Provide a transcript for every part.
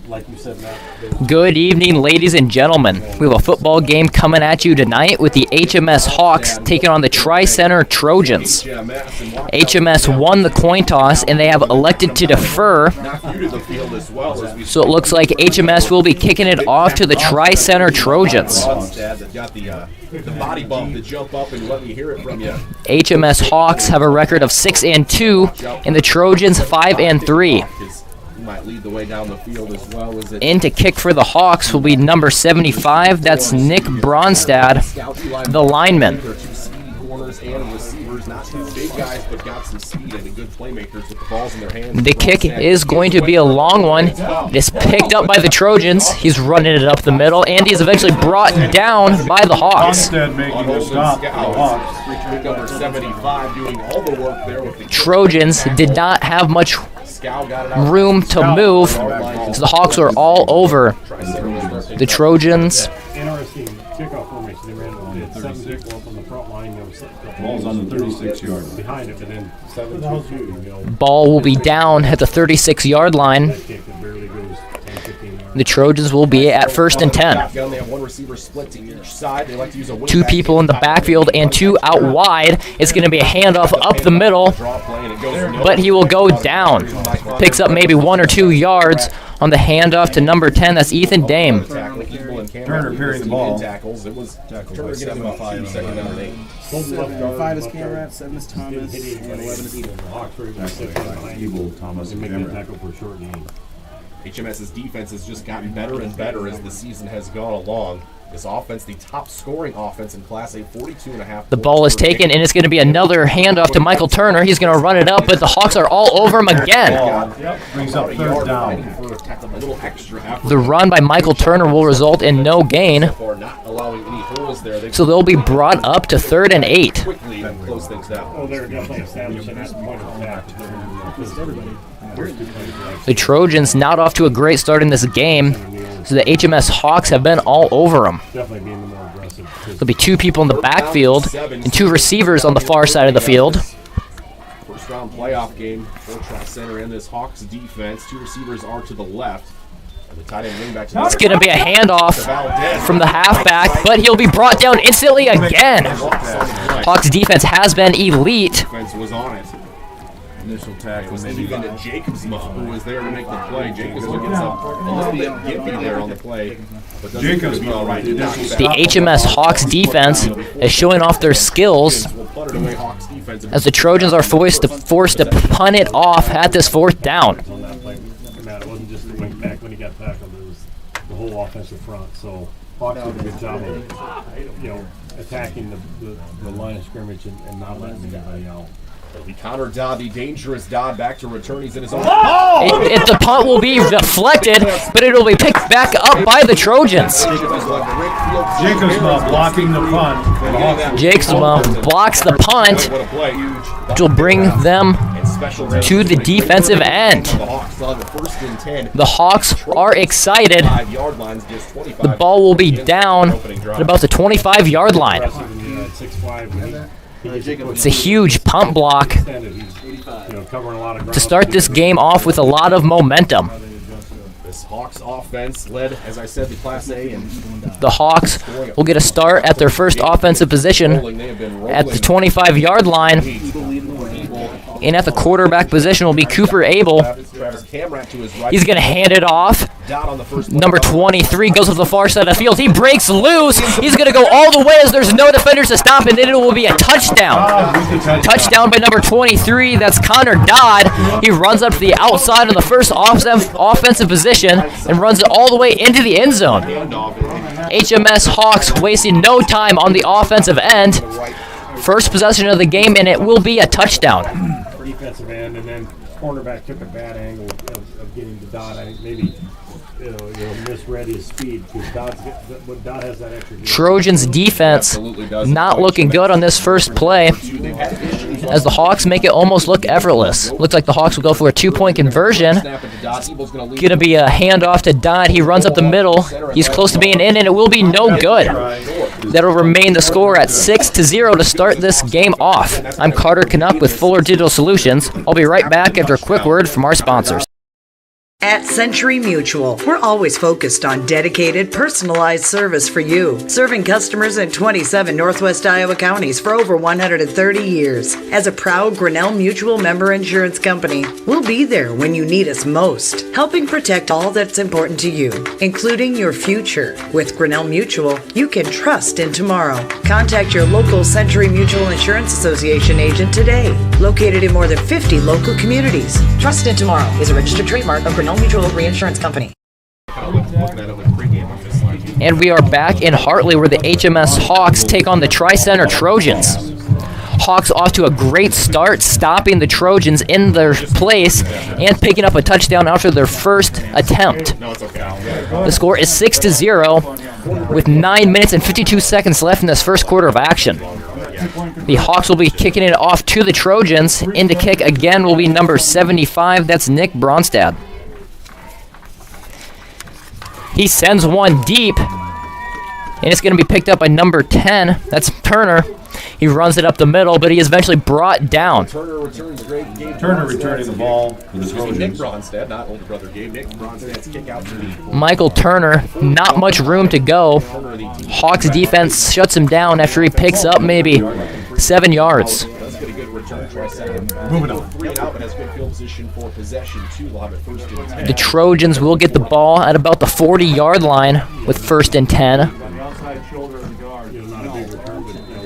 like you said, Matt. Good evening, ladies and gentlemen. We have a football game coming at you tonight with the HMS Hawks taking on the Tri-Center Trojans. HMS won the coin toss, and they have elected to defer. So it looks like HMS will be kicking it off to the Tri-Center Trojans. HMS Hawks have a record of 6-2, and the Trojans 5-3. Might lead the way down the field as well. In to kick for the Hawks will be number 75. That's Nick Bronstad, the lineman. The kick is going to be a long one. It is picked up by the Trojans. He's running it up the middle, and he's eventually brought down by the Hawks. Trojans did not have much room to move, so the Hawks are all over the Trojans. Interesting kickoff formation. They ran 7 from the front line. Ball's on the 36-yard behind it, and then 7-2. Ball will be down at the 36-yard line. The Trojans will be at 1st and 10. 2 people in the backfield and 2 out wide. It's going to be a handoff up the middle, but he will go down. Picks up maybe 1 or 2 yards on the handoff to number 10. That's Ethan Dame. Turner carrying the ball. It was Turner getting about 2 second down and 8. 5 is Cameron, 7 is Thomas, and 11 is Eden. Thomas, and making a tackle for a short game. HMS's defense has just gotten better and better as the season has gone along. This offense, the top scoring offense in Class A, 42.5. The ball is taken, and it's going to be another handoff to Michael Turner. He's going to run it up, but the Hawks are all over him again. Brings up 3rd down. The run by Michael Turner will result in no gain, so they'll be brought up to 3rd and 8. Oh, they're definitely establishing that point of attack. The Trojans not off to a great start in this game, so the HMS Hawks have been all over them. Definitely being the more aggressive. There'll be 2 people in the backfield and 2 receivers on the far side of the field. First round playoff game for Tri-Center in this Hawks defense. 2 receivers are to the left. It's going to be a handoff from the halfback, but he'll be brought down instantly again. Hawks defense has been elite. Defense was on it. Initial tackle. Even to Jacobs, who was there to make the play. Jacobs will get a little bit gimpy there on the play. Jacobs, all right. The HMS Hawks defense is showing off their skills as the Trojans are forced to punt it off at this 4th down. It wasn't just the wing back when he got tackled. It was the whole offensive front. So Hawks did a good job of, attacking the line of scrimmage and not letting anybody out. Connor Dodd, the dangerous Dodd, back to return. He's in his own. The punt will be deflected, but it will be picked back up by the Trojans. Jacobs blocking the punt. Jacobs blocks the punt, which will bring them to the defensive end. The Hawks are excited. The ball will be down at about the 25-yard line. It's a huge punt block to start this game off with a lot of momentum. This Hawks offense led, as I said, the Class A. And the Hawks will get a start at their first offensive position at the 25-yard line. And at the quarterback position will be Cooper Abel. He's going to hand it off. Number 23 goes to the far side of the field. He breaks loose. He's going to go all the way as there's no defenders to stop, and then it will be a touchdown. Touchdown by number 23. That's Connor Dodd. He runs up to the outside of the first offensive position and runs it all the way into the end zone. HMS Hawks wasting no time on the offensive end. First possession of the game, and it will be a touchdown. Defensive end, and then cornerback took a bad angle of getting to Dodd. I think maybe misread his speed because Dodd has that extra. Trojans defense not looking good on this first play as the Hawks make it almost look effortless. Looks like the Hawks will go for a 2-point conversion. Going to be a handoff to Dodd. He runs up the middle. He's close to being in, and it will be no good. That'll remain the score at 6-0 to start this game off. I'm Carter Canuck with Fuller Digital Solutions. I'll be right back after a quick word from our sponsors. At Century Mutual, we're always focused on dedicated, personalized service for you, serving customers in 27 Northwest Iowa counties for over 130 years. As a proud Grinnell Mutual member insurance company, we'll be there when you need us most, helping protect all that's important to you, including your future. With Grinnell Mutual, you can trust in tomorrow. Contact your local Century Mutual Insurance Association agent today, located in more than 50 local communities. Trust in tomorrow is a registered trademark of Grinnell Mutual Reinsurance Company. And we are back in Hartley where the HMS Hawks take on the Tri-Center Trojans. Hawks off to a great start, stopping the Trojans in their place and picking up a touchdown after their first attempt. The score is 6-0 with 9 minutes and 52 seconds left in this first quarter of action. The Hawks will be kicking it off to the Trojans. In to kick again will be number 75. That's Nick Bronstad. He sends one deep, and it's going to be picked up by number 10. That's Turner. He runs it up the middle, but he is eventually brought down. Turner returns a great game. Turner returning the ball for the Nick Trojans. Bronstad, not older brother Gabe. Nick Bronstad's kick out to the Michael Turner, not much room to go. Hawks defense shuts him down after he picks up maybe 7 yards. Does get a good return. Tri-Center Moving on. 3 and out, but has good field position for possession too. They'll have it first and 10. The Trojans will get the ball at about the 40-yard line with first and 10. Not a big return, but good enough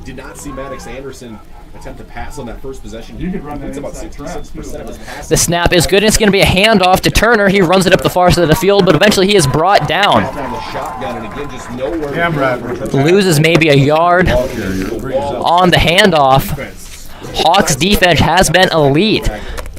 Did not see Maddox Anderson attempt to pass on that first possession. He completes about 66% of his passes. The snap is good, and it's going to be a handoff to Turner. He runs it up the far side of the field, but eventually he is brought down. Down the shotgun, and again, just nowhere. Loses maybe a yard on the handoff. Hawks defense has been elite.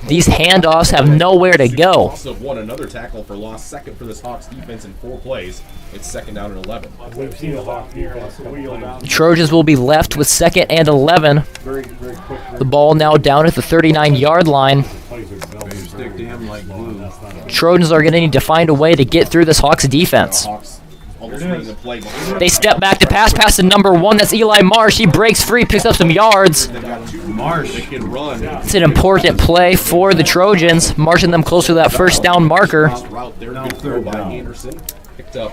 These handoffs have nowhere to go. Also won another tackle for loss, second for this Hawks defense in 4 plays. It's second down and 11. We've seen the Hawks defense a couple times. Trojans will be left with second and 11. Very, very quick. The ball now down at the 39-yard line. Plays are developing Stick to him like glue. Trojans are going to need to find a way to get through this Hawks defense. Hawks almost ready to play. They step back to pass to number 1. That's Eli Marsh. He breaks free, picks up some yards. They've got 2 Marsh. They can run. It's an important play for the Trojans, marching them closer to that first down marker. Route there, good throw by Anderson. Picked up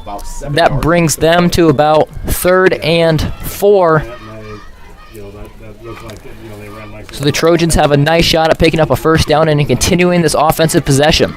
about 7 That yards. brings them to about 3rd and 4. that looked like they ran like So the Trojans have a nice shot at picking up a first down and continuing this offensive possession.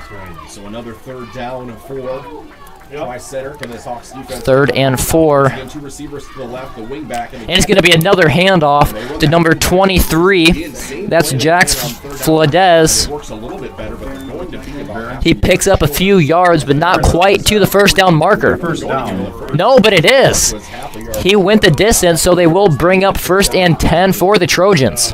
So another 3rd down and 4. Tri-center, can this Hawks defense 3rd and 4. again, 2 receivers to the left, the wing back, and And it's going to be another handoff to number 23. That's Jax Fladez. works a little bit better, but they're going to be about half. He picks up a few yards, but not quite to the first down marker. First down. No, but it is. Was half a yard. He went the distance, so they will bring up first and 10 for the Trojans.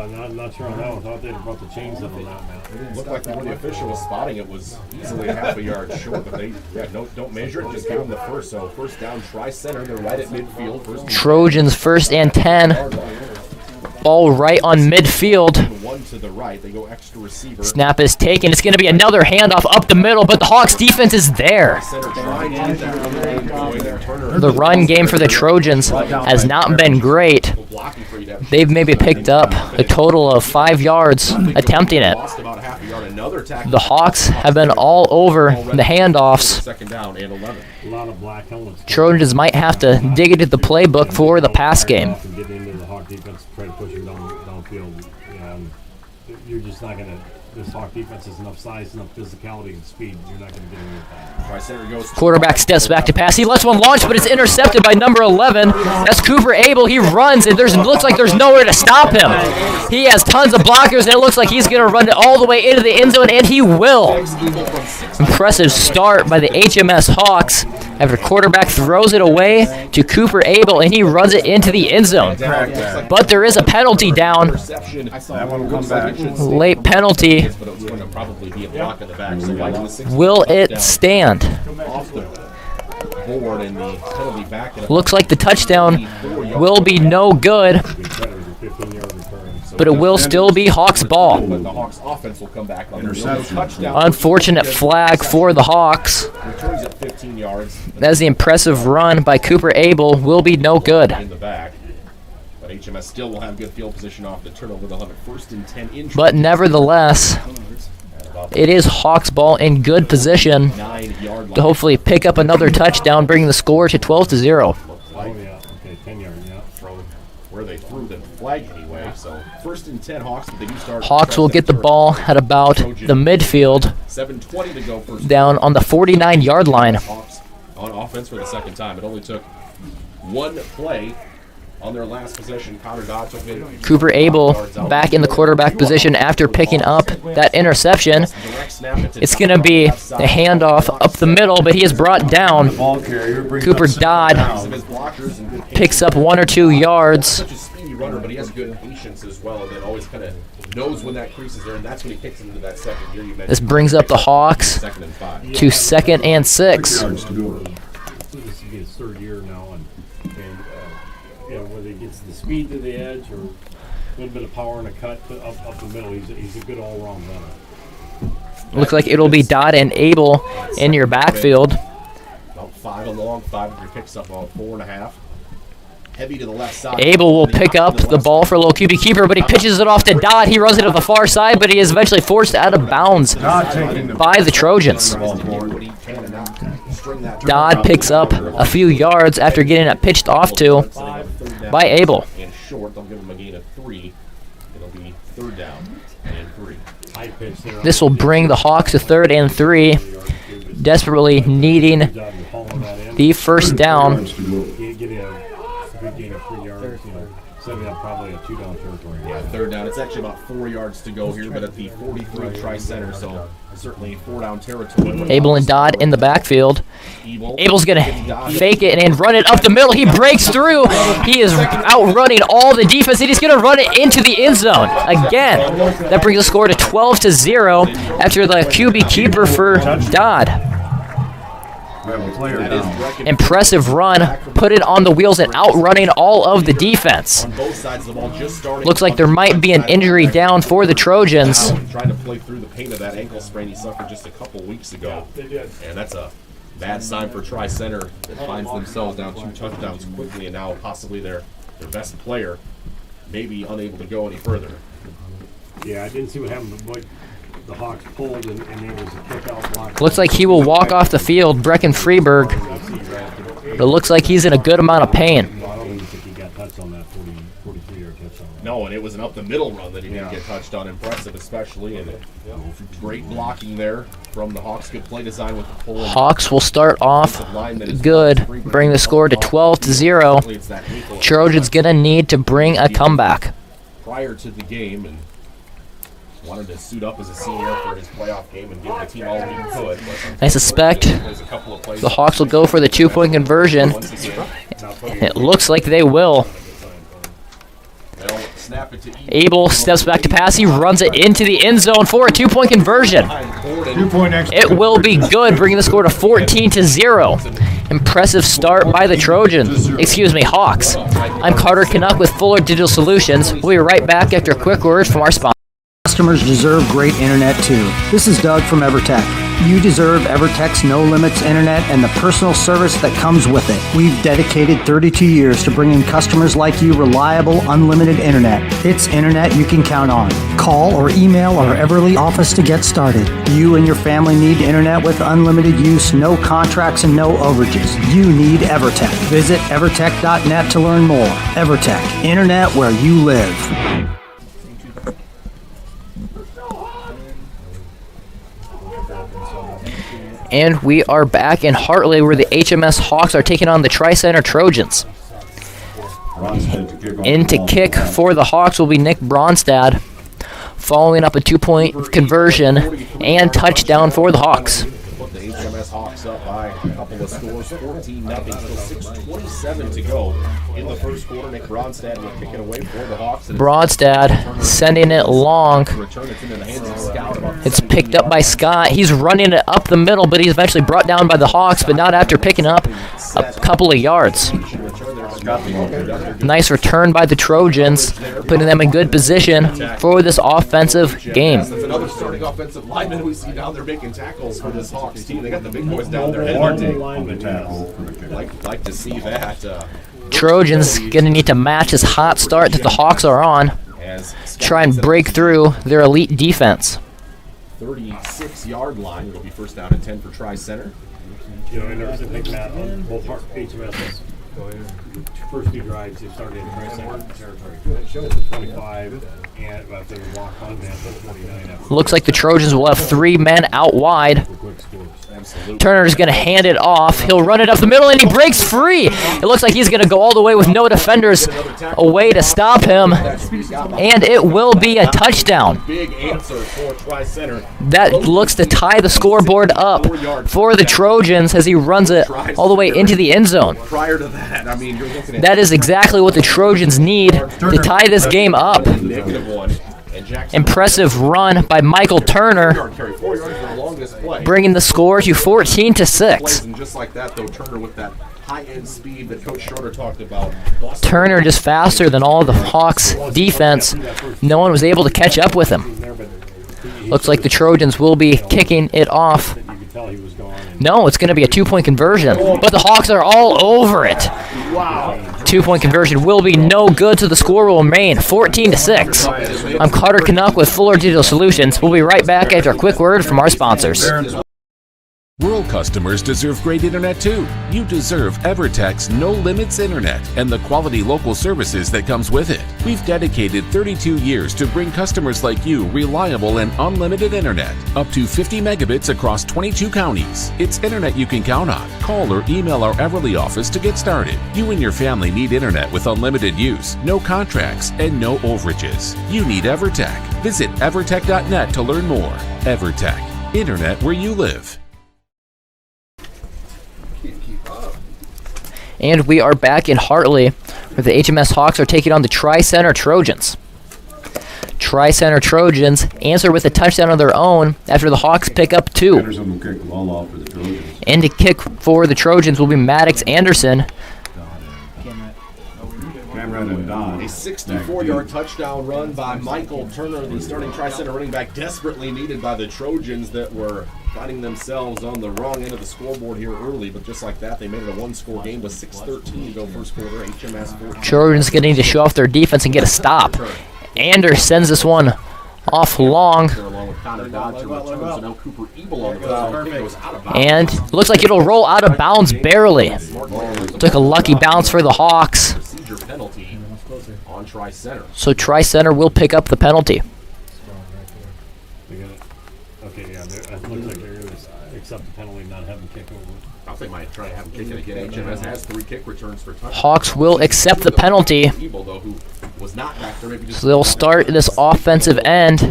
not sure on that one. Thought they'd brought the chains up on that now. It looked like when the official was spotting it was easily a half a yard short, but they don't measure it, just give them the first. So first down, Tri-Center, they're right at midfield. First Trojans first and 10. yard line. Ball right on midfield. 1 to the right, they go extra receiver. Snap is taken. It's going to be another handoff up the middle, but the Hawks defense is there. Center trying to get that run going. Turner The run game for the Trojans has not been great. blocking for you to have They've maybe picked up a total of 5 yards attempting it. lost about half a yard. Another tackle. The Hawks have been all over the handoffs. Second down and 11. A lot of black helmets. Trojans might have to dig into the playbook for the pass game. And get into the Hawk defense, try to push him downfield. You're just not going to. This Hawk defense has enough size, enough physicality, and speed. You're not going to get in with that. Tri-Center goes. Quarterback steps back to pass. He lets one launch, but it's intercepted by number 11. That's Cooper Abel. He runs, and looks like there's nowhere to stop him. He has tons of blockers, and it looks like he's going to run it all the way into the end zone, and he will. Impressive start by the HMS Hawks after quarterback throws it away to Cooper Abel, and he runs it into the end zone. But there is a penalty down. That one will come back. Late penalty. But it was going to probably be a block in the back. So watching the 6 Will it stand? off the board and the penalty back. And Looks like the touchdown will be no good, That was a 15-yard return. So but it will still be Hawks ball. But the Hawks offense will come back on the Interception. touchdown. Unfortunate flag for the Hawks, Returns at 15 yards as the impressive run by Cooper Abel will be no good. in the back. But But HMS still will have good field position off the turnover. They'll have it 1st and 10 in. But nevertheless, it is Hawks ball in good position 9-yard line. to hopefully pick up another touchdown, bringing the score to 12-0. Oh, yeah. Okay, 10 yards, yeah. From where they threw the flag anyway. So 1st and 10 Hawks, but they do start. Hawks will get the ball at about the midfield, 7:20 to go first. down on the 49-yard line. Hawks on offense for the second time. It only took one play on their last possession. Connor Dodd took it. Cooper Abel back in the quarterback position after picking up that interception. Direct snap it to It's going to be a handoff up the middle, but he is brought down. Ball carrier brings Cooper up second Dodd Some down. of his blockers and good picks up 1 or 2 yards. Such a speedy runner, but he has good patience as well, and then always kind of knows when that crease is there, and that's when he kicks into that second gear. You mentioned. This brings up the Hawks 2nd and 5. to 2nd and 6. Yards to go. This will be his 3rd year now, and you know, whether he gets the speed to the edge or a little bit of power and a cut up the middle, he's a good all-round runner. Looks like it'll be Dodd and Abel in your backfield. About 5 along, 5 if he picks up about 4.5. Heavy to the left side. Abel will pick up the ball for a little QB keeper, but he pitches it off to Dodd. He runs it to the far side, but he is eventually forced out of bounds Not taking the by the Trojans. ball forward. What he can and not string that Dodd picks up a few yards after getting it pitched off to by Abel. And short, they'll give him a gain of 3. It'll be 3rd down and 3. High pitch there. This will bring the Hawks to 3rd and 3, desperately needing Good job of hauling that in. the first down. Yards to go. Get a good gain of 3 yards, you know, setting up probably a 2-down territory. Yeah, 3rd down. It's actually about 4 yards to go here, but at the 43 Tri-Center, so certainly 4-down territory. Abel and Dodd in the backfield. Abel's going to fake it and run it up the middle. He breaks through. He is outrunning all the defense, and he's going to run it into the end zone again. That brings the score to 12-0 after the QB keeper for Dodd. We have a player down. Impressive run, put it on the wheels and outrunning all of the defense. On both sides of the ball, just starting. Looks like there might be an injury down for the Trojans. Trying to play through the pain of that ankle sprain he suffered just a couple weeks ago. And that's a bad sign for Tri-Center that finds themselves down 2 touchdowns quickly, and now possibly their best player may be unable to go any further. Yeah, I didn't see what happened, but the Hawks pulled and there was a kick-out block. Looks like he will walk off the field, Brecken Freeberg. But it looks like he's in a good amount of pain. Well, I don't even think he got touched on that 43-yard touchdown. No, and it was an up-the-middle run that he didn't get touched on. Impressive, especially, and great blocking there from the Hawks. Good play design with the pull. Hawks will start off good, bring the score to 12-0. Trojans gonna need to bring a comeback. Prior to the game, and wanted to suit up as a senior for his playoff game and give the team all he could. I suspect the Hawks will go for the 2-point conversion. It looks like they will. Abel steps back to pass. He runs it into the end zone for a 2-point conversion. 2-point extra. It will be good, bringing the score to 14-0. Impressive start by the Trojans. Excuse me, Hawks. I'm Carter Canuck with Fuller Digital Solutions. We'll be right back after a quick word from our sponsor. Customers deserve great internet too. This is Doug from EverTech. You deserve EverTech's no limits internet and the personal service that comes with it. We've dedicated 32 years to bringing customers like you reliable, unlimited internet. It's internet you can count on. Call or email our Everly office to get started. You and your family need internet with unlimited use, no contracts, and no overages. You need EverTech. Visit evertech.net to learn more. EverTech, internet where you live. And we are back in Hartley, where the HMS Hawks are taking on the Tri-Center Trojans. In to kick for the Hawks will be Nick Bronstad, following up a 2-point conversion and touchdown for the Hawks. Put the HMS Hawks up by a couple of scores, 14-0, still 6:27 to go in the first quarter. Nick Bronstad will kick it away for the Hawks. Bronstad sending it long. Return it into the hands of Scout. It's picked up by Scott. He's running it up the middle, but he's eventually brought down by the Hawks, but not after picking up a couple of yards. Nice return by the Trojans, putting them in good position for this offensive game. That's another starting offensive lineman we see down there making tackles for this Hawks team. They got the big boys down there. One lineman Like to see that. Trojans going to need to match this hot start that the Hawks are on. Try and break through their elite defense. 36-yard line. It'll be first down and 10 for Tri-Center. You know, and there's a big map on both HMS's first two drives. They started in Tri-Center territory. 25 and about they would walk on down to 49. Looks like the Trojans will have 3 men out wide. Turner's going to hand it off. He'll run it up the middle, and he breaks free. It looks like he's going to go all the way with no defenders away to stop him. And it will be a touchdown. Big answer for Tri-Center. That looks to tie the scoreboard up for the Trojans as he runs it all the way into the end zone. Prior to that, I mean, you're looking at That is exactly what the Trojans need to tie this game up. -1. And Jackson Impressive run by Michael Turner, yard carry, 4 yards for the longest play. bringing the score to 14-6. And just like that, though, Turner with that high-end speed that Coach Schroeder talked about. Turner just faster than all of the Hawks' defense. No one was able to catch up with him. Looks like the Trojans will be kicking it off. You could tell he was gone. No, it's going to be a 2-point conversion, but the Hawks are all over it. Wow. 2-point conversion will be no good, so the score will remain 14-6. I'm Carter Canuck with Fuller Digital Solutions. We'll be right back after a quick word from our sponsors. Rural customers deserve great internet too. You deserve EverTech's No Limits Internet and the quality local services that comes with it. We've dedicated 32 years to bring customers like you reliable and unlimited internet, up to 50 megabits across 22 counties. It's internet you can count on. Call or email our Everly office to get started. You and your family need internet with unlimited use, no contracts, and no overages. You need EverTech. Visit evertech.net to learn more. EverTech, internet where you live. And we are back in Hartley, where the HMS Hawks are taking on the Tri-Center Trojans. Tri-Center Trojans answer with a touchdown of their own after the Hawks pick up 2. Anderson will kick the ball off for the Trojans. And to kick for the Trojans will be Maddox Anderson. Cameron and Don. A 64-yard touchdown run by Michael Turner, the starting Tri-Center running back, desperately needed by the Trojans that were finding themselves on the wrong end of the scoreboard here early. But just like that, they made it a one-score game with 6:13 to go first quarter. HMS 14. Trojans getting to show off their defense and get a stop. Anders sends this one off long. Along with Connor Dodd to return, so now Cooper Ebel on the field. It was out of bounds. And looks like it'll roll out of bounds barely. Took a lucky bounce for the Hawks. Procedure penalty on Tri-Center. So Tri-Center will pick up the penalty. They got it. Okay, yeah, it looks like they're going to accept the penalty and not have them kick over. I think might try to have him kick it again. HMS has 3 kick returns for touchdowns. Hawks will accept the penalty. Ebel, though, who was not back there, maybe just So they'll start this offensive end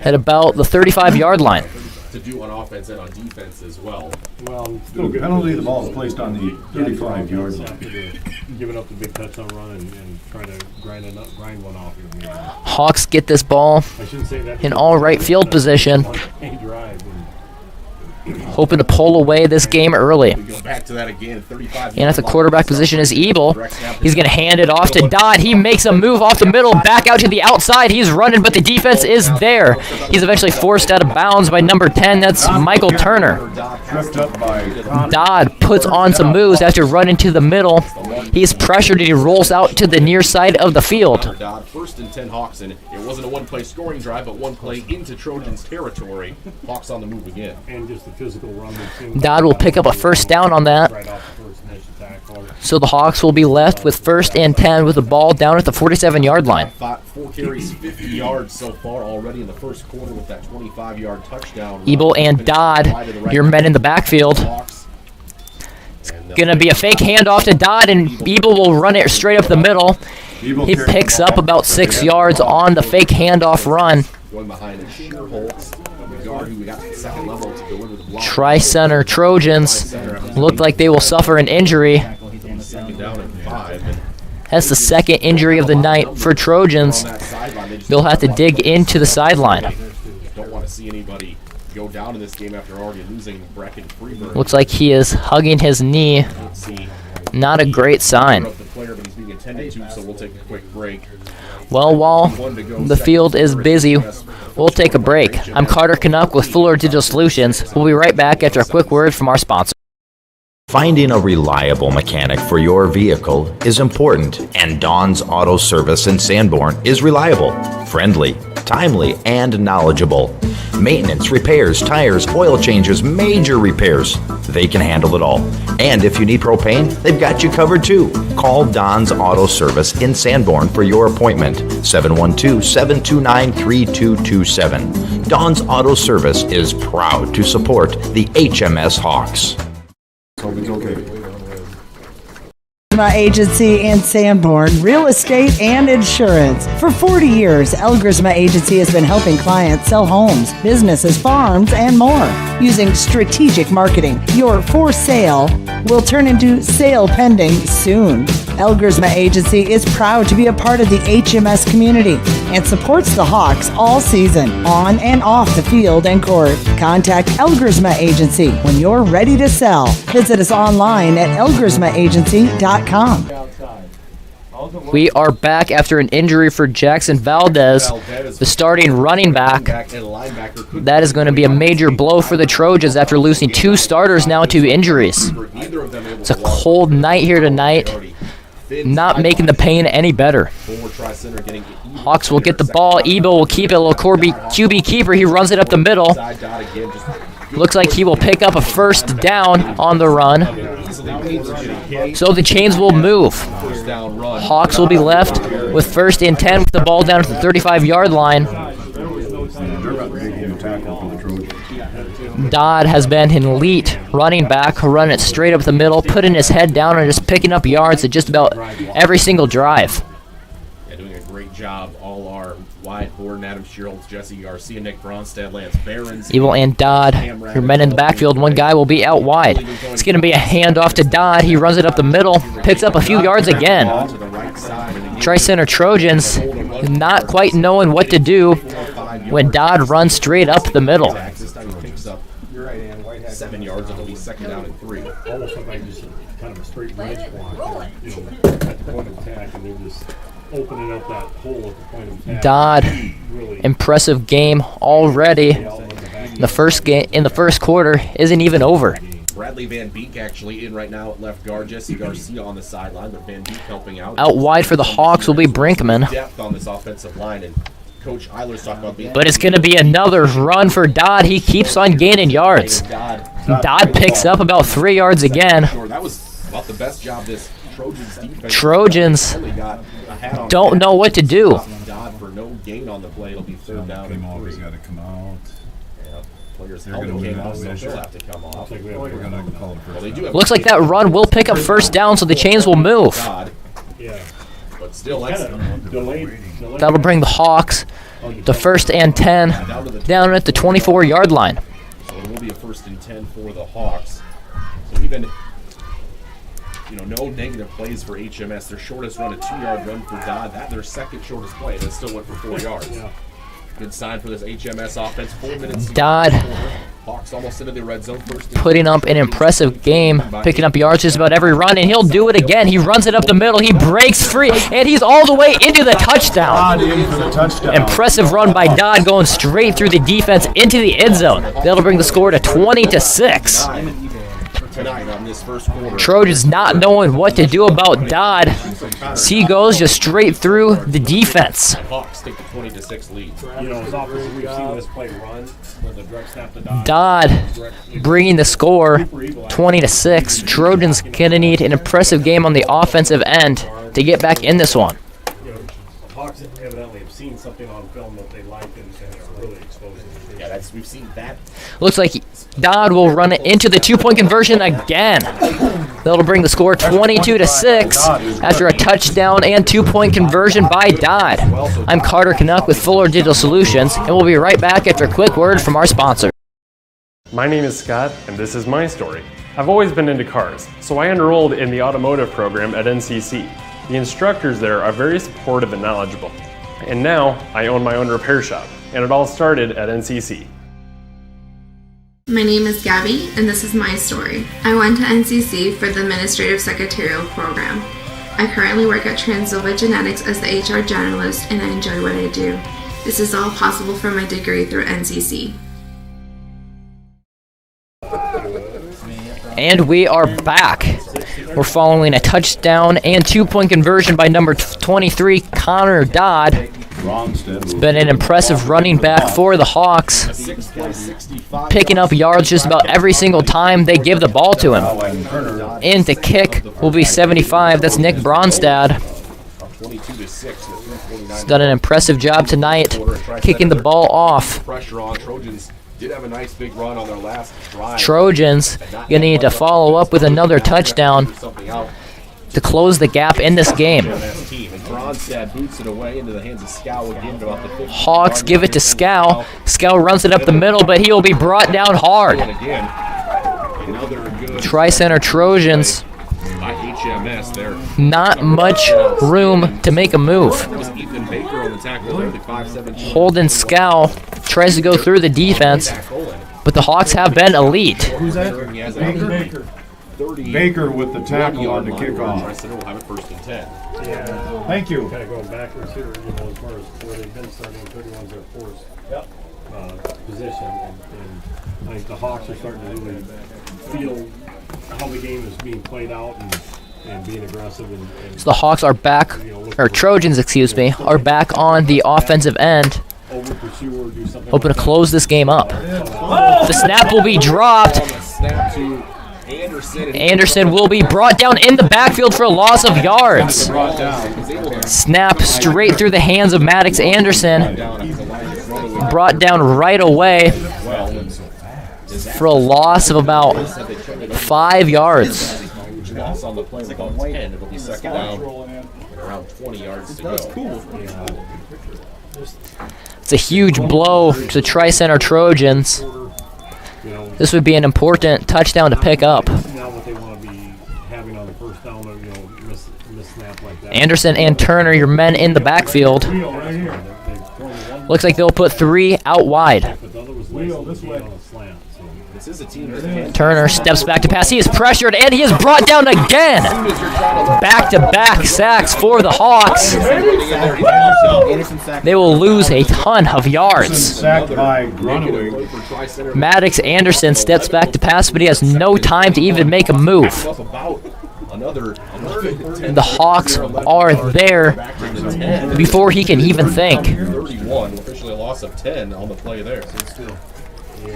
at about the 35-yard line. to do on offense and on defense as well. Well, The penalty, the ball is placed on the 35-yard line. after giving up the big touchdown run and trying to grind one off here. Hawks get this ball I shouldn't say that. in all right field position, A drive and hoping to pull away this game early. We go back to that again. 35. And at the quarterback position is Ebel. He's going to hand it off to Dodd. He makes a move off the middle, back out to the outside. He's running, but the defense is there. He's eventually forced out of bounds by number 10. That's Michael Turner. Tripped up by Dodd puts on some moves after running to the middle. He's pressured and he rolls out to the near side of the field. Dodd, 1st and 10 Hawks, and it wasn't a one-play scoring drive, but one play into Trojans territory. Hawks on the move again. and just the physical run. we've seen. Dodd will pick up a first down on that. Right off the first initial tackle. So the Hawks will be left with 1st and 10 with the ball down at the 47-yard line. 4 carries, 50 yards so far already in the first quarter with that 25-yard touchdown. Ebel and Dodd, your men in the backfield. Gonna be a fake handoff to Dodd, and Ebel will run it straight up the middle. He picks up about 6 yards on the fake handoff run. Going behind it, Shearholtz, the guard who we got to the second level to deliver the block. Tri-Center Trojans look like they will suffer an injury. Second down and 5. And That's the second injury of the night for Trojans. on that sideline, they just They'll have to dig into the sideline. don't want to see anybody go down in this game after already losing Brecken Freeburg. Looks like he is hugging his knee. Let's see. Not a great sign. Of the player, but he's being attended to, so we'll take a quick break. Well, while the field is busy, we'll take a break. I'm Carter Canuck with Fuller Digital Solutions. We'll be right back after a quick word from our sponsor. Finding a reliable mechanic for your vehicle is important, and Dawn's Auto Service in Sanborn is reliable, friendly, timely, and knowledgeable. Maintenance, repairs, tires, oil changes, major repairs. They can handle it all. And if you need propane, they've got you covered too. Call Don's Auto Service in Sanborn for your appointment. 712-729-3227. Don's Auto Service is proud to support the HMS Hawks. My agency in Sanborn, real estate and insurance. For 40 years, El Grisma Agency has been helping clients sell homes, businesses, farms, and more. Using strategic marketing, your for sale will turn into sale pending soon. El Grisma Agency is proud to be a part of the HMS community and supports the Hawks all season, on and off the field and court. Contact El Grisma Agency when you're ready to sell. Visit us online at elgrismaagency.com. We are back after an injury for Jackson Valdez, the starting running back. That is going to be a major blow for the Trojans after losing 2 starters now to injuries. It's a cold night here tonight, not making the pain any better. Hawks will get the ball. Ebel will keep it. A little QB keeper. He runs it up the middle. Looks like he will pick up a first down on the run. So the chains will move. Hawks will be left with 1st and 10 with the ball down at the 35-yard line. Dodd has been an elite running back, running it straight up the middle, putting his head down and just picking up yards at just about every single drive. Yeah, doing a great job. All our Wyatt Borden, Adam Schultz, Jesse Garcia, Nick Bronstad, Lance Behrens. Evil and Dodd, your men in the backfield. One guy will be out wide. It's going to be a handoff to Dodd. He runs it up the middle, picks up a few yards again. Tri-Center Trojans not quite knowing what to do when Dodd runs straight up the middle. 7 yards, it'll be 2nd down and 3. Almost like just kind of a straight wedge block, at the point of attack, and they're just opening up that hole at the point of attack. Dodd, impressive game already. The first quarter isn't even over. Bradley Van Beek actually in right now at left guard. Jesse Garcia on the sideline, but Van Beek helping out. Out wide for the Hawks will be Brinkman. Depth on this offensive line, and Coach Eiler's talking about being. But it's going to be another run for Dodd. He keeps on gaining yards. Dodd picks up about 3 yards again. That was about the best job this Trojans defense. Trojans don't know what to do. Dodd for no gain on the play. It'll be 3rd down and 3. He's got to come out. Players helmet came off, so they'll have to come off. We're going to call it first. Looks like that run will pick up 1st down, so the chains will move. Yeah. But still, that's That'll bring the Hawks to 1st and 10 down at the 24-yard line. So it will be a 1st and 10 for the Hawks. So even, no negative plays for HMS. Their shortest run, a 2-yard run for Dodd. That's their 2nd shortest play. That still went for 4 yards. Yeah. Good sign for this HMS offense. 4 minutes. Dodd Hawks almost into the red zone. putting up an impressive game, picking up yards just about every run, and he'll do it again. He runs it up the middle. He breaks free, and he's all the way into the touchdown. Impressive run by Dodd, going straight through the defense into the end zone. That'll bring the score to 20-6. Tonight on this first quarter. Trojans not knowing what to do about Dodd. He goes just straight through the defense. Hawks take the 20-6 lead. As often as we've seen this play run, the direct snap to Dodd bringing the score 20-6. Trojans gonna need an impressive game on the offensive end to get back in this one. Hawks evidently have seen something on film that they like and it's really exposing. Yeah, we've seen that. Looks like Dodd will run it into the 2-point conversion again. That'll bring the score 22-6 after a touchdown and 2-point conversion by Dodd. I'm Carter Canuck with Fuller Digital Solutions, and we'll be right back after a quick word from our sponsor. My name is Scott, and this is my story. I've always been into cars, so I enrolled in the automotive program at NCC. The instructors there are very supportive and knowledgeable. And now I own my own repair shop, and it all started at NCC. My name is Gabby, and this is my story. I went to NCC for the Administrative Secretarial program. I currently work at Transilva Genetics as the HR generalist, and I enjoy what I do. This is all possible from my degree through NCC. And we are back. We're following a touchdown and 2-point conversion by number 23, Connor Dodd. It's been an impressive running back for the Hawks, picking up yards just about every single time they give the ball to him. And the kick will be 75. That's Nick Bronstad. He's done an impressive job tonight, kicking the ball off. Pressure on Trojans. Did have a nice big run on their last drive. Trojans gonna need to follow up with another touchdown to close the gap in this game. Hawks give it to Scow. Scow runs it up the middle, but he will be brought down hard. Tri-Center Trojans, not much room to make a move. Holden Scow tries to go through the defense, but the Hawks have been elite. Who's that? Baker with the tackle on the kickoff. Yeah. Thank you. Kind of going backwards here, as far as where they've been starting. 31's their fourth position, and I think the Hawks are starting to really feel how the game is being played out and being aggressive. And So the Hawks are back, or Trojans, excuse me, are back on the offensive end, hoping to close this game up. The snap will be dropped. Anderson will be brought down in the backfield for a loss of yards. Snap straight through the hands of Maddox Anderson. Brought down right away for a loss of about 5 yards. On the play with about 10, it'll be second down and around 20 yards to go. It's a huge blow to Tri-Center Trojans. This would be an important touchdown to pick up. Anderson and Turner, your men in the backfield. Looks like they'll put 3 out wide. Turner steps back to pass. He is pressured, and he is brought down again. Back-to-back sacks for the Hawks. They will lose a ton of yards. Maddox Anderson steps back to pass, but he has no time to even make a move. The Hawks are there before he can even think. 31, officially a loss of 10 on the play there.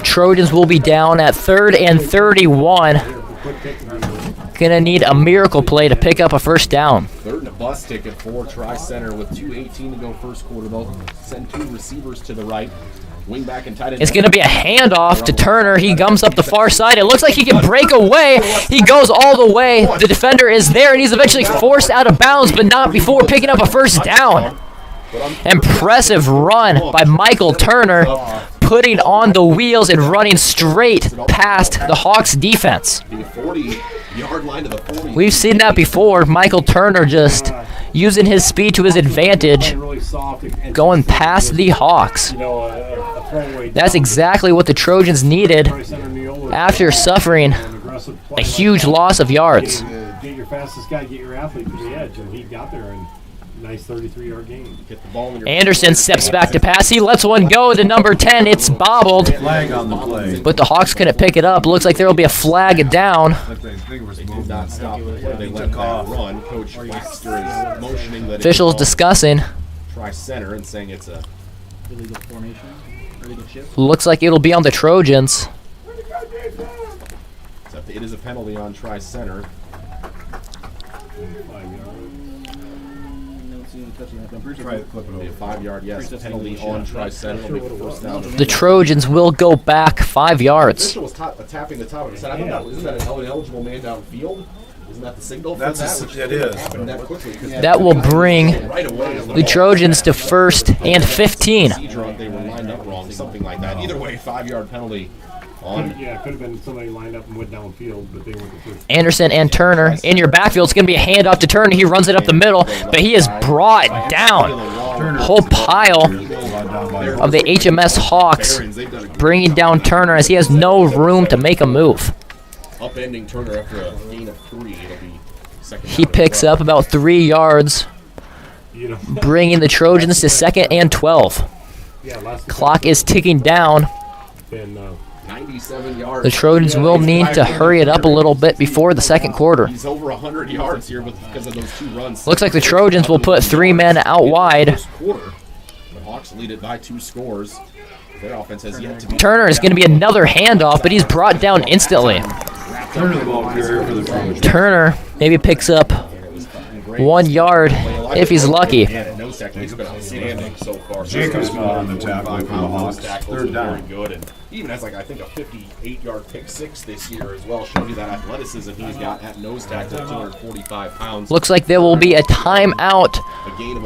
Trojans will be down at 3rd and 31. Gonna need a miracle play to pick up a first down. 3rd and a bus ticket for Tri-Center with 2:18 to go first quarter. They'll send 2 receivers to the right. Wing back and tight end. It's gonna be a handoff to Turner. He comes up the far side. It looks like he can break away. He goes all the way. The defender is there, and he's eventually forced out of bounds, but not before picking up a first down. Impressive run by Michael Turner, putting on the wheels and running straight past the Hawks defense. We've seen that before. Michael Turner just using his speed to his advantage, going past the Hawks. That's exactly what the Trojans needed after suffering a huge loss of yards. Get your fastest guy, get your athlete to the edge, and he got there and nice 33-yard gain. Anderson steps back to pass. He lets one go to number 10. It's bobbled. Flag on the play. But the Hawks couldn't pick it up. Looks like there will be a flag down. They did not stop before they let that run. Coach Webster is motioning that Officials discussing. Tri-Center and saying it's a illegal formation, illegal shift. Looks like it'll be on the Trojans. it is a penalty on Tri-Center. It'll be a 5-yard, yes, penalty on Tri-Center. It'll be first down. The Trojans will go back 5 yards. The official was tapping the top of his head. I don't know, isn't that an ineligible man downfield? Isn't that the signal for that? It is. That quickly, that will bring the Trojans to 1st and 15. They were lined up wrong, something like that. Either way, 5-yard penalty. Yeah, it could have been somebody lined up and went downfield, but they went to first. Anderson and Turner in your backfield. It's going to be a handoff to Turner. He runs it up the middle, but he is brought down. Whole pile of the HMS Hawks bringing down Turner as he has no room to make a move. Upending Turner after a gain of 3. It'll be second. He picks up about 3 yards, bringing the Trojans to 2nd and 12. Clock is ticking down. 90 87 yards. The Trojans will need to hurry it up a little bit before the second quarter. He's over 100 yards here because of those 2 runs. Looks like the Trojans will put 3 men out wide. First quarter, the Hawks lead it by 2 scores. Their offense has yet to be. Turner is going to be another handoff, but he's brought down instantly. Turner maybe picks up 1 yard if he's lucky. No technique's been outstanding so far. Jacob's been on the tackle for the Hawks. Third down. Very good, and even has I think a 58-yard pick 6 this year as well, showing you that athleticism he's got at nose tackle, 245 pounds. Looks like there will be a timeout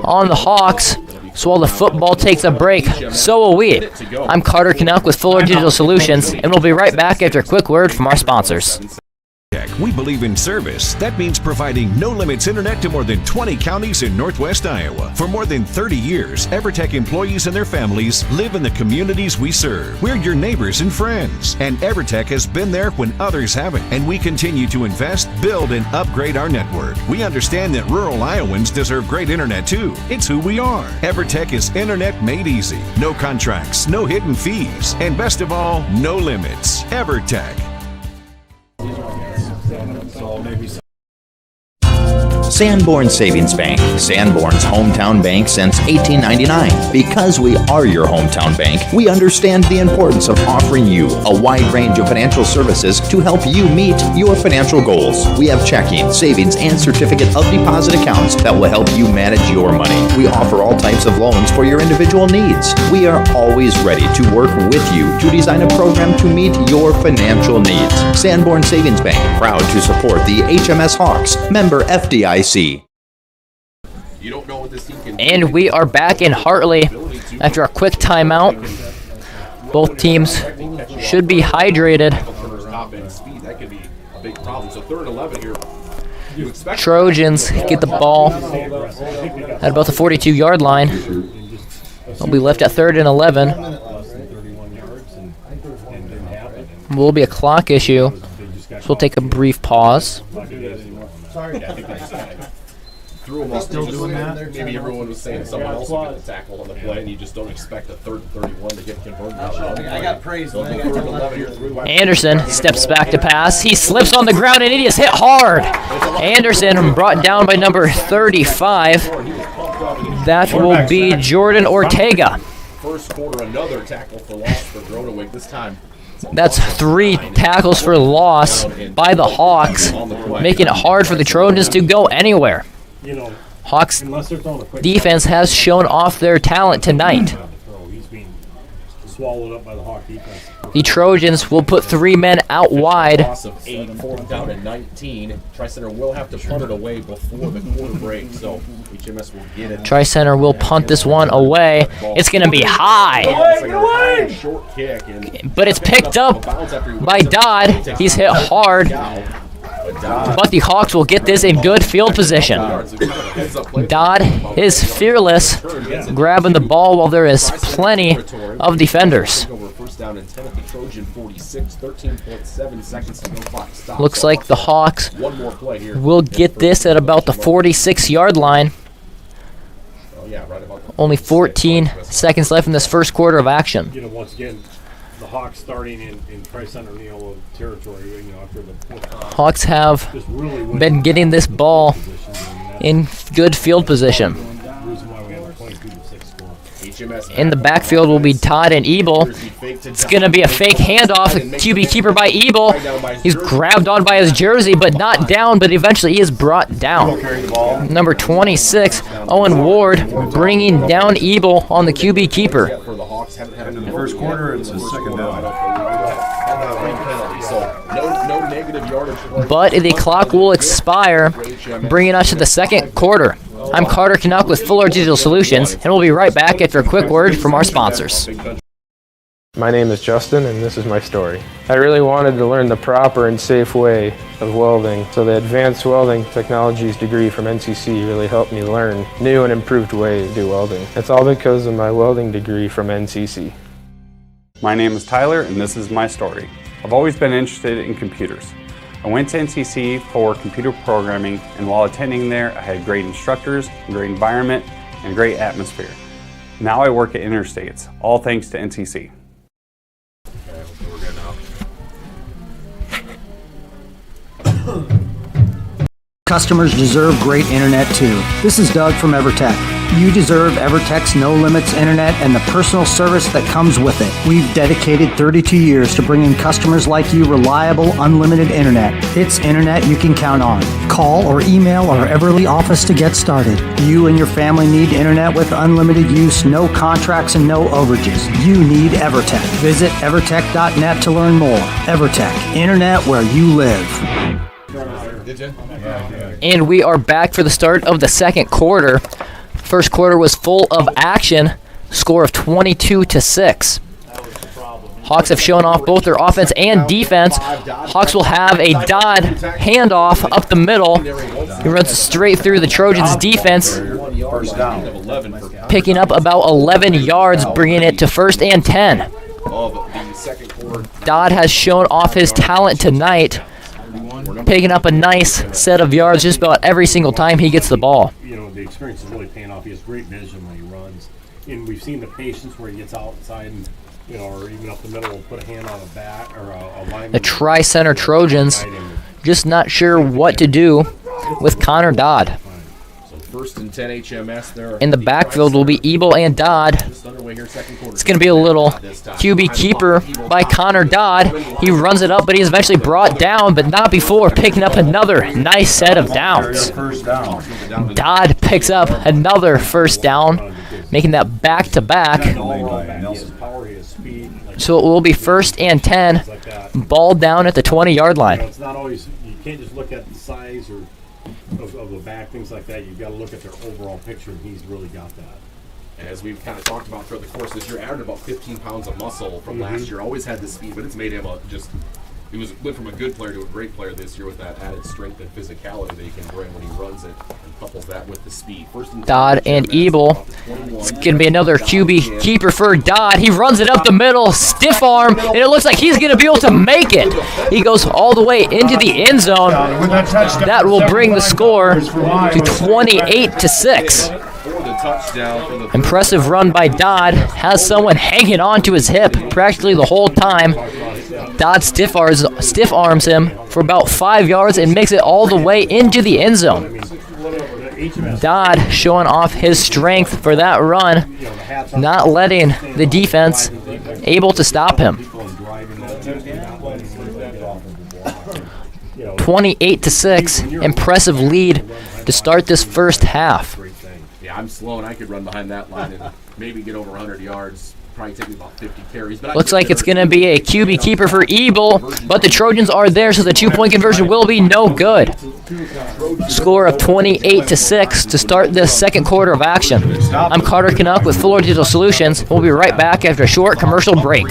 on the Hawks. So while the football takes a break, so will we. I'm Carter Canuck with Fuller Digital Solutions, and we'll be right back after a quick word from our sponsors. We believe in service. That means providing no-limits internet to more than 20 counties in Northwest Iowa. For more than 30 years, EverTech employees and their families live in the communities we serve. We're your neighbors and friends, and EverTech has been there when others haven't, and we continue to invest, build, and upgrade our network. We understand that rural Iowans deserve great internet too. It's who we are. EverTech is internet made easy. No contracts, no hidden fees, and best of all, no limits. EverTech. Sanborn Savings Bank, Sanborn's hometown bank since 1899. Because we are your hometown bank, we understand the importance of offering you a wide range of financial services to help you meet your financial goals. We have checking, savings, and certificate of deposit accounts that will help you manage your money. We offer all types of loans for your individual needs. We are always ready to work with you to design a program to meet your financial needs. Sanborn Savings Bank, proud to support the HMS Hawks, member FDIC. You don't know what this team can do. And we are back in Hartley after a quick timeout. Both teams should be hydrated. That could be a big problem. So 3rd and 11 here. Trojans get the ball at about the 42-yard line. They'll be left at 3rd and 11. Will be a clock issue, so we'll take a brief pause. Sorry, I think they just kind of threw him off. Still doing that? Maybe everyone was saying someone else would get the tackle on the play, and you just don't expect a 3rd and 31 to get converted. I got praised. Anderson steps back to pass. He slips on the ground, and he is hit hard. Anderson brought down by number 35. That will be Jordan Ortega. First quarter, another tackle for loss for Gronewig. This time. That's 3 tackles for loss by the Hawks, making it hard for the Trojans to go anywhere. Hawks defense has shown off their talent tonight. The Trojans will put 3 men out wide. Loss of 8, 4th down and 19. Tri-Center will have to punt it away before the quarter break, so HMS will get it. Tri-Center will punt this one away. It's going to be high. Short kick, and but it's picked up by Dodd. He's hit hard. But the Hawks will get this in good field position. Dodd is fearless, grabbing the ball while there is plenty of defenders. Looks like the Hawks will get this at about the 46-yard line. Only 14 seconds left in this first quarter of action. Once again, the Hawks starting in Tri-Center Neola territory. After the Hawks have been getting this ball in good field position. In the backfield will be Todd and Ebel. It's going to be a fake handoff. A QB keeper by Ebel. He's grabbed on by his jersey, but not down, but eventually he is brought down. Number 26, Owen Ward, bringing down Ebel on the QB keeper. In the first quarter, it's a 2nd down. But the clock will expire, bringing us to the second quarter. I'm Carter Canuck with Fuller Digital Solutions, and we'll be right back after a quick word from our sponsors. My name is Justin, and this is my story. I really wanted to learn the proper and safe way of welding, so the Advanced Welding Technologies degree from NCC really helped me learn new and improved ways to do welding. It's all because of my welding degree from NCC. My name is Tyler, and this is my story. I've always been interested in computers. I went to NCC for computer programming, and while attending there, I had great instructors, a great environment, and a great atmosphere. Now I work at Interstates, all thanks to NCC. Customers deserve great internet too. This is Doug from EverTech. You deserve EverTech's no limits internet and the personal service that comes with it. We've dedicated 32 years to bringing customers like you reliable, unlimited internet. It's internet you can count on. Call or email our Everly office to get started. You and your family need internet with unlimited use, no contracts, and no overages. You need EverTech. Visit evertech.net to learn more. EverTech, internet where you live. And we are back for the start of the second quarter. First quarter was full of action, score of 22-6. Hawks have shown off both their offense and defense. Hawks will have a Dodd handoff up the middle. He runs straight through the Trojans' defense, picking up about 11 yards, bringing it to 1st and 10. Dodd has shown off his talent tonight, picking up a nice set of yards just about every single time he gets the ball. You know, the experience is really paying off. He has great vision when he runs. And we've seen the patience where he gets outside and, you know, or even up the middle, will put a hand on a bat or a lineman. The Tri-Center Trojans just not sure what to do with Connor Dodd. First and 10 HMS there. In the backfield will be Ebel and Dodd. It's going to be a little QB keeper by Connor Dodd. He runs it up, but he's eventually brought down, but not before picking up another nice set of downs. Dodd picks up another first down, making that back-to-back. So it will be 1st and 10, ball down at the 20-yard line. It's not always, you can't just look at the size or of the back, things like that. You've got to look at their overall picture, and he's really got that. As we've kind of talked about throughout the course this year, added about 15 pounds of muscle from last year. Always had the speed, but it's made him went from a good player to a great player this year with that added strength and physicality that he can bring when he runs it, and couples that with the speed. Dodd and Ebel. It's going to be another QB keeper for Dodd. He runs it up the middle, stiff arm, and it looks like he's going to be able to make it. He goes all the way into the end zone. That will bring the score to 28-6. Impressive run by Dodd. Has someone hanging on to his hip practically the whole time. Dodd stiff arms him for about 5 yards and makes it all the way into the end zone. Dodd showing off his strength for that run, not letting the defense able to stop him. 28-6, impressive lead to start this first half. Yeah, I'm slow and I could run behind that line and maybe get over 100 yards. Probably take me about 50 carries. But looks like it's going to be a QB keeper for Ebel, but the Trojans are there, so the 2-point conversion will be no good. Score of 28-6 to start this second quarter of action. I'm Carter Canuck with Fuller Digital Solutions. We'll be right back after a short commercial break.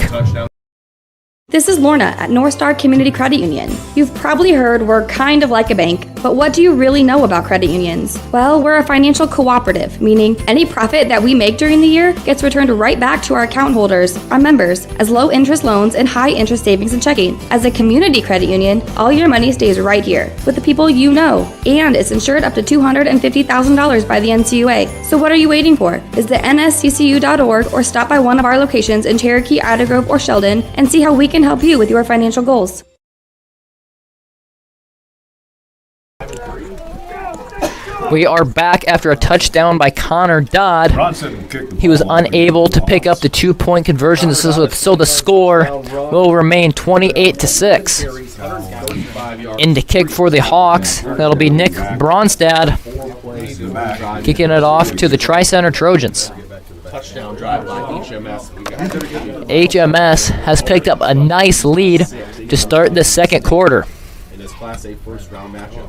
This is Lorna at North Star Community Credit Union. You've probably heard we're kind of like a bank, but what do you really know about credit unions? Well, we're a financial cooperative, meaning any profit that we make during the year gets returned right back to our account holders, our members, as low interest loans and high interest savings and checking. As a community credit union, all your money stays right here with the people you know, and it's insured up to $250,000 by the NCUA. So what are you waiting for? Visit nsccu.org or stop by one of our locations in Cherokee, Ida Grove, or Sheldon and see how we can help you with your financial goals. We are back after a touchdown by Connor Dodd. He was unable to pick up the 2-point conversion, so the score will remain 28-6. In to kick for the Hawks, that'll be Nick Bronstad kicking it off to the Tri-Center Trojans. Touchdown drive by HMS. HMS has picked up a nice lead to start the second quarter. In this Class A first-round matchup.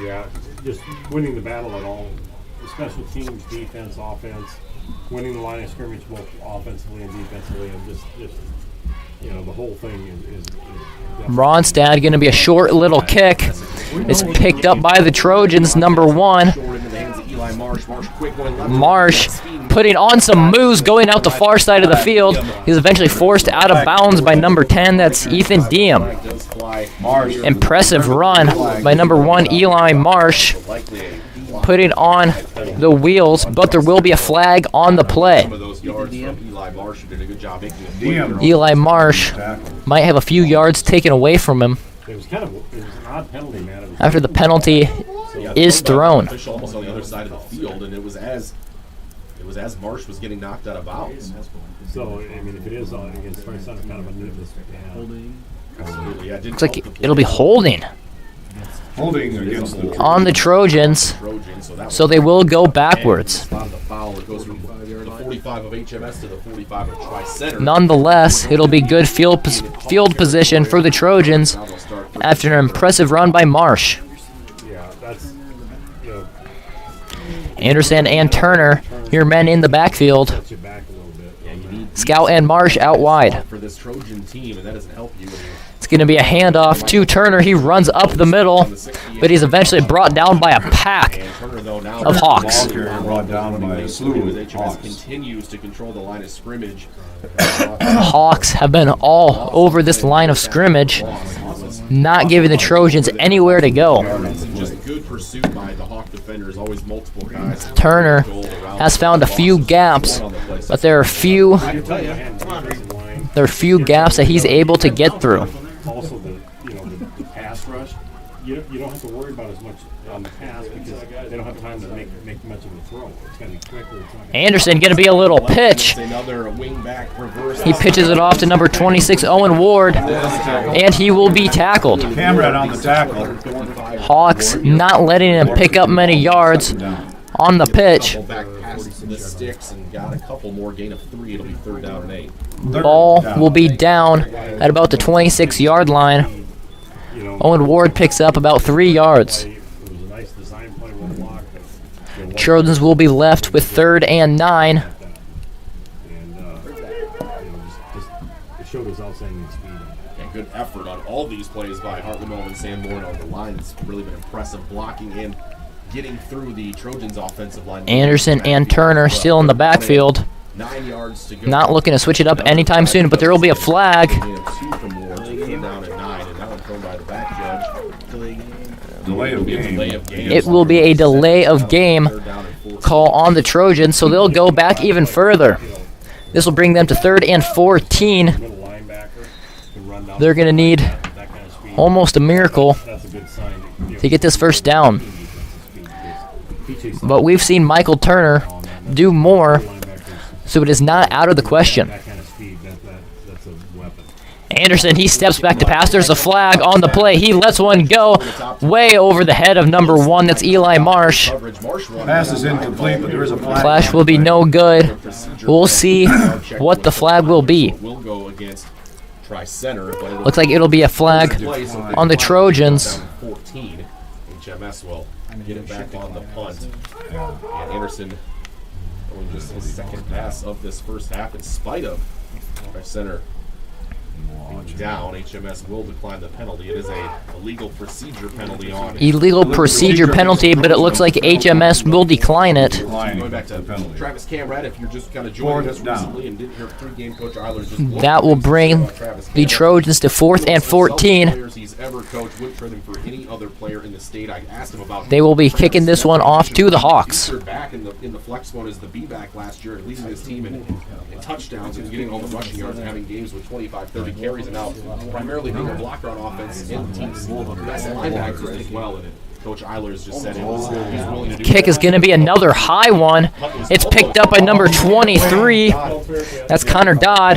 Yeah, just winning the battle at all. Special teams, defense, offense, winning the line of scrimmage both offensively and defensively, and just you know, the whole thing is Ronstad going to be a short little kick. It's picked up by the Trojans, number 1. Marsh putting on some moves, going out the far side of the field. He's eventually forced out of bounds by number 10. That's Ethan Diem. Impressive run by number 1, Eli Marsh, putting on the wheels, but there will be a flag on the play. Eli Marsh might have a few yards taken away from him. It was an odd penalty, man. after the penalty is thrown. Official almost on the other side of the field, and it was as Marsh was getting knocked out of bounds. So I mean, if it is on against Tri Center, kind of a needless holding. Absolutely, yeah. Looks like it'll be holding Holding against the on the Trojans, so they will go backwards. The foul, it goes from the 45 of HMS to the 45 of Tri Center. Nonetheless, it'll be good field position for the Trojans after an impressive run by Marsh. Yeah, that's Anderson and Turner, your men in the backfield. set you back a little bit. Scout and Marsh out wide. For this Trojan team, and that doesn't help you. It's going to be a handoff to Turner. He runs up the middle, but he's eventually brought down by a pack of Hawks. brought down by a slew of Hawks. Continues to control the line of scrimmage. Hawks have been all over this line of scrimmage, not giving the Trojans anywhere to go. Just good pursuit by the Hawk defenders, always multiple guys. Turner has found a few gaps, but there are few gaps that he's able to get through. Also, the pass rush, you don't have to worry about as much on the pass because they don't have time to make much of a throw. It's going to be quicker. Anderson going to be a little pitch. Another wing back reverse. He pitches it off to number 26, Owen Ward, and he will be tackled. Cameron on the tackle. Hawks not letting him pick up many yards on the pitch. Back past the sticks and got a couple more, gain of 3. It'll be 3rd down and 8. Ball will be down at about the 26-yard line. Owen Ward picks up about 3 yards. Trojans will be left with 3rd and 9. It showed his outstanding speed. And good effort on all these plays by Hartley-Melvin-Sanborn on the line. It's really been impressive blocking and getting through the Trojans' offensive line. Anderson and Turner still in the backfield. 9 yards to go. Not looking to switch it up anytime soon, but there will be a flag. Gain of 2 from Ward to come down at 9, and that one thrown by the back judge. Delay of game. It will be a delay of game call on the Trojans, so they'll go back even further. This will bring them to 3rd and 14. They're going to need almost a miracle to get this first down. But we've seen Michael Turner do more, so it is not out of the question. Anderson, he steps back to pass. There's a flag on the play. He lets one go way over the head of number 1. That's Eli Marsh. Pass is incomplete, but there is a flag. Flash will be no good. We'll see what the flag will be. Looks like it'll be a flag on the Trojans. 14. HMS will get it back on the punt. And Anderson going just his second pass of this first half in spite of our center being down. HMS will decline the penalty. It is a illegal procedure penalty on Illegal procedure penalty, but it looks like HMS will decline it. Going back to Travis Camrat, if you're just kind of joining us recently and didn't hear pregame Coach Eiler just that will bring the Trojans to 4th and 14. He's ever coached, wouldn't trade him for any other player in the state. I asked him about. They will be kicking this one off to the Hawks. Back in the flex one is the B-back last year, leading his team in touchdowns and getting all the rushing yards and having games with 25, 30 carries, and now primarily being a blocker on offense and the team's best linebackers as well. And Coach Eiler's just said he's willing to do Kick is going to be another high one. It's picked up by number 23. That's Connor Dodd.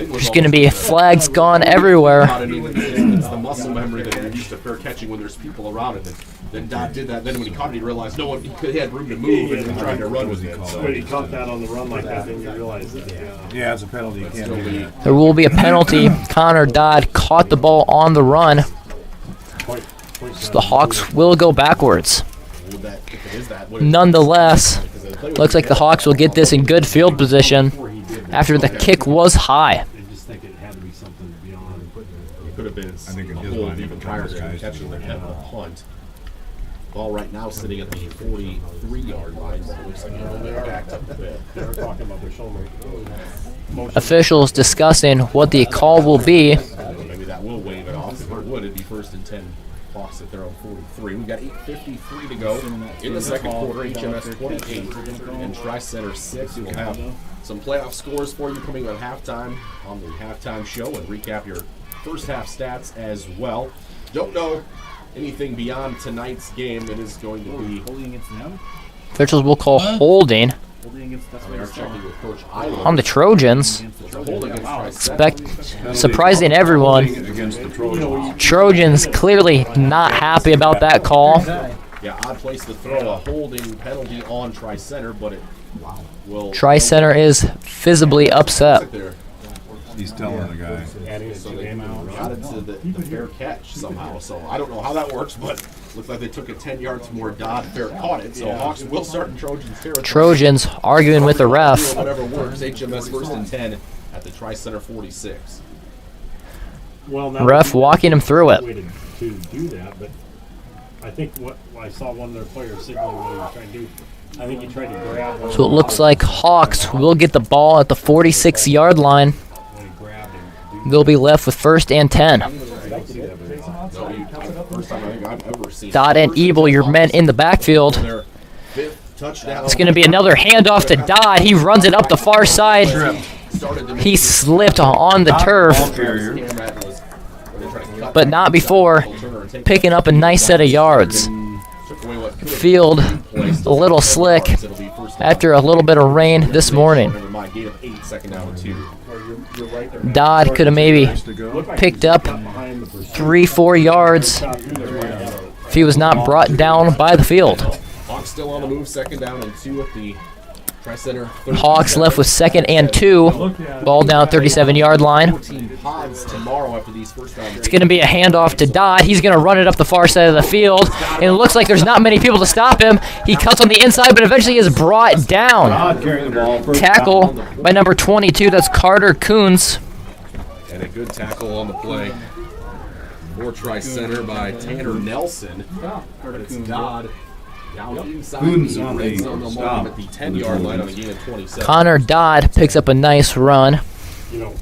There's going to be flags gone everywhere. It's the muscle memory that you're used to fair catching when there's people around it. Then Dodd did that. Then when he caught it, he realized no one he had room to move and trying to run with it. So when he caught that on the run like that, then you realize that. Yeah, it's a penalty. You can't do that. There will be a penalty. Connor Dodd caught the ball on the run. So the Hawks will go backwards. Nonetheless, looks like the Hawks will get this in good field position after the kick was high. It could have been a hold even prior to catching the punt. Ball right now sitting at the 43-yard line. It looks like they're backed up a bit. They're talking about their shoulder. Officials discussing what the call will be. Maybe that will wave it off. If it would, it'd be 1st and 10. Hawks at their own 43. We've got 8:53 to go in the second quarter. HMS 28 and Tri-Center 6. We'll have some playoff scores for you coming on halftime on the halftime show and recap your first half stats as well. Don't know anything beyond tonight's game. It is going to be holding against them. Officials will call holding Holding against that's we are checking with Coach on the Trojans. Surprising everyone. Trojans clearly not happy about that call. Yeah, odd place to throw a holding penalty on Tri-Center, but it will... Tri-Center is visibly upset. He's telling the guy. So they got it to the fair catch somehow. So I don't know how that works, but looks like they took it 10 yards from where Dodd fair caught it. So Hawks will start in Trojans territory. Trojans arguing with the ref. Whatever works. HMS first and 10 at the Tri-Center 46. Well, now Ref walking him through it. To do that, but I think what I saw one of their players signaling what he was trying to do. I think he tried to grab one. So it looks like Hawks will get the ball at the 46-yard line. They'll be left with first and 10. Dodd and Ebel, your men in the backfield. It's going to be another handoff to Dodd. He runs it up the far side. He slipped on the turf, but not before picking up a nice set of yards. Field a little slick after a little bit of rain this morning. Dodd could have maybe picked up 3-4 yards if he was not brought down by the field. Hawks still on the move, second down and 2 at the Tri-Center. Hawks left with second and 2. Ball down 37-yard line. It's going to be a handoff to Dodd. He's going to run it up the far side of the field. And it looks like there's not many people to stop him. He cuts on the inside, but eventually is brought down. Tackle by number 22. That's Carter Coons. And a good tackle on the play for Tri-Center by Tanner Nelson. But it's Dodd. Down inside the red zone, they'll mark him at the 10-yard line on a gain of 27. Connor Dodd picks up a nice run.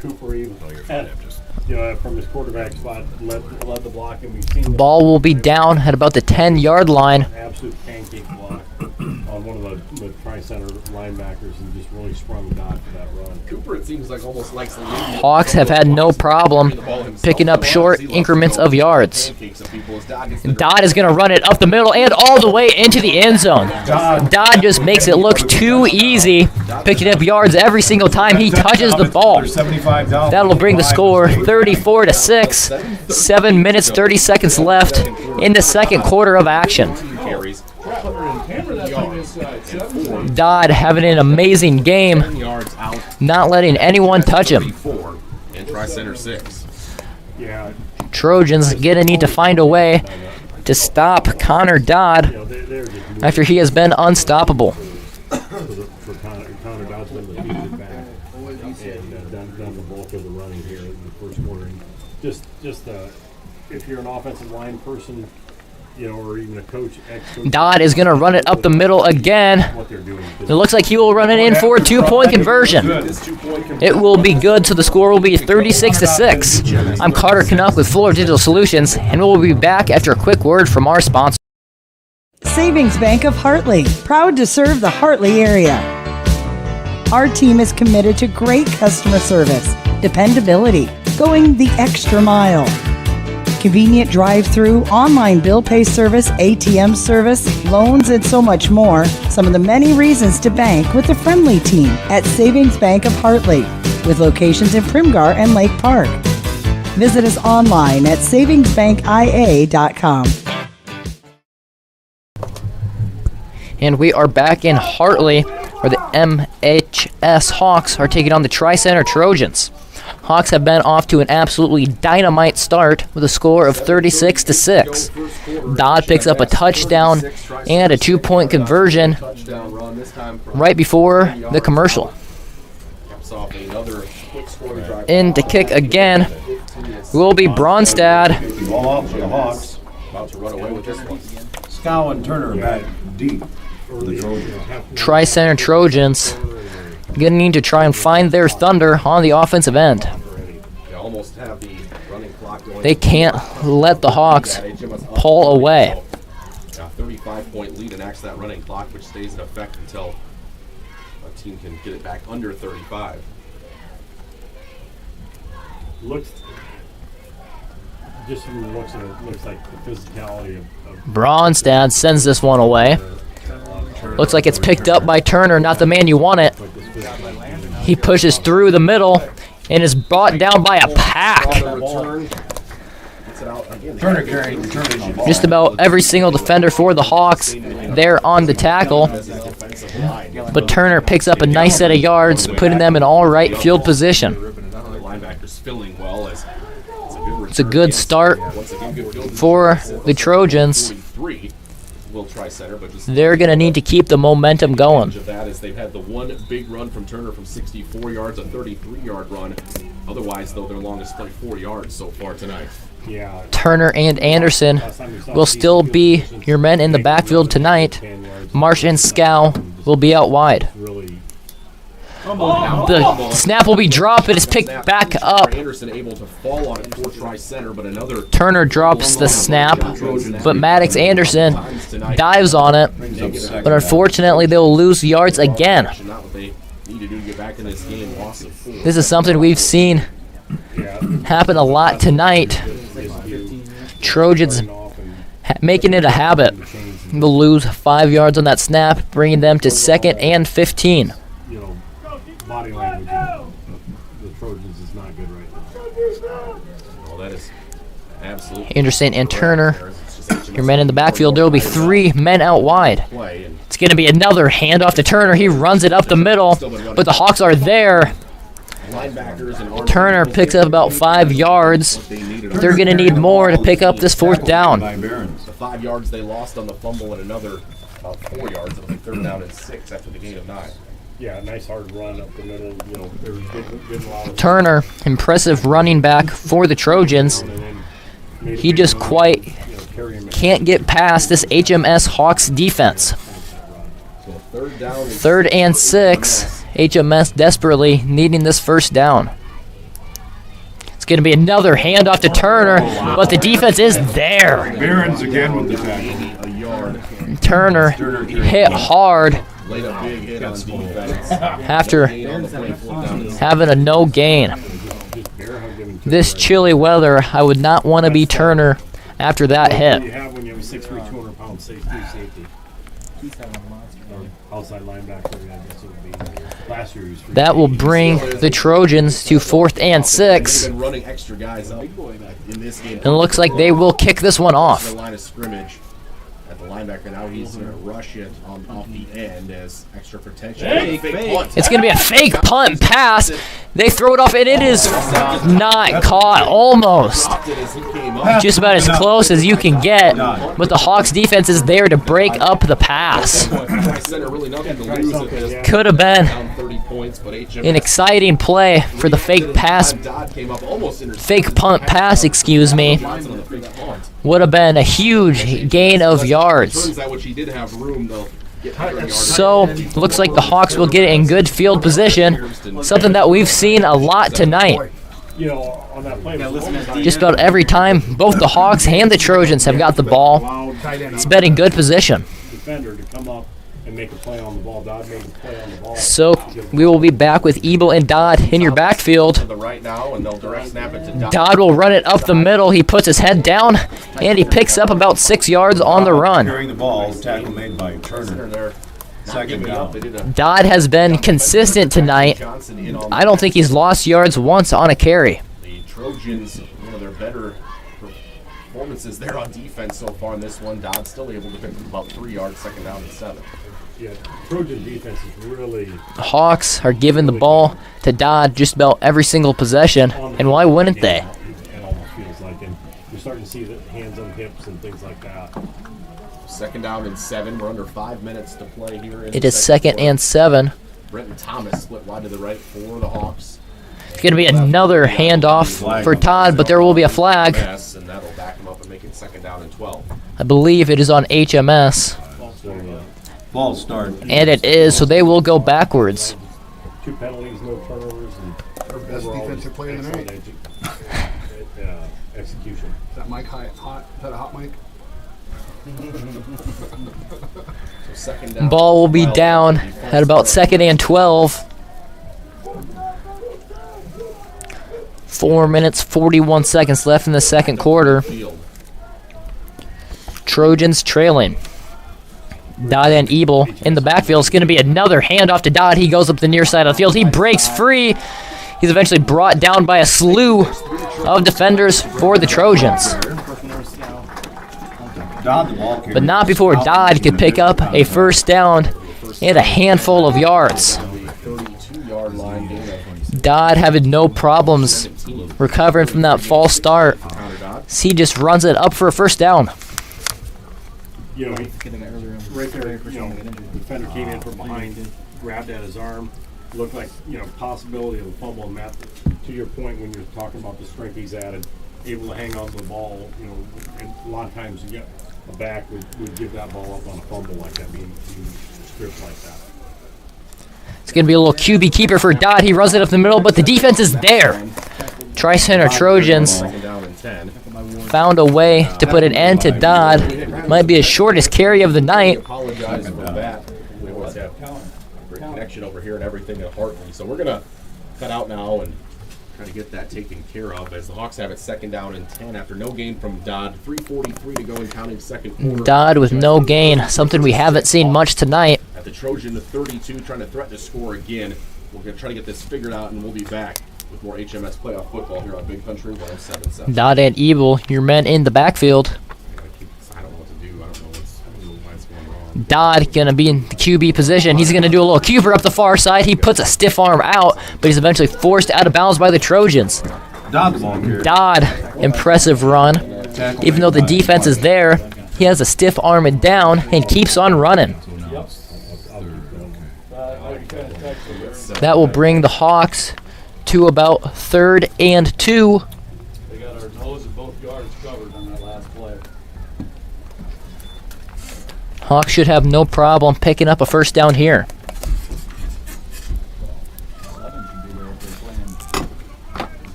Cooper even, from his quarterback spot, led the block, and we've seen Ball will be down at about the 10-yard line. absolute pancake block on one of the Tri-Center linebackers and just really sprung Dodd for that run. Cooper, it seems like almost likes the Hawks have had no problem picking up short increments of yards. Dodd is going to run it up the middle and all the way into the end zone. Dodd just makes it look too easy, picking up yards every single time he touches the ball. That'll bring the score 34-6. 7 minutes, 30 seconds left in the second quarter of action. Dodd having an amazing game, not letting anyone touch him. And Tri-Center 6. Trojans gonna need to find a way to stop Connor Dodd after he has been unstoppable. For Connor Dodd's been the featured back and done the bulk of the running here in the first quarter. And just if you're an offensive line person, or even a coach, ex-coach. Dodd is going to run it up the middle again. It looks like he will run it in for a 2-point conversion. It will be good, so the score will be 36-6. I'm Carter Canuck with Fuller Digital Solutions, and we'll be back after a quick word from our sponsor. Savings Bank of Hartley, proud to serve the Hartley area. Our team is committed to great customer service, dependability, going the extra mile. Convenient drive-through, online bill pay service, ATM service, loans, and so much more. Some of the many reasons to bank with the friendly team at Savings Bank of Hartley, with locations in Primgar and Lake Park. Visit us online at savingsbankia.com. And we are back in Hartley, where the MHS Hawks are taking on the Tri-Center Trojans. Hawks have been off to an absolutely dynamite start with a score of 36-6. Dodd picks up a touchdown and a 2-point conversion right before the commercial. In to kick again will be Bronstad. Scow and Turner back deep for the Trojans. Tri-Center Trojans gonna need to try and find their thunder on the offensive end. They can't let the Hawks pull away. 35-point lead enacts that running clock, which stays in effect until a team can get it back under 35. just from the looks of it, looks like the physicality of Bronstad sends this one away. Looks like it's picked up by Turner, not the man you want it. He pushes through the middle and is brought down by a pack. Turner carrying the ball. Just about every single defender for the Hawks there on the tackle. But Turner picks up a nice set of yards, putting them in all right field position. It's a good start for the Trojans. They're going to need to keep the momentum going. They've had the one big run from Turner from 64 yards, a 33-yard run. Otherwise, though, their longest play 4 yards so far tonight. Yeah. Turner and Anderson will still be your men in the backfield tonight. Marsh and Scow will be out wide. The snap will be dropped. It is picked back up. Turner drops the snap, but Maddox Anderson dives on it. But unfortunately, they will lose yards again. This is something we've seen happen a lot tonight. Trojans making it a habit. They'll lose 5 yards on that snap, bringing them to 2nd and 15. Body language of the Trojans is not good right now. Well, that is absolutely. Anderson and Turner, your men in the backfield. There will be 3 men out wide. It's going to be another handoff to Turner. He runs it up the middle, but the Hawks are there. Turner picks up about 5 yards. They're going to need more to pick up this 4th down. The 5 yards they lost on the fumble and another about 4 yards. It'll be 3rd down and 6 after the gain of 9. Yeah, nice hard run up the middle. You know, they're getting a lot of Turner, impressive running back for the Trojans. He just quite can't get past this HMS Hawks defense. 3rd and 6. HMS desperately needing this 1st down. It's going to be another handoff to Turner, but the defense is there. Barons again with the tackle. Turner hit hard after having a no gain. This chilly weather, I would not want to be Turner after that hit. You have when you have a 6'3", 200-pound safety. Outside linebacker, I guess it would be. Last year he was free. That will bring the Trojans to 4th and 6. They've been running extra guys up in this game. And it looks like they will kick this one off. The line of scrimmage at the linebacker. Now he's going to rush it off the end as extra protection. It's going to be a fake punt pass. They throw it off, and it is not caught. Almost. Just about as close as you can get. But the Hawks defense is there to break up the pass. Could have been an exciting play for the fake pass. Fake punt pass, excuse me. Would have been a huge gain of yards. So, looks like the Hawks will get it in good field position, something that we've seen a lot tonight. Just about every time both the Hawks and the Trojans have got the ball, it's been in good position. So, we will be back with Ebo and Dodd in your backfield. Dodd will run it up the middle. He puts his head down, and he picks up about 6 yards on the run. Carrying the ball, tackle made by Turner. 2nd down. Dodd has been consistent tonight. I don't think he's lost yards once on a carry. The Trojans, one of their better performances there on defense so far in this one. Dodd still able to pick up about 3 yards, 2nd down and 7. Yeah, Trojan defense is really. The Hawks are giving the ball to Dodd just about every single possession, and why wouldn't they? It almost feels like, and you're starting to see the hands on hips and things like that. 2nd down and 7. We're under 5 minutes to play here. It is 2nd and 7. Brenton Thomas split wide to the right for the Hawks. It's going to be another handoff for Todd, but there will be a flag. Yes, and that'll back him up and make it 2nd down and 12. I believe it is on HMS. False start. And it is, so they will go backwards. 2 penalties, no turnovers, and our best defensive player of the night. Execution. Is that mic hot? Is that a hot mic? So 2nd down. Ball will be down at about 2nd and 12. 4 minutes, 41 seconds left in the second quarter. Trojans trailing. Dodd and Ebel in the backfield. It's going to be another handoff to Dodd. He goes up the near side of the field. He breaks free. He's eventually brought down by a slew of defenders for the Trojans. But not before Dodd could pick up a first down and a handful of yards. Dodd having no problems recovering from that false start. He just runs it up for a first down. You know, right there, you know, the defender came in from behind, grabbed at his arm. Looked like, you know, possibility of a fumble, and Matt, to your point when you're talking about the strength he's added, able to hang on to the ball, you know, and a lot of times you get a back would give that ball up on a fumble like that, being stripped like that. It's going to be a little QB keeper for Dodd. He runs it up the middle, but the defense is there. Tri-Center Trojans found a way to put an end to Dodd. Might be his shortest carry of the night. Apologize for that. We always have great connection over here and everything at Hartley. So we're going to cut out now and try to get that taken care of as the Hawks have it 2nd down and 10 after no gain from Dodd. 3:43 to go in counting second quarter. Dodd with no gain, something we haven't seen much tonight. At the Trojan, the 32, trying to threaten to score again. We're going to try to get this figured out, and we'll be back with more HMS playoff football here on Big Country 107.7. Dodd and Ebel, your men in the backfield. I don't know what to do. I don't know what's going on. Dodd going to be in the QB position. He's going to do a little Cooper up the far side. He puts a stiff arm out, but he's eventually forced out of bounds by the Trojans. Dodd, impressive run. Even though the defense is there, he has a stiff arm and down and keeps on running. That will bring the Hawks to about 3rd and 2. They got our nose and both guards covered on that last play. Hawks should have no problem picking up a first down here.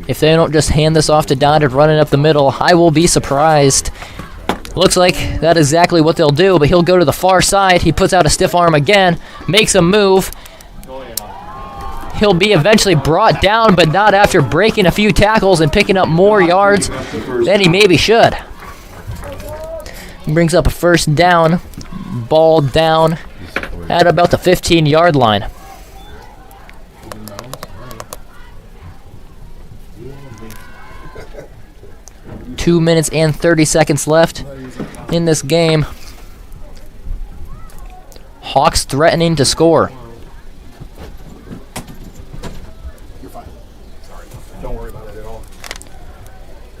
If they don't just hand this off to Dodd and run it up the middle, I will be surprised. Looks like that's exactly what they'll do, but he'll go to the far side. He puts out a stiff arm again, makes a move. He'll be eventually brought down, but not after breaking a few tackles and picking up more yards than he maybe should. He brings up a first down, ball down at about the 15-yard line. Two minutes and 30 seconds left in this game. Hawks threatening to score. You're fine. Sorry. Don't worry about it at all.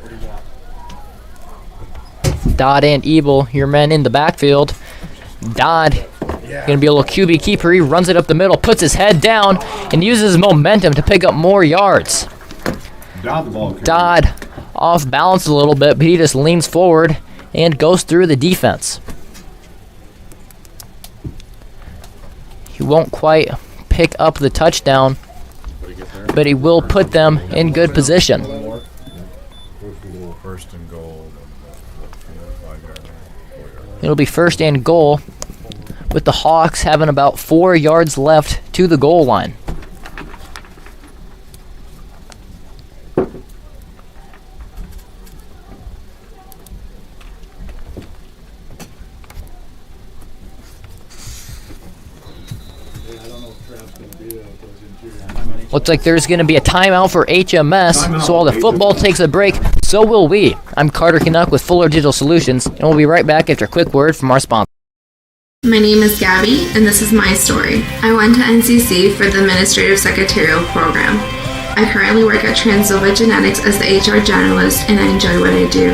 What do you got? Dodd and Ebel, your men in the backfield. Dodd going to be a little QB keeper. He runs it up the middle, puts his head down, and uses momentum to pick up more yards. Dodd off balance a little bit, but he just leans forward and goes through the defense. He won't quite pick up the touchdown, but he will put them in good position. It'll be 1st and goal, with the Hawks having about 4 yards left to the goal line. Looks like there's going to be a timeout for HMS, so while the football takes a break, so will we. I'm Carter Canuck with Fuller Digital Solutions, and we'll be right back after a quick word from our sponsor. My name is Gabby, and this is my story. I went to NCC for the Administrative Secretarial Program. I currently work at Trojans Genetics as the HR Generalist, and I enjoy what I do.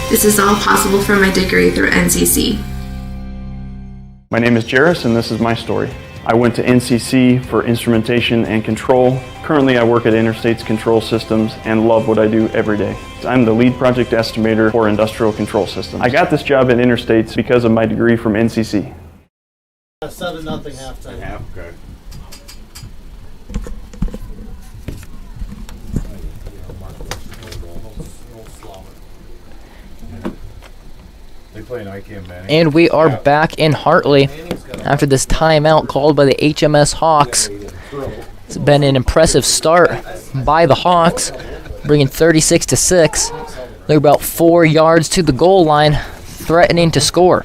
This is all possible for my degree through NCC. My name is Jairus, and this is my story. I went to NCC for instrumentation and control. Currently, I work at Interstates Control Systems and love what I do every day. I'm the lead project estimator for industrial control systems. I got this job at Interstates because of my degree from NCC. 7-0 halftime. Half, okay. They play an ICAM Manning. And we are back in Hartley after this timeout called by the HMS Hawks. It's been an impressive start by the Hawks, bringing 36-6. They're about 4 yards to the goal line, threatening to score.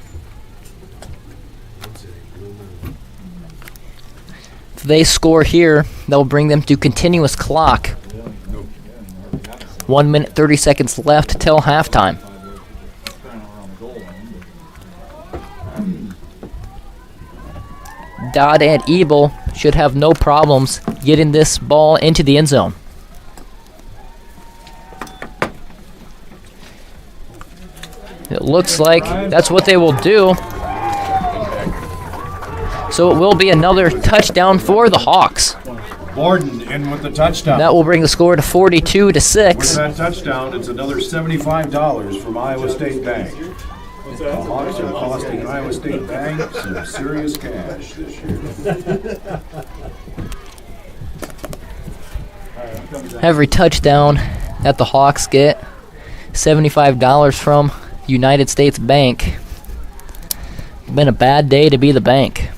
If they score here, that'll bring them to continuous clock. 1 minute, 30 seconds left till halftime. Dodd and Ebel should have no problems getting this ball into the end zone. It looks like that's what they will do. So it will be another touchdown for the Hawks. Borden in with the touchdown. That will bring the score to 42-6. With that touchdown, it's another $75 from Iowa State Bank. The Hawks are costing Iowa State Bank some serious cash this year. Every touchdown that the Hawks get, $75 from United States Bank. Been a bad day to be the bank.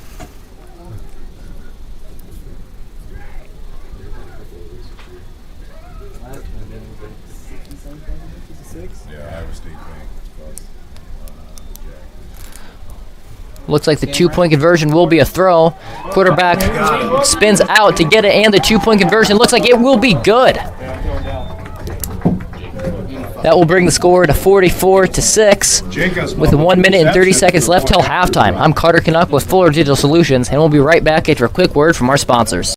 Looks like the 2-point conversion will be a throw. Quarterback spins out to get it, and the 2-point conversion looks like it will be good. That will bring the score to 44-6 with 1 minute and 30 seconds left till halftime. I'm Carter Canuck with Fuller Digital Solutions, and we'll be right back after a quick word from our sponsors.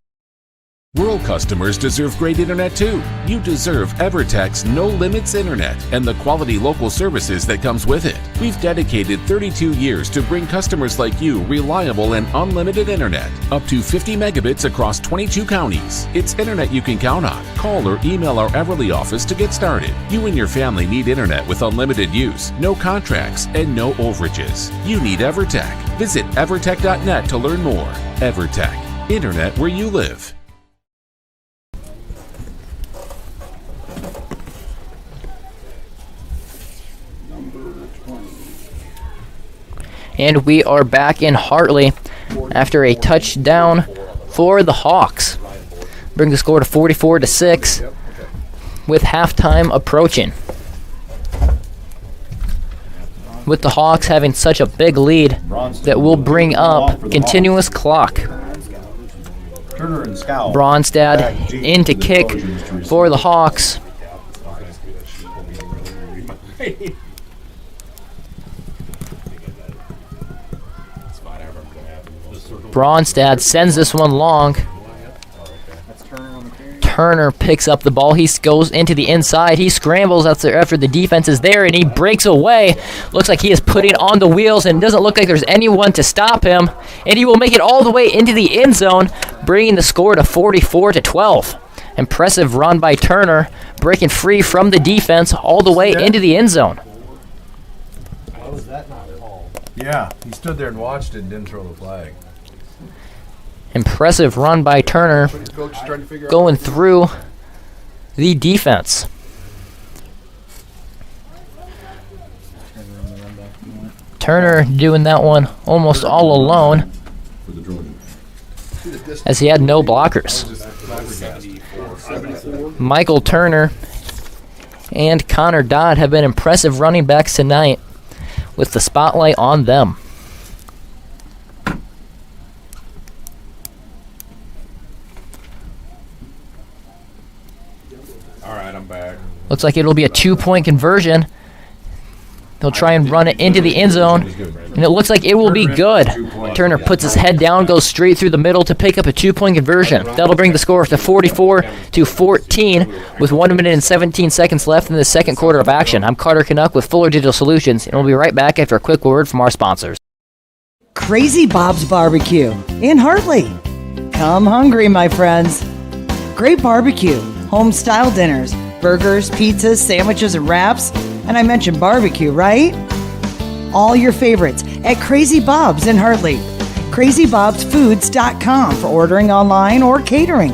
Rural customers deserve great internet too. You deserve EverTech's No Limits Internet and the quality local services that comes with it. We've dedicated 32 years to bring customers like you reliable and unlimited internet, up to 50 megabits across 22 counties. It's internet you can count on. Call or email our Everly office to get started. You and your family need internet with unlimited use, no contracts, and no overages. You need EverTech. Visit evertech.net to learn more. EverTech, internet where you live. And we are back in Hartley after a touchdown for the Hawks. Bring the score to 44-6 with halftime approaching. With the Hawks having such a big lead that will bring up continuous clock. Bronstad in to kick for the Hawks. Bronstad sends this one long. Turner picks up the ball. He goes into the inside. He scrambles after the defense is there, and he breaks away. Looks like he is putting on the wheels, and it doesn't look like there's anyone to stop him. And he will make it all the way into the end zone, bringing the score to 44-12. Impressive run by Turner, breaking free from the defense all the way into the end zone. How was that not called? Yeah, he stood there and watched it and didn't throw the flag. Impressive run by Turner, going through the defense. Turner doing that one almost all alone, as he had no blockers. Michael Turner and Connor Dodd have been impressive running backs tonight, with the spotlight on them. I'm back. Looks like it'll be a 2-point conversion. They'll try and run it into the end zone, and it looks like it will be good. Turner puts his head down, goes straight through the middle to pick up a 2-point conversion. That'll bring the score to 44-14 with 1 minute and 17 seconds left in the second quarter of action. I'm Carter Canuck with Fuller Digital Solutions, and we'll be right back after a quick word from our sponsors. Crazy Bob's Barbecue in Hartley. Come hungry, my friends. Great barbecue, home-style dinners, burgers, pizzas, sandwiches, and wraps. And I mentioned barbecue, right? All your favorites at Crazy Bob's in Hartley. CrazyBobsFoods.com for ordering online or catering.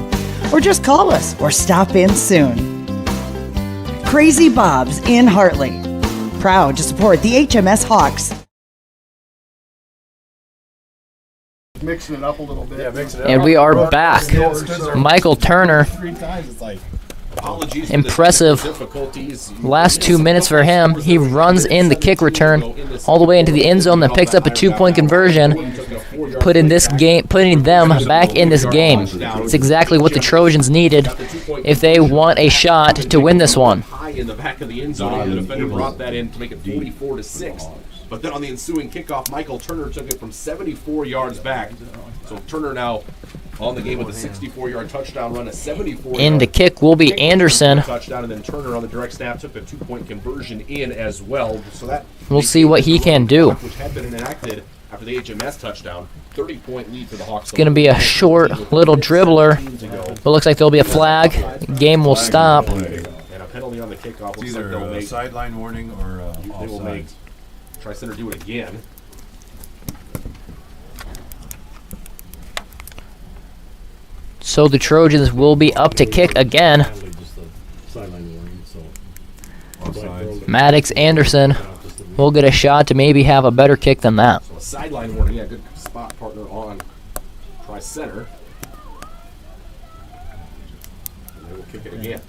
Or just call us or stop in soon. Crazy Bob's in Hartley. Proud to support the HMS Hawks. mixing it up a little bit. Yeah, mixing it up. And we are back. Michael Turner. 3 times, it's like, Apologies for Impressive. the difficulties. Last 2 minutes for him. He runs in the kick return all the way into the end zone, then picks up a 2-point conversion, putting them back in this game. It's exactly what the Trojans needed if they want a shot to win this one. High in the back of the end zone, the defender brought that in to make it 44-6. But then on the ensuing kickoff, Michael Turner took it from 74 yards back. So Turner now on the game with a 64-yard touchdown run, a 74. In the kick will be Anderson. Touchdown, and then Turner on the direct snap took the 2-point conversion in as well. So that We'll see what he can do. which had been enacted after the HMS touchdown. 30-point lead for the Hawks. It's going to be a short little dribbler, but looks like there'll be a flag. Game will stop. And a penalty on the kickoff. Looks like they'll make sideline warning or they will make Tri-Center do it again. So the Trojans will be up to kick again. Maddox Anderson will get a shot to maybe have a better kick than that. So a sideline warning, yeah, good spot partner on Tri-Center. And they will kick it again.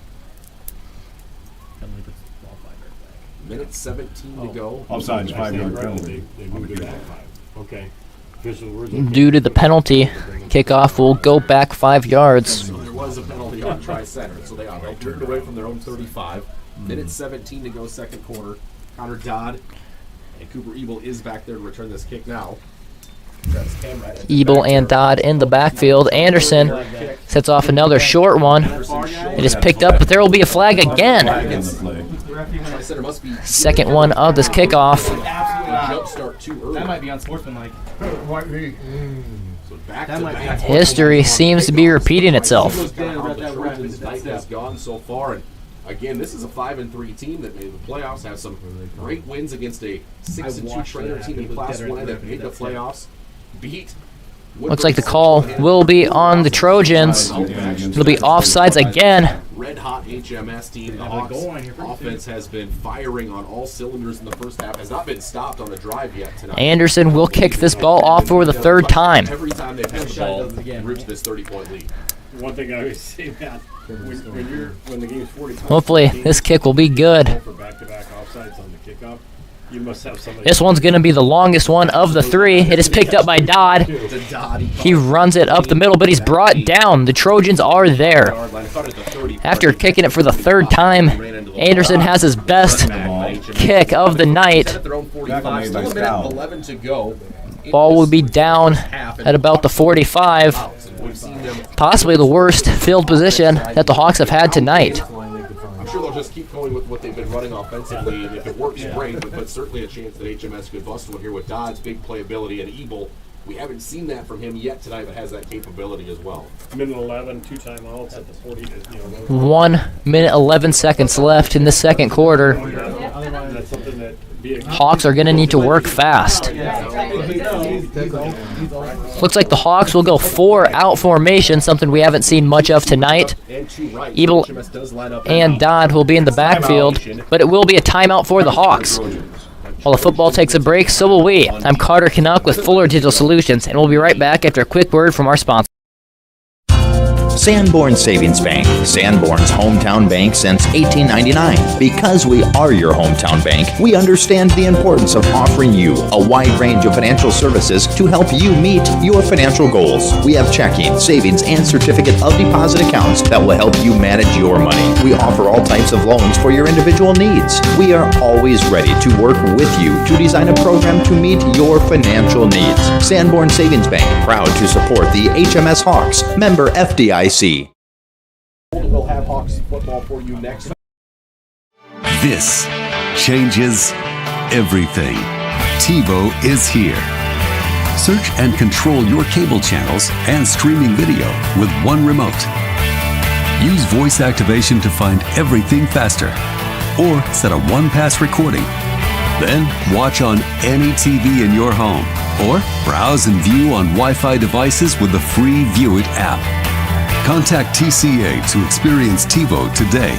Minute 17 to go. Offsides, 5-yard penalty. They moved it back 5. Okay. Due to the penalty, kickoff will go back 5 yards. So there was a penalty on Tri-Center, so they moved away from their own 35. Minute 17 to go, second quarter. Connor Dodd and Cooper Ebel is back there to return this kick now. Ebel and Dodd in the backfield. Anderson sets off another short one. It is picked up, but there will be a flag again. Second one of this kickoff. That might be unsportsmanlike. History seems to be repeating itself. Has gone so far, and again, this is a 5-3 team that made the playoffs. Have some great wins against a 6-2 trainer team in Class 1 that made the playoffs. Beat. Looks like the call will be on the Trojans. It'll be offsides again. Red hot HMS team. The Hawks offense has been firing on all cylinders in the first half. Has not been stopped on a drive yet tonight. Anderson will kick this ball off for the 3rd time. Every time they pitch the ball, reach this 30-point lead. One thing I always say, Matt, when the game's 40 points, Hopefully this kick will be good. for back-to-back offsides on the kickoff, you must have somebody. This one's going to be the longest one of the 3. It is picked up by Dodd. He runs it up the middle, but he's brought down. The Trojans are there. After kicking it for the 3rd time, Anderson has his best kick of the night. Ball will be down at about the 45. Possibly the worst field position that the Hawks have had tonight. I'm sure they'll just keep going with what they've been running offensively, and if it works, great, but certainly a chance that HMS could bust one here with Dodd's big playability, and Ebel. We haven't seen that from him yet tonight, but has that capability as well. Minute 11, 2 timeouts at the 40. 1 minute 11 seconds left in the second quarter. That's something that Hawks are going to need to work fast. Looks like the Hawks will go 4-out formation, something we haven't seen much of tonight. Ebel and Dodd will be in the backfield, but it will be a timeout for the Hawks. While the football takes a break, so will we. I'm Carter Canuck with Fuller Digital Solutions, and we'll be right back after a quick word from our sponsor. Sanborn Savings Bank, Sanborn's hometown bank since 1899. Because we are your hometown bank, we understand the importance of offering you a wide range of financial services to help you meet your financial goals. We have checking, savings, and certificate of deposit accounts that will help you manage your money. We offer all types of loans for your individual needs. We are always ready to work with you to design a program to meet your financial needs. Sanborn Savings Bank, proud to support the HMS Hawks, member FDIC. We'll have Hawks football for you next. This changes everything. TiVo is here. Search and control your cable channels and streaming video with one remote. Use voice activation to find everything faster, or set a one-pass recording. Then watch on any TV in your home, or browse and view on Wi-Fi devices with the free View It app. Contact TCA to experience TiVo today.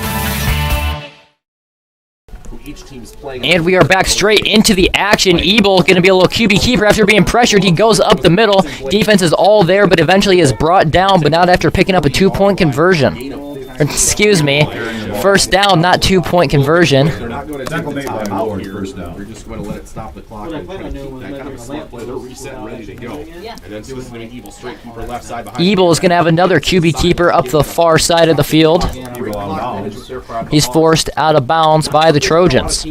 each team's playing. And we are back straight into the action. Ebel going to be a little QB keeper after being pressured. He goes up the middle. Defense is all there, but eventually is brought down, but not after picking up a 2-point conversion. Excuse me. First down, not 2-point conversion. They're not going to take the time out here. They're just going to let it stop the clock and kind of keep that kind of a smart play. They're reset and ready to go. And then so this is going to be Ebel straight keeper left side behind. Ebel is going to have another QB keeper up the far side of the field. He's forced out of bounds by the Trojans.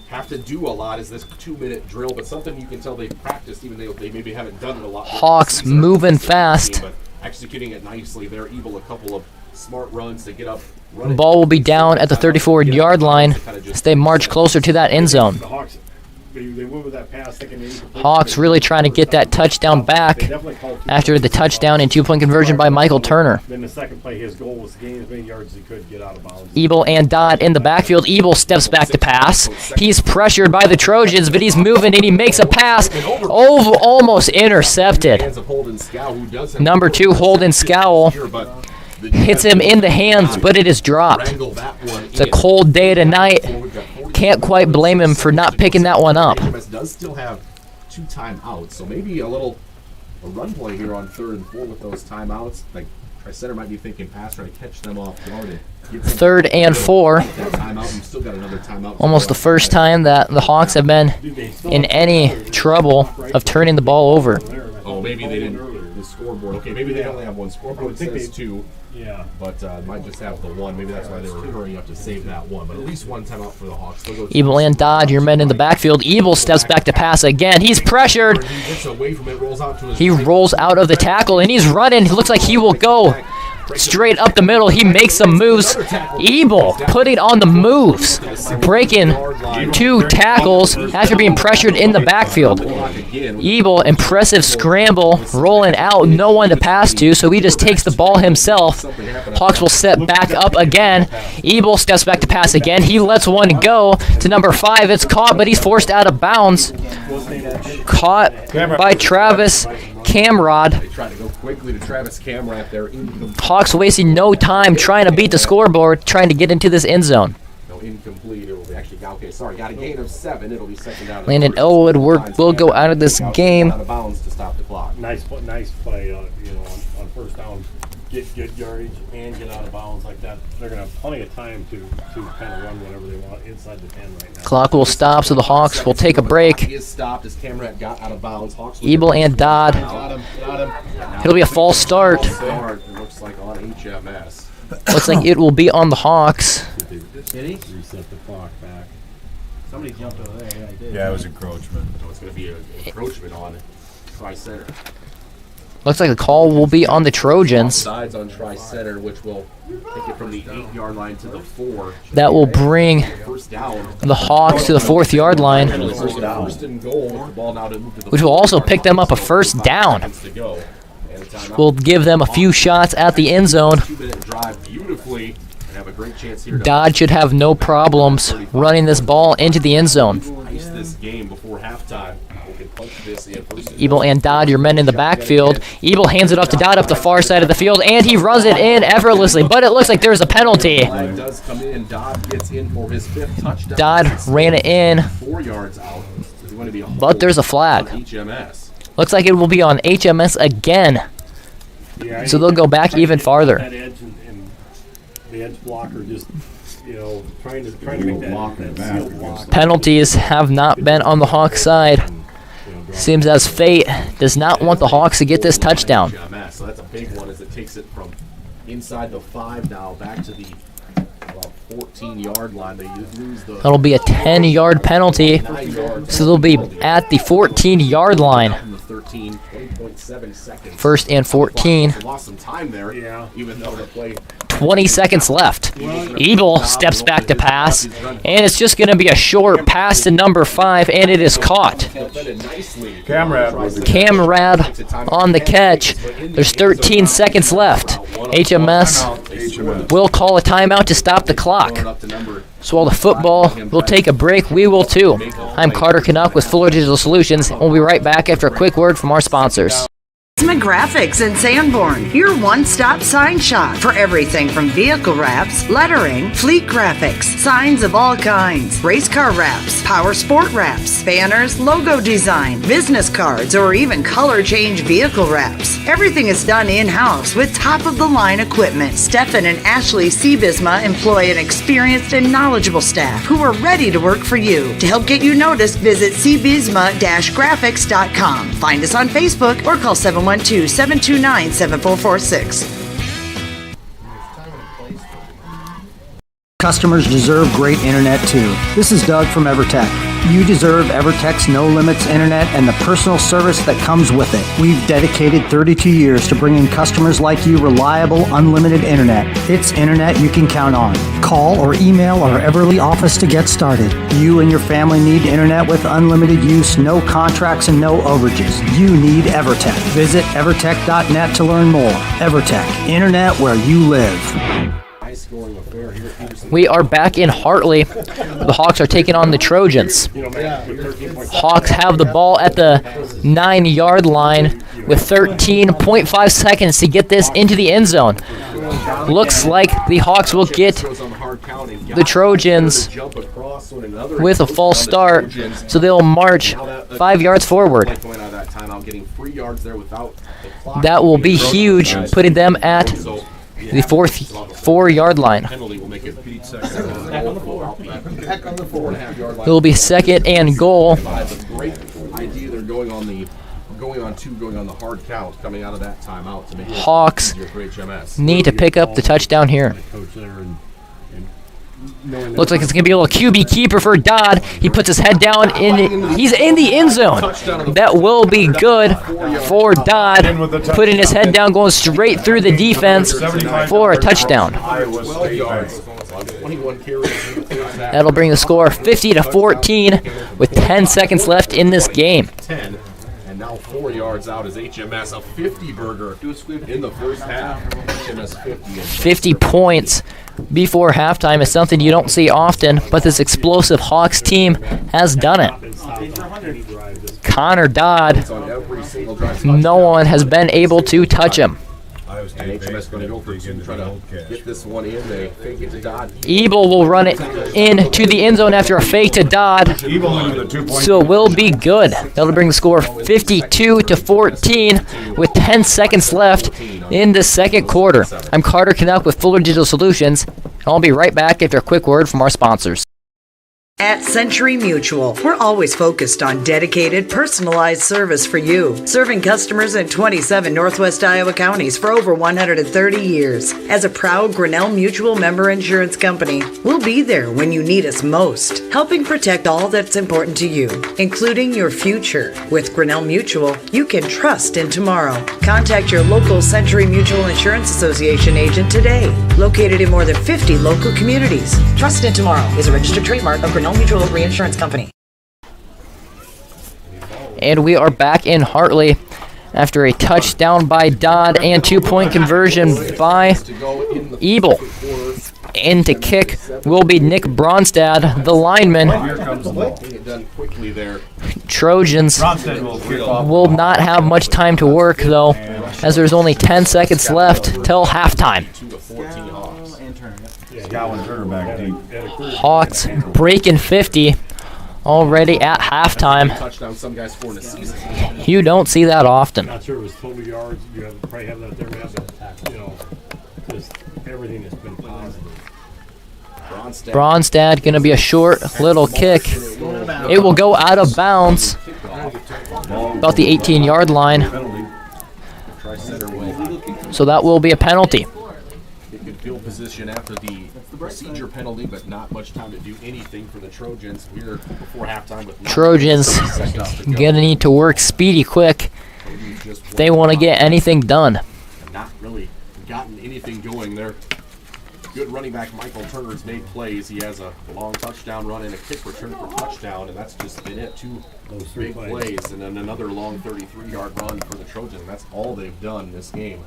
Have to do a lot is this 2-minute drill, but something you can tell they've practiced, even though they maybe haven't done it a lot. Hawks moving fast. But executing it nicely. They're Ebel a couple of smart runs to get up. Ball will be down at the 34-yard line as they march closer to that end zone. Hawks really trying to get that touchdown back after the touchdown and 2-point conversion by Michael Turner. Then the second play, his goal was to gain as many yards as he could, get out of bounds. Ebel and Dodd in the backfield. Ebel steps back to pass. He's pressured by the Trojans, but he's moving and he makes a pass. Oh, almost intercepted. Number 2, Holden Scowell, hits him in the hands, but it is dropped. It's a cold day tonight. Can't quite blame him for not picking that one up. Does still have 2 timeouts, so maybe a run play here on 3rd and 4 with those timeouts. Like Tri-Center might be thinking pass, try to catch them off guard. 3rd and 4. Almost the first time that the Hawks have been in any trouble of turning the ball over. Oh, maybe they didn't. The scoreboard. Okay, maybe they only have one scoreboard. It says 2. Yeah, but might just have the 1. Maybe that's why they were hurrying up to save that 1. But at least 1 timeout for the Hawks. Ebel and Dodd, your men in the backfield. Ebel steps back to pass again. He's pressured. He rolls out of the tackle and he's running. It looks like he will go straight up the middle. He makes some moves. Ebel putting on the moves, breaking 2 tackles after being pressured in the backfield. Ebel, impressive scramble, rolling out, no one to pass to, so he just takes the ball himself. Hawks will set back up again. Ebel steps back to pass again. He lets one go to number 5. It's caught, but he's forced out of bounds. Caught by Travis Camrod. They try to go quickly to Travis Camrod there. Hawks wasting no time trying to beat the scoreboard, trying to get into this end zone. No, incomplete. It will be actually, okay, sorry, got a gain of 7. It'll be second down. Landon Elwood will go out of this game. Out of bounds to stop the clock. Nice play, on first down. Get yardage and get out of bounds like that. They're going to have plenty of time to kind of run whatever they want inside the 10 right now. Clock will stop, so the Hawks will take a break. He is stopped as Camrad got out of bounds. Ebel and Dodd. It'll be a false start. It looks like on HMS. Looks like it will be on the Hawks. Did he? Reset the clock back. Somebody jumped over there. Yeah, I did. Yeah, it was encroachment. So it's going to be an encroachment on Tri-Center. Looks like the call will be on the Trojans. Sides on Tri-Center, which will take it from the 8-yard line to the 4. That will bring the Hawks to the 4th yard line, which will also pick them up a first down. Will give them a few shots at the end zone. Dodd should have no problems running this ball into the end zone. Ebel and Dodd, your men in the backfield. Ebel hands it off to Dodd up the far side of the field, and he runs it in effortlessly, but it looks like there's a penalty. Dodd ran it in, but there's a flag. Looks like it will be on HMS again. So they'll go back even farther. The edge blocker just, trying to make that block. Penalties have not been on the Hawks side. Seems as fate does not want the Hawks to get this touchdown. So that's a big one as it takes it from inside the 5 now back to the 14-yard line. They lose the. That'll be a 10-yard penalty. So they'll be at the 14-yard line. 1st and 14. Lost some time there, even though the play 20 seconds left. Ebel steps back to pass, and it's just going to be a short pass to number 5, and it is caught. Camrad on the catch. There's 13 seconds left. HMS will call a timeout to stop the clock. So while the football will take a break, we will too. I'm Carter Canuck with Fuller Digital Solutions, and we'll be right back after a quick word from our sponsors. Visma Graphics in Sanborn, your one-stop sign shop for everything from vehicle wraps, lettering, fleet graphics, signs of all kinds, race car wraps, power sport wraps, banners, logo design, business cards, or even color change vehicle wraps. Everything is done in-house with top-of-the-line equipment. Stefan and Ashley C. Visma employ an experienced and knowledgeable staff who are ready to work for you. To help get you noticed, visit cbisma-graphics.com. Find us on Facebook or call 712-729-7446. Customers deserve great internet too. This is Doug from EverTech. You deserve EverTech's no limits internet and the personal service that comes with it. We've dedicated 32 years to bringing customers like you reliable, unlimited internet. It's internet you can count on. Call or email our Everly office to get started. You and your family need internet with unlimited use, no contracts, and no overages. You need EverTech. Visit evertech.net to learn more. EverTech, internet where you live. We are back in Hartley. The Hawks are taking on the Trojans. Hawks have the ball at the 9-yard line with 13.5 seconds to get this into the end zone. Looks like the Hawks will get the Trojans with a false start, so they'll march 5 yards forward. That will be huge, putting them at the 4-yard line. It will be second and goal. Great idea. They're going on the hard count coming out of that timeout to make Hawks need to pick up the touchdown here. Looks like it's going to be a little QB keeper for Dodd. He puts his head down. He's in the end zone. That will be good for Dodd. Putting his head down, going straight through the defense for a touchdown. That'll bring the score 50-14 with 10 seconds left in this game. And now 4 yards out is HMS, a 50-burger in the first half. HMS 50 points before halftime is something you don't see often, but this explosive Hawks team has done it. Connor Dodd, no one has been able to touch him. And HMS going to go for two, try to get this one in. They fake it to Dodd. Ebel will run it into the end zone after a fake to Dodd. So it will be good. That'll bring the score 52-14 with 10 seconds left in the second quarter. I'm Carter Canuck with Fuller Digital Solutions, and I'll be right back after a quick word from our sponsors. At Century Mutual, we're always focused on dedicated, personalized service for you, serving customers in 27 Northwest Iowa counties for over 130 years. As a proud Grinnell Mutual member insurance company, we'll be there when you need us most, helping protect all that's important to you, including your future. With Grinnell Mutual, you can trust in tomorrow. Contact your local Century Mutual Insurance Association agent today, located in more than 50 local communities. Trust in Tomorrow is a registered trademark of Grinnell Mutual Reinsurance Company. And we are back in Hartley after a touchdown by Dodd and 2-point conversion by Ebel. In to kick will be Nick Bronstad, the lineman. Trojans will not have much time to work, though, as there's only 10 seconds left till halftime. Hawks breaking 50 already at halftime. You don't see that often. Not sure it was total yards. You probably have that there. Just everything has been positive. Bronstad going to be a short little kick. It will go out of bounds about the 18-yard line. So that will be a penalty. Field position after the procedure penalty, but not much time to do anything for the Trojans. We're before halftime with Trojans gonna need to work speedy quick if they want to get anything done. Not really gotten anything going. Their good running back Michael Turner's made plays. He has a long touchdown run and a kick return for touchdown, and that's just been it. Two big plays and then another long 33-yard run for the Trojans. And that's all they've done in this game.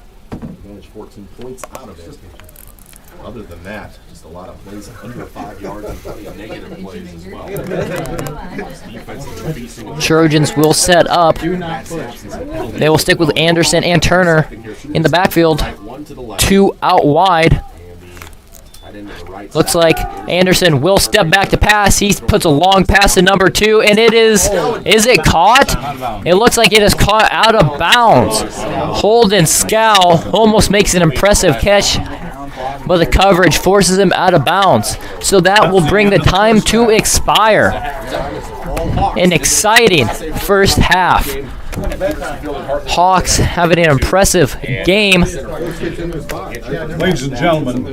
Managed 14 points out of it. other than that, just a lot of plays under 5 yards and plenty of negative plays as well. Trojans will set up. They will stick with Anderson and Turner in the backfield. 2 out wide. Looks like Anderson will step back to pass. He puts a long pass to number 2, and it is it caught? It looks like it is caught out of bounds. Holden Scow almost makes an impressive catch, but the coverage forces him out of bounds. So that will bring the time to expire. An exciting first half. Hawks having an impressive game. Ladies and gentlemen,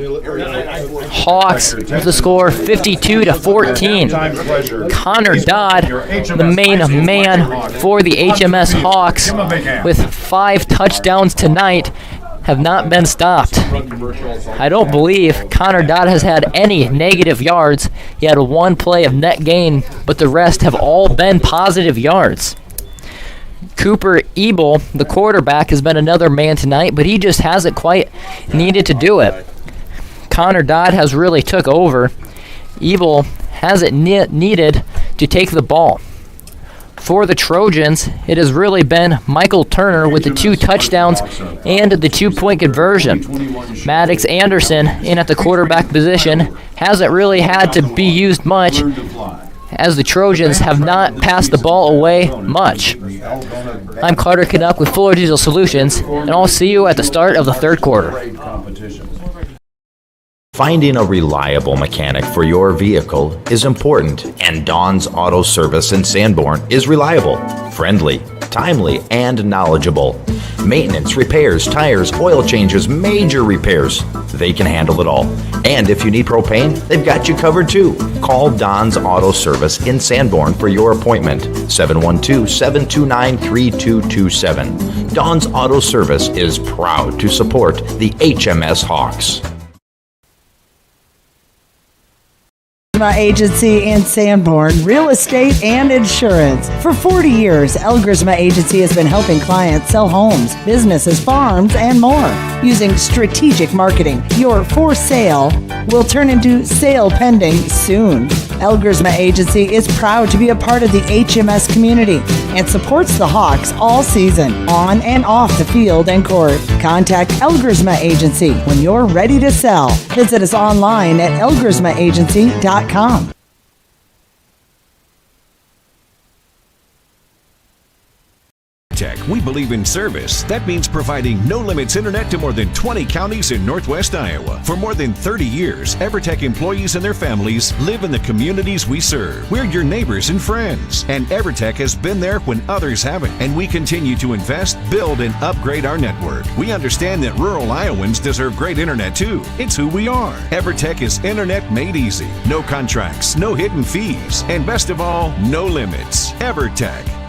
Hawks with the score 52-14. Connor Dodd, the main man for the HMS Hawks, with 5 touchdowns tonight, have not been stopped. I don't believe Connor Dodd has had any negative yards. He had 1 play of net gain, but the rest have all been positive yards. Cooper Ebel, the quarterback, has been another man tonight, but he just hasn't quite needed to do it. Connor Dodd has really took over. Ebel hasn't needed to take the ball. For the Trojans, it has really been Michael Turner with the 2 touchdowns and the 2-point conversion. Maddox Anderson in at the quarterback position hasn't really had to be used much, as the Trojans have not passed the ball away much. I'm Carter Canuck with Fuller Diesel Solutions, and I'll see you at the start of the 3rd quarter. Finding a reliable mechanic for your vehicle is important, and Don's Auto Service in Sanborn is reliable, friendly, timely, and knowledgeable. Maintenance, repairs, tires, oil changes, major repairs. They can handle it all. And if you need propane, they've got you covered too. Call Don's Auto Service in Sanborn for your appointment. 712-729-3227. Don's Auto Service is proud to support the HMS Hawks. Agency in Sanborn, real estate and insurance. For 40 years, Elgersma Agency has been helping clients sell homes, businesses, farms, and more. Using strategic marketing, your for sale will turn into sale pending soon. Elgersma Agency is proud to be a part of the HMS community and supports the Hawks all season, on and off the field and court. Contact Elgersma Agency when you're ready to sell. Visit us online at elgersmaagency.com. We believe in service. That means providing no-limits internet to more than 20 counties in Northwest Iowa. For more than 30 years, EverTech employees and their families live in the communities we serve. We're your neighbors and friends. And EverTech has been there when others haven't. And we continue to invest, build, and upgrade our network. We understand that rural Iowans deserve great internet too. It's who we are. EverTech is internet made easy. No contracts, no hidden fees. And best of all, no limits. EverTech.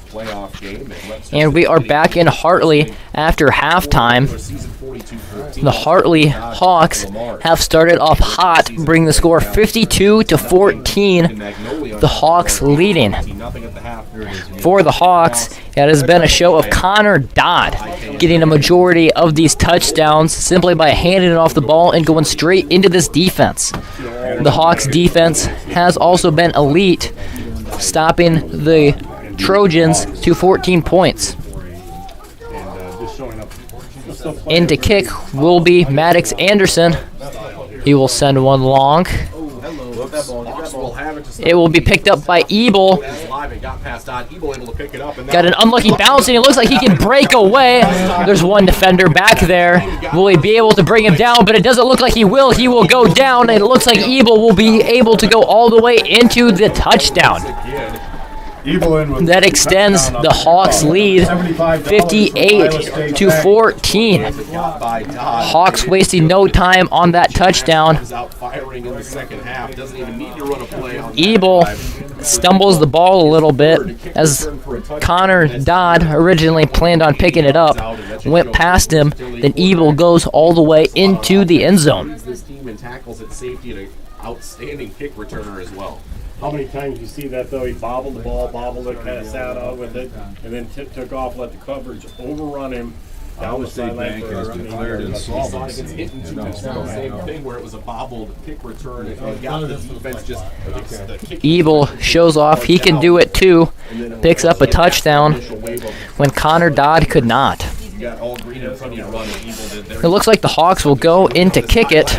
playoff game. And we are back in Hartley after halftime. The Hartley Hawks have started off hot, bringing the score 52-14. The Hawks leading. For the Hawks, it has been a show of Connor Dodd getting a majority of these touchdowns simply by handing it off the ball and going straight into this defense. The Hawks defense has also been elite, stopping the Trojans to 14 points. In to kick will be Maddox Anderson. He will send one long. It will be picked up by Ebel. Got an unlucky bounce, and it looks like he can break away. There's one defender back there. Will he be able to bring him down? But it doesn't look like he will. He will go down, and it looks like Ebel will be able to go all the way into the touchdown. That extends the Hawks' lead 58-14. Hawks wasting no time on that touchdown. Ebel stumbles the ball a little bit as Connor Dodd originally planned on picking it up, went past him, then Ebel goes all the way into the end zone. This team and tackles at safety and an outstanding kick returner as well. How many times you see that, though? He bobbled the ball, bobbled it, kind of sat out with it, and then took off, let the coverage overrun him. Iowa State Bank has declared insolvency. Same thing where it was a bobbled kick return. And got the defense just the kick. Ebel shows off he can do it too. Picks up a touchdown when Connor Dodd could not. It looks like the Hawks will go in to kick it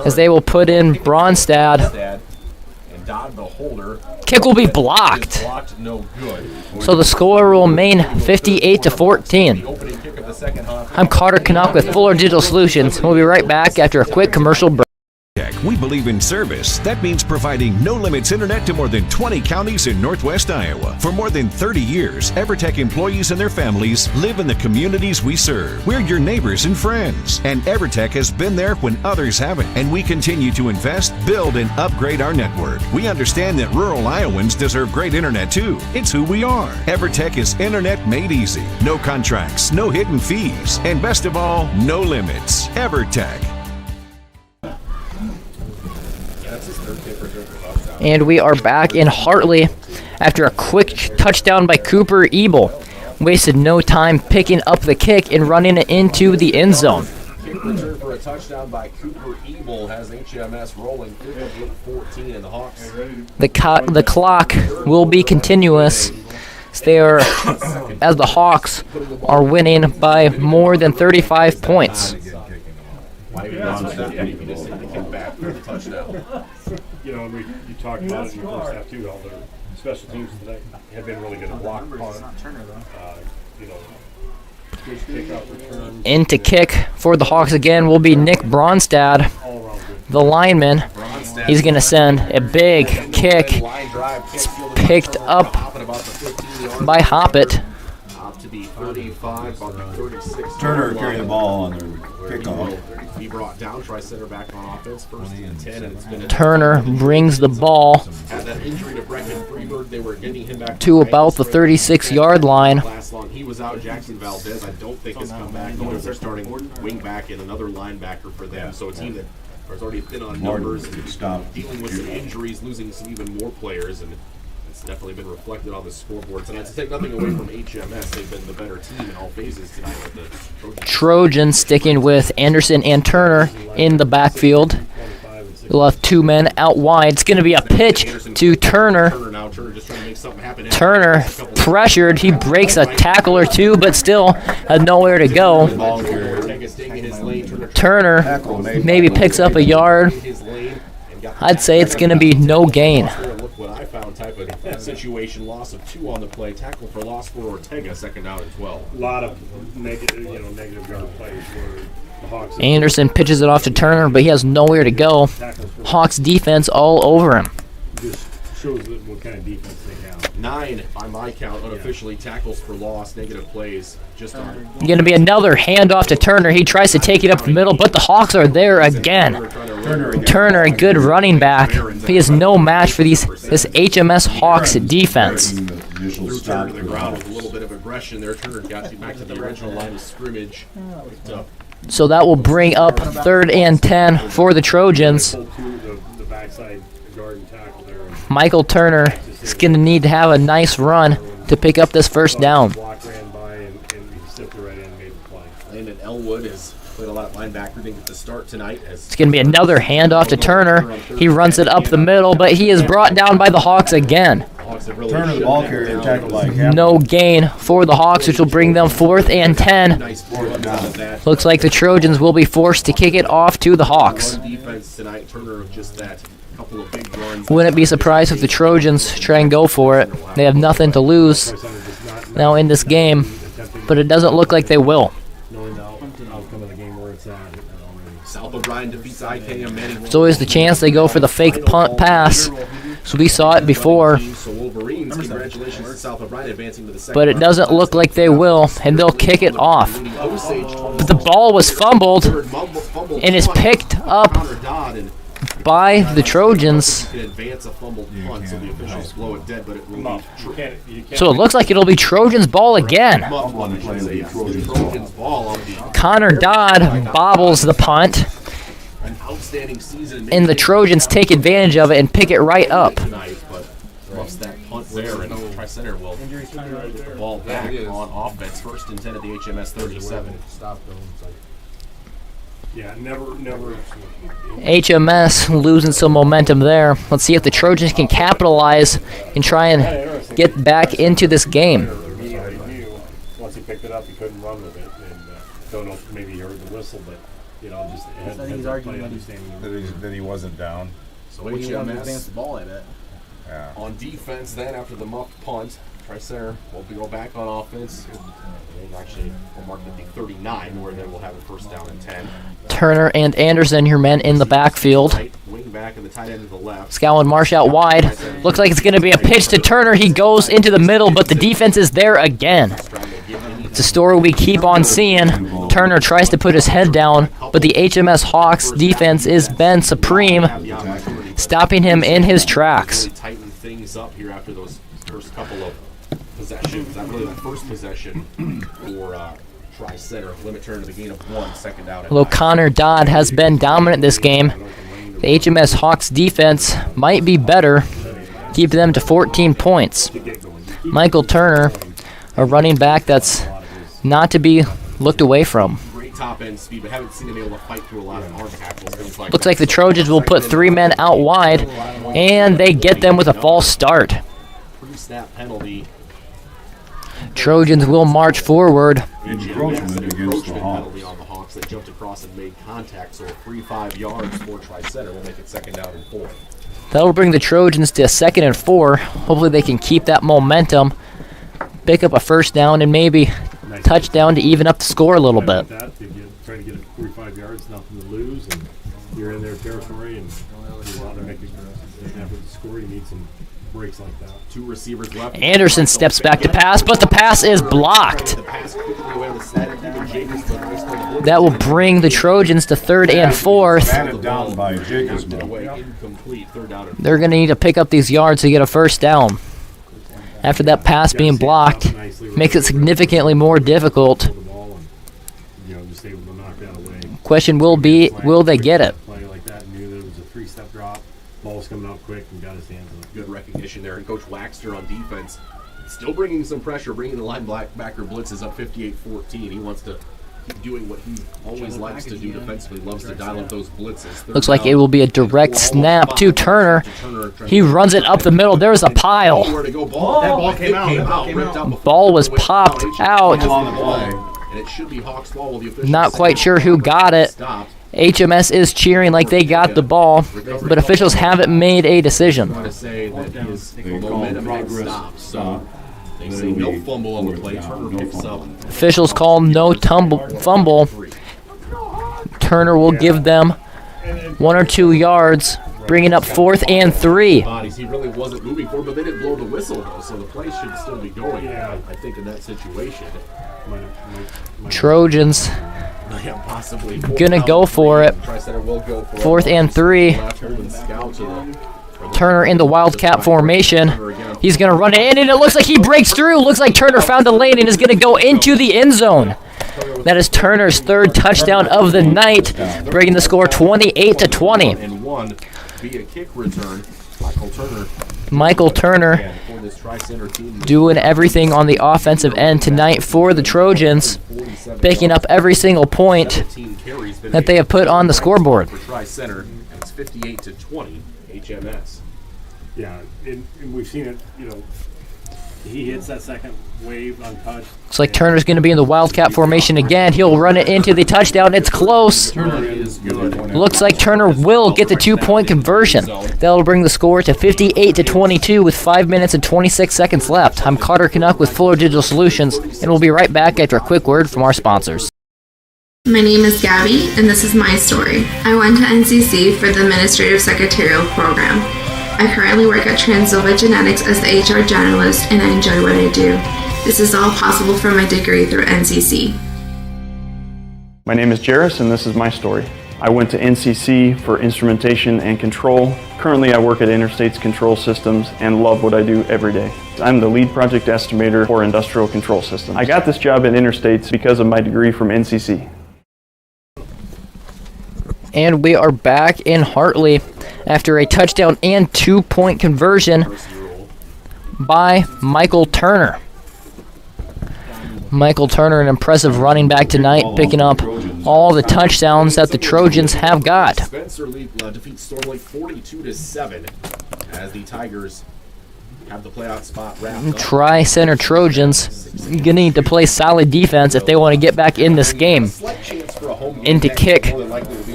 as they will put in Bronstad. Kick will be blocked. So the score will remain 58-14. I'm Carter Canuck with Fuller Digital Solutions. We'll be right back after a quick commercial break. We believe in service. That means providing no-limits internet to more than 20 counties in Northwest Iowa. For more than 30 years, EverTech employees and their families live in the communities we serve. We're your neighbors and friends, and EverTech has been there when others haven't, and we continue to invest, build, and upgrade our network. We understand that rural Iowans deserve great internet too. It's who we are. EverTech is internet made easy. No contracts, no hidden fees, and best of all, no limits. EverTech. And we are back in Hartley after a quick touchdown by Cooper Ebel. Wasted no time picking up the kick and running it into the end zone. Kick return for a touchdown by Cooper Ebel has HMS rolling 58-14 in the Hawks. The clock will be continuous as the Hawks are winning by more than 35 points. You know, you talked about it in the first half too. All their special teams today have been really good at block punt. Good kickoff return. In to kick for the Hawks again will be Nick Bronstad, the lineman. He's going to send a big kick. It's picked up by Hoppet. Turner carried the ball on their kickoff. He brought down, try center back on offense, first and 10, and it's been Turner brings the ball had that injury to Breckin Freeberg. They were getting him back to about the 36-yard line. He was out. Jackson Valdez, I don't think has come back. They're starting wing back and another linebacker for them. So a team that is already thin on numbers and dealing with some injuries, losing some even more players, and it's definitely been reflected on the scoreboard tonight. To take nothing away from HMS, they've been the better team in all phases tonight. The Trojans sticking with Anderson and Turner in the backfield. We'll have two men out wide. It's going to be a pitch to Turner. Turner pressured. He breaks a tackle or two, but still had nowhere to go. Turner maybe picks up a yard. I'd say it's going to be no gain. Type of situation, loss of 2 on the play, tackle for loss for Ortega, second down and 12. A lot of negative yard plays where the Hawks. Anderson pitches it off to Turner, but he has nowhere to go. Hawks defense all over him. Just shows what kind of defense they have. 9 by my count, unofficially tackles for loss, negative plays. Just going to be another handoff to Turner. He tries to take it up the middle, but the Hawks are there again. Turner, a good running back. He is no match for this HMS Hawks defense. Initial threw stop Turner to the for the ground with a Hawks. little bit of aggression there. Turner got back to the original line of scrimmage. So that will bring up 3rd and 10 for the Trojans. Pull to the backside guard and tackle there. Michael Turner is going to need to have a nice run to pick up this first down. Block ran by and he stepped right in and made the play. Landon Elwood has played a lot of linebacker. Didn't get the start tonight. It's going to be another handoff to Turner. He runs it up the middle, but he is brought down by the Hawks again. Turner, the ball carrier, tackled by Captain. No gain for the Hawks, which will bring them 4th and 10. Looks like the Trojans will be forced to kick it off to the Hawks. Defense tonight. Turner just that couple of big runs. Wouldn't be surprised if the Trojans try and go for it. They have nothing to lose now in this game, but it doesn't look like they will. Knowing the outcome of the game where it's at. South O'Brien defeats IKM Manning. There's always the chance they go for the fake punt pass. So we saw it before, So Wolverines, congratulations to South O'Brien advancing to the second but it round. doesn't look like they will, and they'll kick it off. But the ball was fumbled and is picked up by the Trojans. Can advance a fumbled punt, so the officials blow it dead, but it will be So it looks like it'll be Trojans ball again. Trojans ball on the Connor Dodd bobbles the punt, an outstanding season. and the Trojans take advantage of it and pick it right up. Tonight, but lost that punt there, and Tri-Center will get the ball back on offense. 1st and 10 at the HMS 37. Yeah, never. HMS losing some momentum there. Let's see if the Trojans can capitalize and try and get back into this game. He already knew once he picked it up, he couldn't run with it. And don't know if maybe he heard the whistle, but just I think he's arguing that he wasn't down. So Well, he wanted to advance HMS the ball, I bet. Yeah. on defense then after the muffed punt. Tri-Center will go back on offense. And actually, we'll mark it the 39, where they will have a 1st down and 10. Turner and Anderson, your men in the backfield. Wing back and the tight end to the left. Scow and Marsh out wide. Looks like it's going to be a pitch to Turner. He goes into the middle, but the defense is there again. It's a story we keep on seeing. Turner tries to put his head down, but the HMS Hawks defense is been supreme, stopping him in his tracks. Really tighten things up here after those first couple of possessions. Not really the first possession for Tri-Center. Limit Turner to the gain of 1, 2nd down. Although Connor Dodd has been dominant this game, the HMS Hawks defense might be better, keep them to 14 points. Michael Turner, a running back that's not to be looked away from. Great top end speed, but haven't seen him able to fight through a lot of arm tackles. Things like Looks like the Trojans will put 3 men out wide, and they get them with a false start. Pre-snap penalty. Trojans will march forward. Encroachment against the penalty Hawks. on the Hawks. They jumped across and made contact, so a free 5 yards for Tri-Center will make it 2nd down and 4. That'll bring the Trojans to 2nd and 4. Hopefully they can keep that momentum, pick up a 1st down, and maybe touchdown to even up the score a little bit. Trying to get it 45 yards, nothing to lose, and you're in their territory, and you want to make it after the score. You need some breaks like that. 2 receivers left. Anderson steps back to pass, but the pass is blocked. That will bring the Trojans to 3rd and 4th. Batted down by Jacobs. Incomplete. 3rd down and They're going to need to pick up these yards to get a 1st down. After that pass being blocked, makes it significantly more difficult. Just able to knock that away. Question will be, will they get it? Play like that, knew that it was a 3-step drop. Ball's coming out quick and got his hands on it. good recognition there. And Coach Waxter on defense, still bringing some pressure, bringing the linebacker blitzes up 58-14. He wants to keep doing what he always likes to do defensively, loves to dial up those blitzes. Looks like it will be a direct snap to Turner. He runs it up the middle. There's a pile. That ball came out. Ball was popped out. And it should be Hawks ball. The officials Not quite sure who got it. HMS is cheering like they got the ball, but officials haven't made a decision. To say that his momentum had stopped, so they say no fumble on the play. Turner picks up. Officials call no fumble. Turner will give them 1 or 2 yards, bringing up 4th and 3. He really wasn't moving forward, but they didn't blow the whistle though, so the play should still be going. I think in that situation, Trojans possibly gonna go for it. 4th and 3. Turner in the wildcat formation. He's going to run it in, and it looks like he breaks through. Looks like Turner found a lane and is going to go into the end zone. That is Turner's third touchdown of the night, breaking the score 28-20. And one via kick return. Michael Turner doing everything on the offensive end tonight for the Trojans, picking up every single point that they have put on the scoreboard. For Tri-Center, and it's 58-20 HMS. Yeah, and we've seen it, he hits that second wave untouched. Looks like Turner's going to be in the wildcat formation again. He'll run it into the touchdown. It's close. Looks like Turner will get the 2-point conversion. That'll bring the score to 58-22 with 5 minutes and 26 seconds left. I'm Carter Canuck with Fuller Digital Solutions, and we'll be right back after a quick word from our sponsors. My name is Gabby, and this is my story. I went to NCC for the Administrative Secretarial Program. I currently work at Trojans Genetics as the HR generalist, and I enjoy what I do. This is all possible from my degree through NCC. My name is Jairus, and this is my story. I went to NCC for instrumentation and control. Currently, I work at Interstates Control Systems and love what I do every day. I'm the lead project estimator for industrial control systems. I got this job at Interstates because of my degree from NCC. And we are back in Hartley after a touchdown and 2-point conversion by Michael Turner. Michael Turner, an impressive running back tonight, picking up all the touchdowns that the Trojans have got. Spencer defeats Storm Lake 42-7 as the Tigers have the playoff spot wrapped up. Tri-Center Trojans going to need to play solid defense if they want to get back in this game. Into kick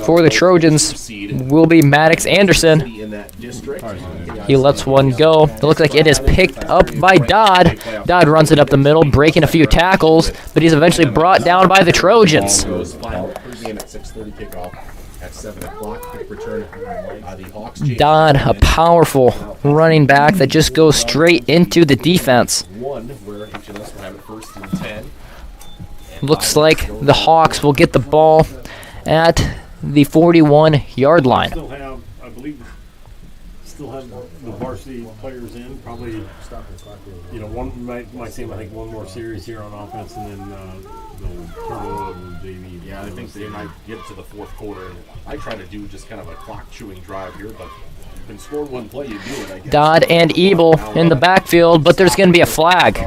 for the Trojans will be Maddox Anderson. He lets one go. It looks like it is picked up by Dodd. Dodd runs it up the middle, breaking a few tackles, but he's eventually brought down by the Trojans. Dodd, a powerful running back that just goes straight into the defense. Looks like the Hawks will get the ball at the 41-yard line. I believe, still have the varsity players in. Probably, one might seem I think one more series here on offense, and then they'll turn it over to JV. Yeah, I think they might get to the fourth quarter. I try to do just kind of a clock-chewing drive here, but you can score one play, you do it, I guess. Dodd and Ebel in the backfield, but there's going to be a flag.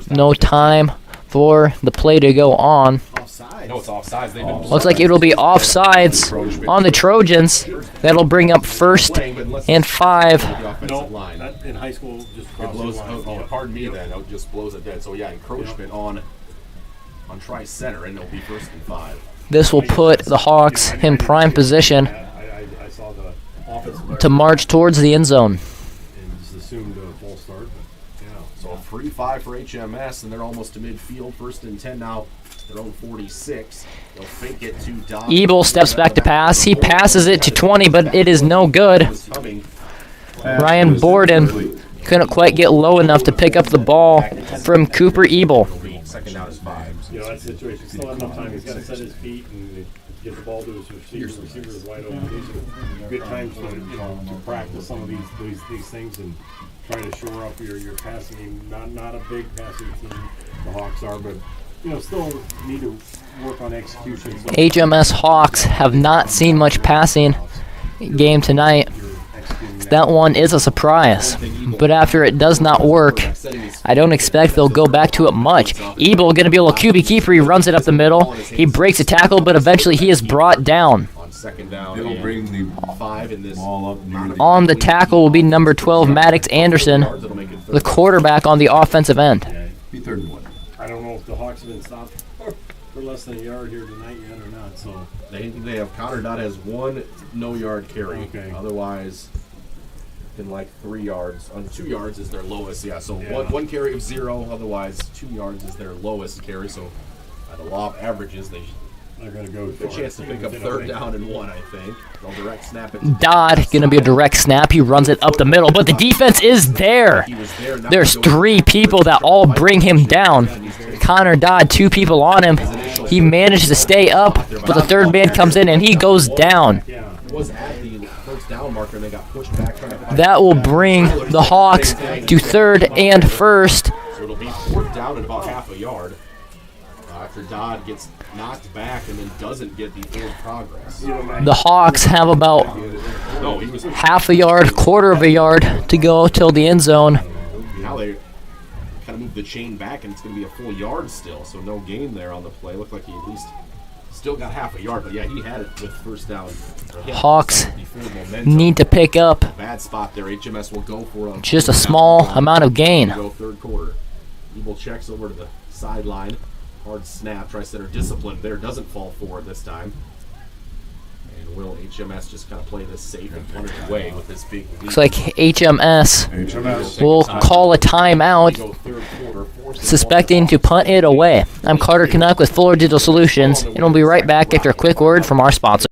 No time for the play to go on. No, it's offsides. Looks like it'll be offsides on the Trojans. That'll bring up 1st and 5. No, in high school, just it blows. Pardon me, then it just blows it dead. So yeah, encroachment on Tri-Center, and it'll be 1st and 5. This will put the Hawks in prime position to march towards the end zone. And just assumed a false start. So a free 5 for HMS, and they're almost to midfield. 1st and 10 now. Their own 46. They'll fake it to Don. Ebel steps back to pass. He passes it to 20, but it is no good. Ryan Borden couldn't quite get low enough to pick up the ball from Cooper Ebel. Second down is 5. That situation, still have enough time. He's got to set his feet and get the ball to his receiver. Receiver is wide open. These are good times to practice some of these things and try to shore up your passing game. Not a big passing team, the Hawks are, but still need to work on execution. HMS Hawks have not seen much passing game tonight. That one is a surprise. But after it does not work, I don't expect they'll go back to it much. Ebel going to be a little QB keeper. He runs it up the middle. He breaks a tackle, but eventually he is brought down. On 2nd down, it'll bring the 5 in this ball up. On the tackle will be number 12, Maddox Anderson, the quarterback on the offensive end. Be 3rd and 1. I don't know if the Hawks have been stopped for less than a yard here tonight yet or not. So they have Connor Dodd has 1 no-yard carry. Okay. Otherwise, in like 3 yards. On 2 yards is their lowest. Yeah. So one carry of 0. Otherwise, 2 yards is their lowest carry. So by the law of averages, they're going to go for a chance to pick up 3rd down and 1. I think they'll direct snap it. Dodd going to be a direct snap. He runs it up the middle, but the defense is there. There's 3 people that all bring him down. Connor Dodd, 2 people on him. He managed to stay up, but the third man comes in and he goes down. Was at the first down marker and they got pushed back. That will bring the Hawks to third and first. So it'll be fourth down at about half a yard after Dodd gets knocked back and then doesn't get the forward progress. The Hawks have about half a yard, quarter of a yard to go till the end zone. Now they kind of move the chain back and it's going to be a full yard still, so no gain there on the play. Looked like he at least still got half a yard, but yeah, he had it with first down. Hawks need to pick up Bad spot there. HMS will go for just a small amount of gain. Go third quarter. Evil checks over to the sideline. Hard snap. Tries center discipline there. Doesn't fall forward this time. And will HMS just kind of play this safe and punch away with this big lead? Looks like HMS will call a timeout, suspecting to punt it away. I'm Carter Canuck with Fuller Digital Solutions, and we'll be right back after a quick word from our sponsor.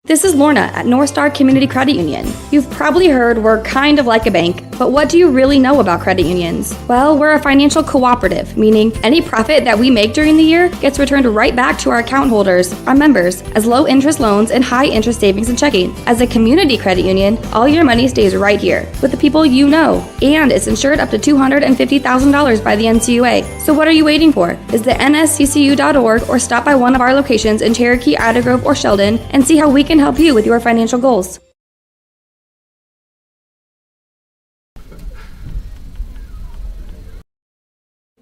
This is Lorna at North Star Community Credit Union. You've probably heard we're kind of like a bank, but what do you really know about credit unions? Well, we're a financial cooperative, meaning any profit that we make during the year gets returned right back to our account holders, our members, as low interest loans and high interest savings and checking. As a community credit union, all your money stays right here with the people you know, and it's insured up to $250,000 by the NCUA. So what are you waiting for? Visit nsccu.org or stop by one of our locations in Cherokee, Ida Grove, or Sheldon and see how we can help you with your financial goals.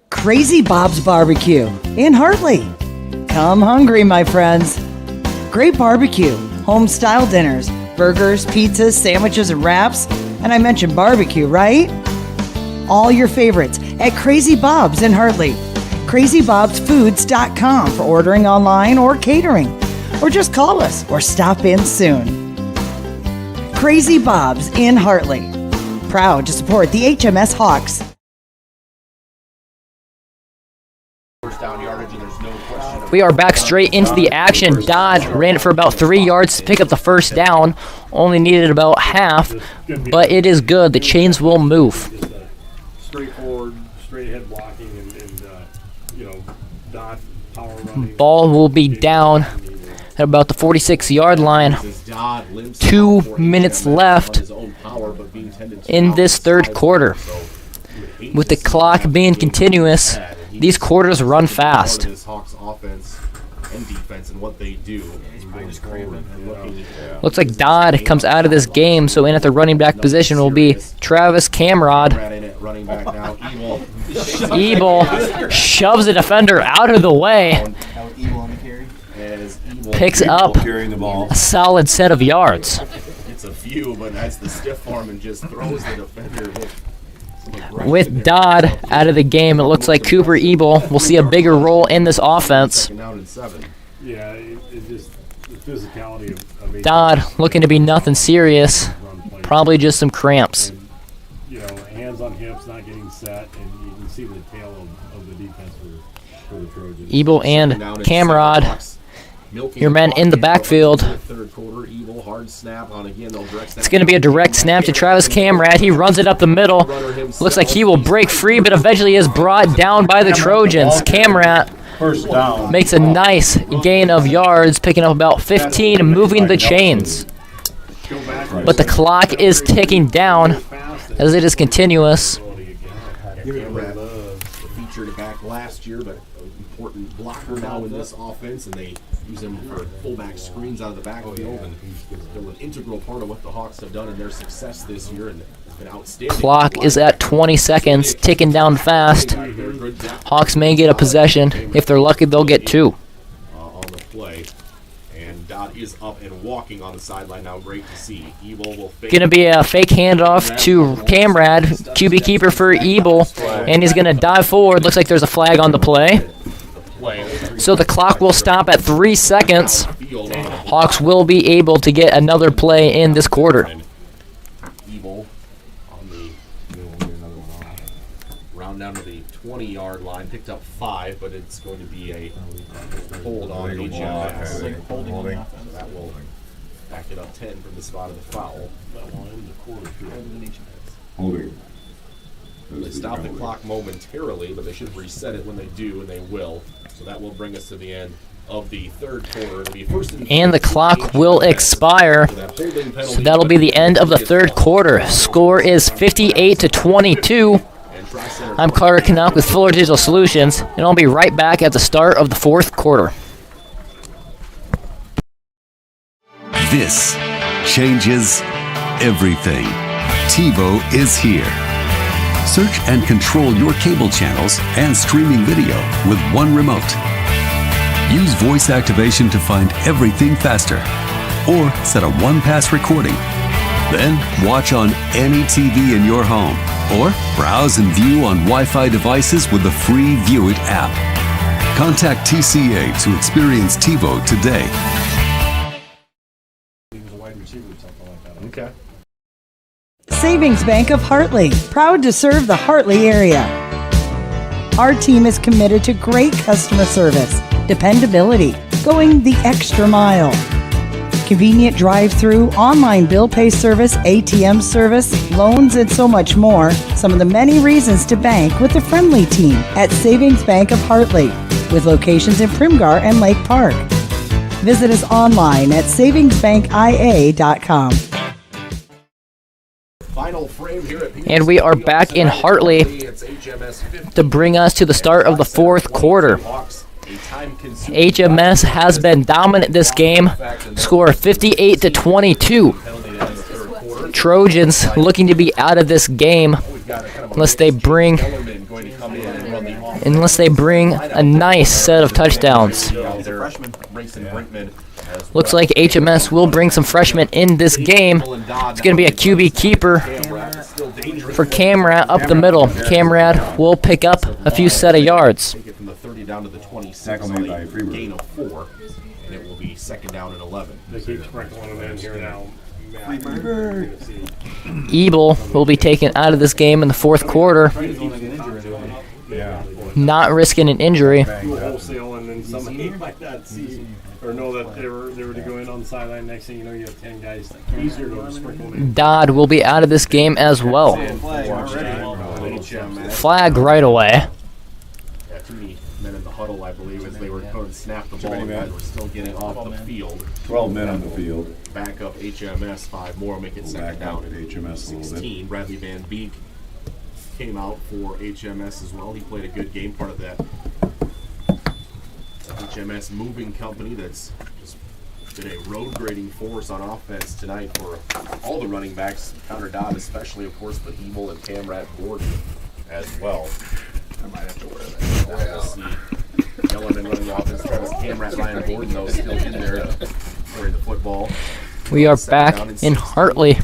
Crazy Bob's Barbecue in Hartley. Come hungry, my friends. Great barbecue, home-style dinners, burgers, pizzas, sandwiches, and wraps. And I mentioned barbecue, right? All your favorites at Crazy Bob's in Hartley. CrazyBobsFoods.com for ordering online or catering. Or just call us or stop in soon. Crazy Bob's in Hartley. Proud to support the HMS Hawks. We are back straight into the action. Dodd ran it for about 3 yards to pick up the first down. Only needed about half, but it is good. The chains will move. Straightforward, straight ahead blocking, and Dodd power running. Ball will be down at about the 46-yard line. 2 minutes left in this third quarter. With the clock being continuous, these quarters run fast. Looks like Dodd comes out of this game, so in at the running back position will be Travis Camrod. Ebel shoves the defender out of the way. Picks up a solid set of yards. It's a few, but that's the stiff arm and just throws the defender With Dodd out of the game, it looks like Cooper Ebel will see a bigger role in this offense. Yeah, it's just the physicality of Dodd looking to be nothing serious, probably just some cramps. Hands on hips, not getting set, and you can see the tail of the defense for the Trojans. Ebel and Camrod, your men in the backfield. It's going to be a direct snap to Travis Camrad. He runs it up the middle. Looks like he will break free, but eventually is brought down by the Trojans. Camrad makes a nice gain of yards, picking up about 15 and moving the chains. But the clock is ticking down as it is continuous. Featured back last year, but important blocker now in this offense, and they use him for fullback screens out of the backfield, and they're an integral part of what the Hawks have done in their success this year, and it's been outstanding. Clock is at 20 seconds, ticking down fast. Hawks may get a possession. If they're lucky, they'll get two. On the play, and Dodd is up and walking on the sideline now. Great to see. Ebel will fake. Gonna be a fake handoff to Camrad, QB keeper for Ebel, and he's gonna dive forward. Looks like there's a flag on the play. So the clock will stop at 3 seconds. Hawks will be able to get another play in this quarter. Ebel on the round down to the 20-yard line, picked up 5, but it's going to be a hold on HMS. That will back it up 10 from the spot of the foul. Holding. They stop the clock momentarily, but they should reset it when they do, and they will. So that will bring us to the end of the third quarter. It'll be first And the clock will expire. So that'll be the end of the third quarter. Score is 58-22. I'm Carter Canuck with Fuller Digital Solutions, and I'll be right back at the start of the fourth quarter. This changes everything. TiVo is here. Search and control your cable channels and streaming video with one remote. Use voice activation to find everything faster, or set a one-pass recording. Then watch on any TV in your home, or browse and view on Wi-Fi devices with the free View It app. Contact TCA to experience TiVo today. Okay. Savings Bank of Hartley, proud to serve the Hartley area. Our team is committed to great customer service, dependability, going the extra mile. Convenient drive-through, online bill pay service, ATM service, loans, and so much more. Some of the many reasons to bank with the friendly team at Savings Bank of Hartley, with locations in Primgar and Lake Park. Visit us online at savingsbankia.com. Final frame here at And we are back in Hartley to bring us to the start of the fourth quarter. HMS has been dominant this game. Score 58-22. Trojans looking to be out of this game unless they bring a nice set of touchdowns. Looks like HMS will bring some freshmen in this game. It's going to be a QB keeper for Camrad up the middle. Camrad will pick up a few set of yards. Take it from the 30 down to the 26 on a gain of 4, and it will be second down and 11. They keep sprinkling them in here now. Ebel will be taken out of this game in the fourth quarter, not risking an injury. Wholesale, and then somebody might not see or know that they were to go in on the sideline. Next thing you know, you have 10 guys. Easier to sprinkle them in. Dodd will be out of this game as well. Flag right away. Yeah, too many men in the huddle, I believe, as they were going to snap the ball. Guys were still getting off the field. 12 men on the field. Back up HMS, 5 more, make it second down. At HMS 16. Bradley Van Beek came out for HMS as well. He played a good game, part of that HMS moving company that's just been a road grading force on offense tonight for all the running backs. Connor Dodd especially, of course, but Ebel and Camrat Gordon as well. I might have to wear that. Now we'll see Gellerman running the offense. Travis Camrat, Ryan Gordon, though, still in there carrying the football. We are back in Hartley.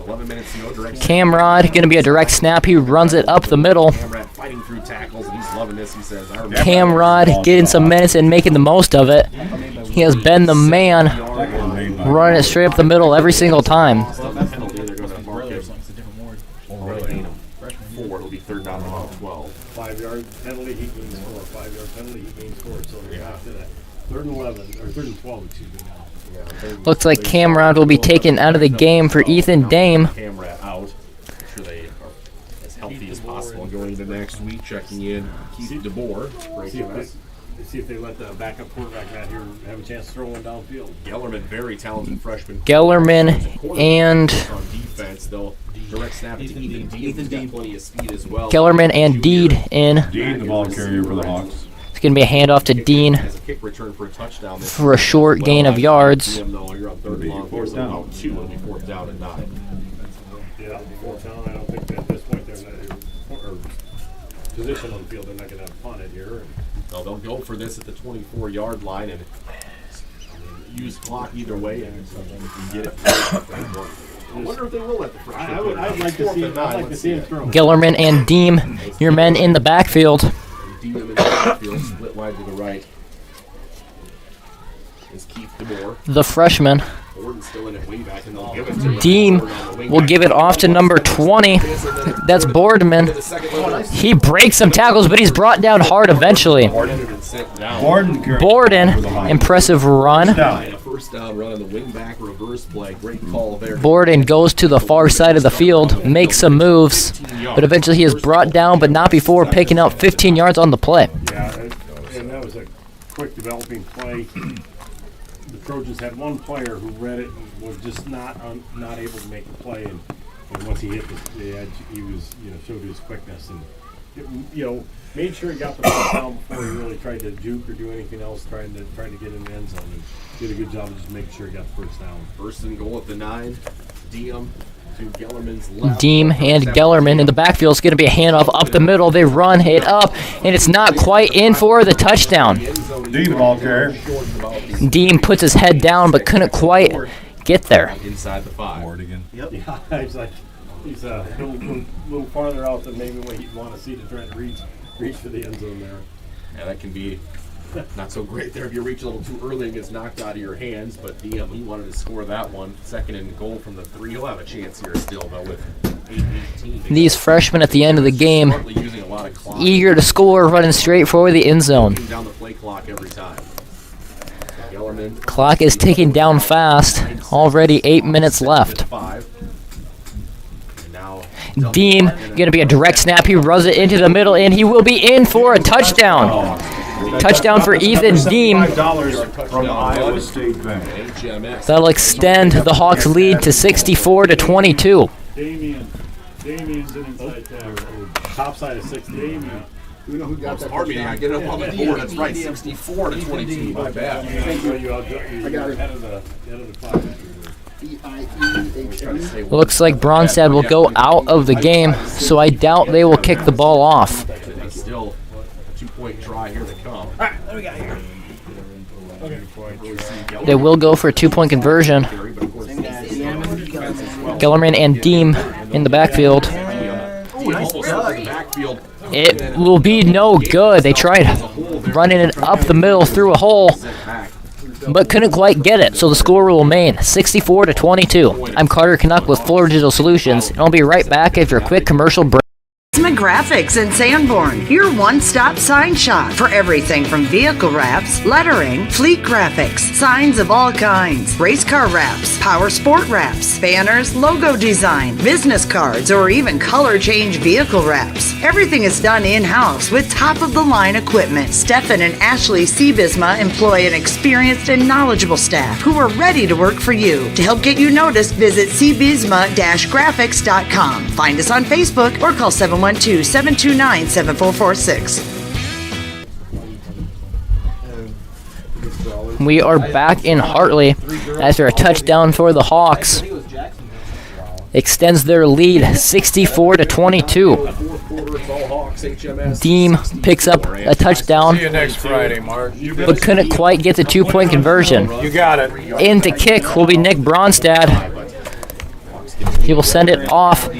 11 minutes to go. Camrad going to be a direct snap. He runs it up the middle. Camrad fighting through tackles, and he's loving this. He says, Camrad getting some minutes and making the most of it. He has been the man running it straight up the middle every single time. It'll be third down and about 12. 5-yard penalty, he gains 4. 5-yard penalty, he gains 4. So after that, 3rd and 11 or 3rd and 12, excuse me now. Looks like Camrad will be taken out of the game for Ethan Dame. Camrad out. Make sure they are as healthy as possible going into next week. Checking in Keith DeBoer. See if they let the backup quarterback out here have a chance to throw one downfield. Gellerman, very talented freshman. Gellerman and on defense, they'll direct snap to Ethan Deed. Ethan Deed, plenty of speed as well. Gellerman and Deed in. Deed, the ball carrier for the Hawks. It's going to be a handoff to Dean for a short gain of yards. You're on 3rd and long. Fourth down. About 2 will be 4th down and 9. Yeah, 4th down. I don't think that at this point they're not position on the field. They're not going to have punted here. No, they'll go for this at the 24-yard line and use clock either way and get it. I wonder if they will let the first. I'd like to see it throw. Gellerman and Deem, your men in the backfield. Deem in the backfield, split wide to the right. Is Keith DeBoer. The freshman. Still in it way back, and they'll give it to Deem will give it off to number 20. That's Boardman. He breaks some tackles, but he's brought down hard eventually. Borden, impressive run. first down run on the wing back reverse play. Great call there. Borden goes to the far side of the field, makes some moves, but eventually he is brought down, but not before picking up 15 yards on the play. Yeah, and that was a quick developing play. The Trojans had one player who read it and was just not able to make the play, and once he hit the edge, he was showed his quickness and made sure he got the first down before he really tried to juke or do anything else, trying to get in the end zone. He did a good job of just making sure he got the first down. First and goal at the 9. Diem to Gellerman's left. Deem and Gellerman in the backfield. It's going to be a handoff up the middle. They run it up, and it's not quite in for the touchdown. Deem ball carrier. Deem puts his head down, but couldn't quite get there. Inside the 5. Yep. Yeah, he's a little farther out than maybe what he'd want to see to try to reach for the end zone there. Yeah, that can be not so great there if you reach a little too early and gets knocked out of your hands, but Diem, he wanted to score that one. Second and goal from the 3. He'll have a chance here still, though, with 8-18. These freshmen at the end of the game, eager to score, running straight for the end zone. Down the play clock every time. Gellerman. Clock is ticking down fast. Already 8 minutes left. Deem going to be a direct snap. He runs it into the middle, and he will be in for a touchdown. Touchdown for Ethan Deem. From Iowa State Bank. That'll extend the Hawks' lead to 64-22. Damien's in inside there. Top side of 60. Damien. We know who got that. Pardon me, I get it up on the board. That's right, 64-22. My bad. I got it. Head of the clock. Looks like Bronstad will go out of the game, so I doubt they will kick the ball off. Still a 2-point try here to come. All right, what do we got here? They will go for a 2-point conversion. Gellerman and Deem in the backfield. It will be no good. They tried running it up the middle through a hole, but couldn't quite get it, so the score will remain 64-22. I'm Carter Canuck with Fuller Digital Solutions, and I'll be right back after a quick commercial break. Graphics in Sanborn, your one-stop sign shop for everything from vehicle wraps, lettering, fleet graphics, signs of all kinds, race car wraps, power sport wraps, banners, logo design, business cards, or even color change vehicle wraps. Everything is done in-house with top-of-the-line equipment. Stefan and Ashley Seabisma employ an experienced and knowledgeable staff who are ready to work for you. To help get you noticed, visit cbisma-graphics.com. Find us on Facebook or call 712-729-7446. We are back in Hartley after a touchdown for the Hawks. Extends their lead 64-22. Deem picks up a touchdown. See you next Friday, Mark. But couldn't quite get the 2-point conversion. You got it. In to kick will be Nick Bronstad. He will send it off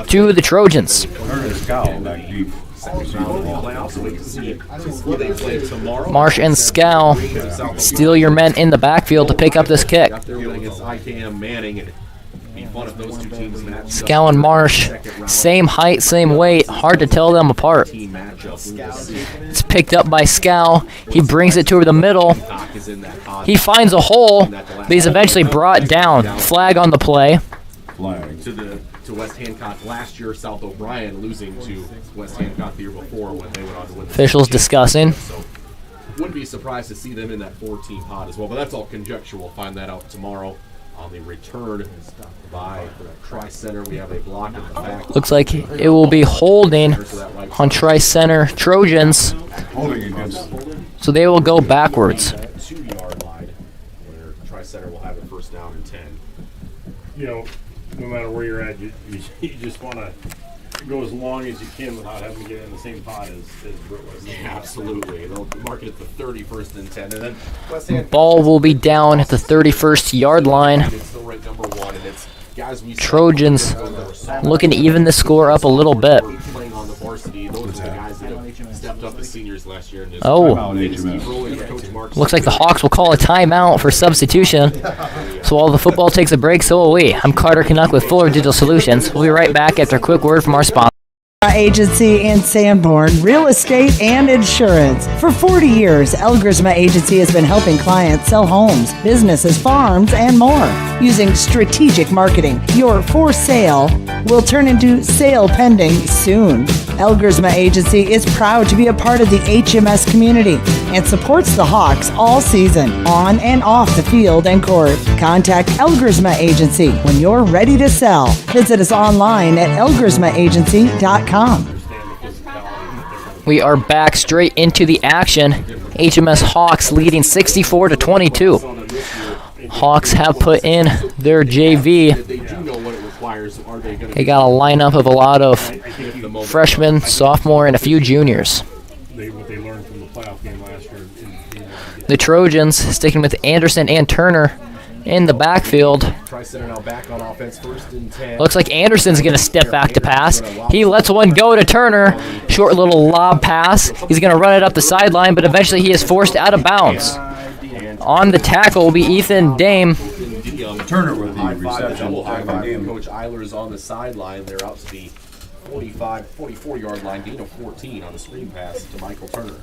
to the Trojans. Marsh and Scow, steal your men in the backfield to pick up this kick. Scow and Marsh, same height, same weight, hard to tell them apart. It's picked up by Scow. He brings it to the middle. He finds a hole, but he's eventually brought down. Flag on the play. To West Hancock last year, South O'Brien losing to West Hancock the year before when they went on to win. Officials discussing. So wouldn't be surprised to see them in that 14 pod as well, but that's all conjecture. We'll find that out tomorrow on the return by Tri-Center. We have a block in the back. Looks like it will be holding on Tri-Center Trojans. So they will go backwards. 2-yard line where Tri-Center will have it first down and 10. No matter where you're at, you just want to go as long as you can without having to get in the same pot as Britt was. Yeah, absolutely. They'll mark it at the 31st and 10. And then West Hand Ball will be down at the 31st yard line. It's still right number 1, and it's guys we Trojans looking to even the score up a little bit. playing on the varsity. Those are the guys that have stepped up as seniors last year. And just they just keep rolling with Coach Marks. Looks like the Hawks will call a timeout for substitution. So while the football takes a break, so will we. I'm Carter Canuck with Fuller Digital Solutions. We'll be right back after a quick word from our sponsor. Agency in Sanborn, real estate and insurance. For 40 years, Elgersma Agency has been helping clients sell homes, businesses, farms, and more. Using strategic marketing, your for sale will turn into sale pending soon. Elgersma Agency is proud to be a part of the HMS community and supports the Hawks all season, on and off the field and court. Contact Elgersma Agency when you're ready to sell. Visit us online at elgersmaagency.com. We are back straight into the action. HMS Hawks leading 64-22. Hawks have put in their JV. They got a lineup of a lot of freshmen, sophomore, and a few juniors. The Trojans sticking with Anderson and Turner in the backfield. Looks like Anderson's going to step back to pass. He lets one go to Turner. Short little lob pass. He's going to run it up the sideline, but eventually he is forced out of bounds. On the tackle will be Ethan Dame. Turner with the reception. Coach Eiler's on the sideline. They're out to the 44-yard line, gain of 14 on the screen pass to Michael Turner.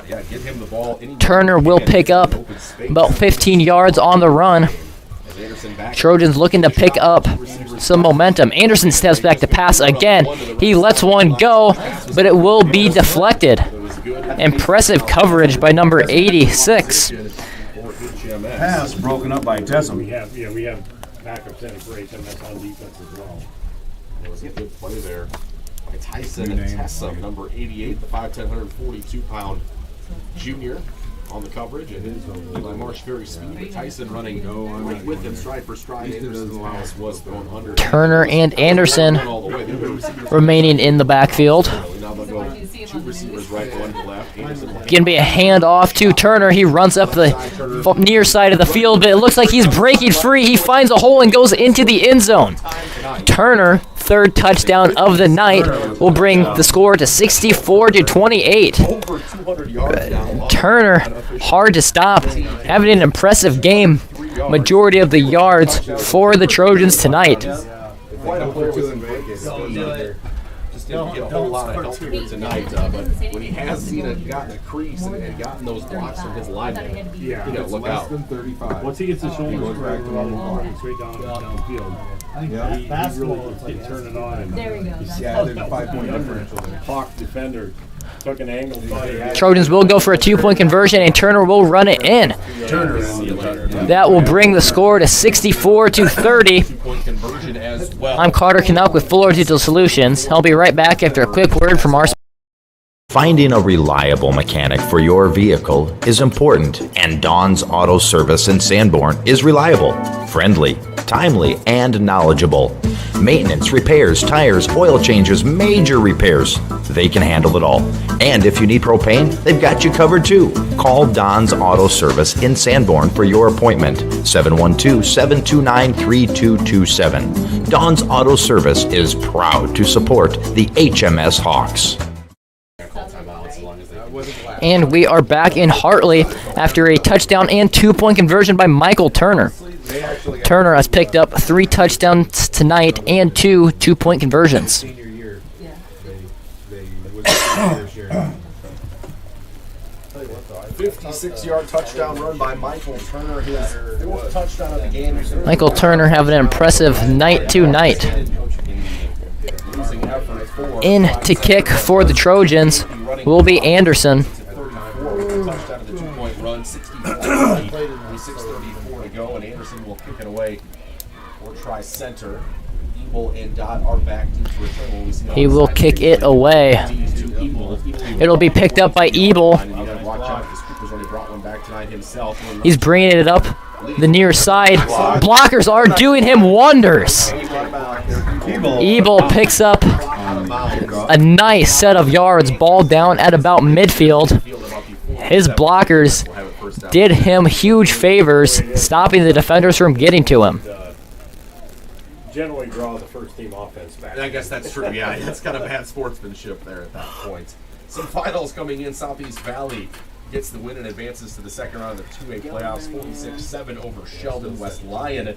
Yeah, give him the ball. Turner will pick up about 15 yards on the run. Trojans looking to pick up some momentum. Anderson steps back to pass again. He lets one go, but it will be deflected. Impressive coverage by number 86. Pass broken up by Tessa. We have backup center for HMS on defense as well. It was a good play there by Tyson and Tessa, number 88, the 5'10", 142-pound junior on the coverage. And Eli Marsh very speedy, but Tyson running right with him, stride for stride. Anderson's pass was thrown under. Turner and Anderson remaining in the backfield. Now they'll go two receivers right, one to left. Going to be a handoff to Turner. He runs up the near side of the field, but it looks like he's breaking free. He finds a hole and goes into the end zone. Turner, third touchdown of the night, will bring the score to 64-28. Turner, hard to stop, having an impressive game. Majority of the yards for the Trojans tonight. Quite a player with some great speed. Just didn't get a whole lot of help here tonight, but when he has seen it, gotten a crease and gotten those blocks from his lineman, you gotta look out. Once he gets his shoulders back to straight downfield, he really can turn it on. And there we go. Yeah, there's a 5-point differential there. Hawk defender took an angle. Trojans will go for a 2-point conversion, and Turner will run it in. That will bring the score to 64-30. I'm Carter Canuck with Fuller Digital Solutions. I'll be right back after a quick word from our sponsor. Finding a reliable mechanic for your vehicle is important, and Dawn's Auto Service in Sanborn is reliable, friendly, timely, and knowledgeable. Maintenance, repairs, tires, oil changes, major repairs. They can handle it all. And if you need propane, they've got you covered too. Call Dawn's Auto Service in Sanborn for your appointment. 712-729-3227. Dawn's Auto Service is proud to support the HMS Hawks. And we are back in Hartley after a touchdown and 2-point conversion by Michael Turner. Turner has picked up 3 touchdowns tonight and 2 2-point conversions. 56-yard touchdown run by Michael Turner, his 4th touchdown of the game. Michael Turner having an impressive night tonight. In to kick for the Trojans will be Anderson. Touchdown of the 2-point run, 6:34 to go, and Anderson will kick it away or try center. Ebel and Dot are back to return. He will kick it away. It'll be picked up by Ebel. He's bringing it up the near side. Blockers are doing him wonders. Ebel picks up a nice set of yards, ball down at about midfield. His blockers did him huge favors, stopping the defenders from getting to him. Generally draw the first team offense back. I guess that's true. Yeah, that's kind of bad sportsmanship there at that point. Some finals coming in. Southeast Valley gets the win and advances to the second round of the 2A playoffs. 46-7 over Sheldon West Lyon.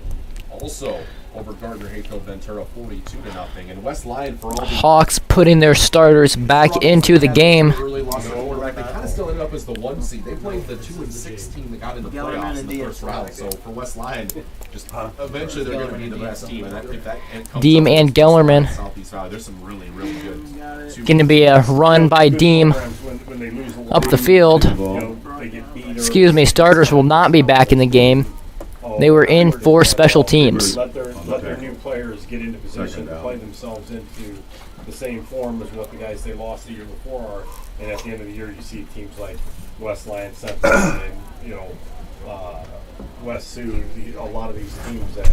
also over Gardner Hayfield Ventura 42-0. And West Lyon, for all the Hawks putting their starters back into the game. early loss of quarterback, they kind of still ended up as the 1 seed. They played the 2-6 team that got in the playoffs in the first round. So for West Lyon, just eventually they're going to be the best team. And if that comes Deem up and Gellerman. Southeast Valley, there's some really, really good. Going to be a run by Deem up the field. Excuse me, starters will not be back in the game. They were in for special teams. Let their new players get into position to play themselves into the same form as what the guys they lost the year before are. And at the end of the year, you see teams like West Lyon Central and West Sioux, a lot of these teams that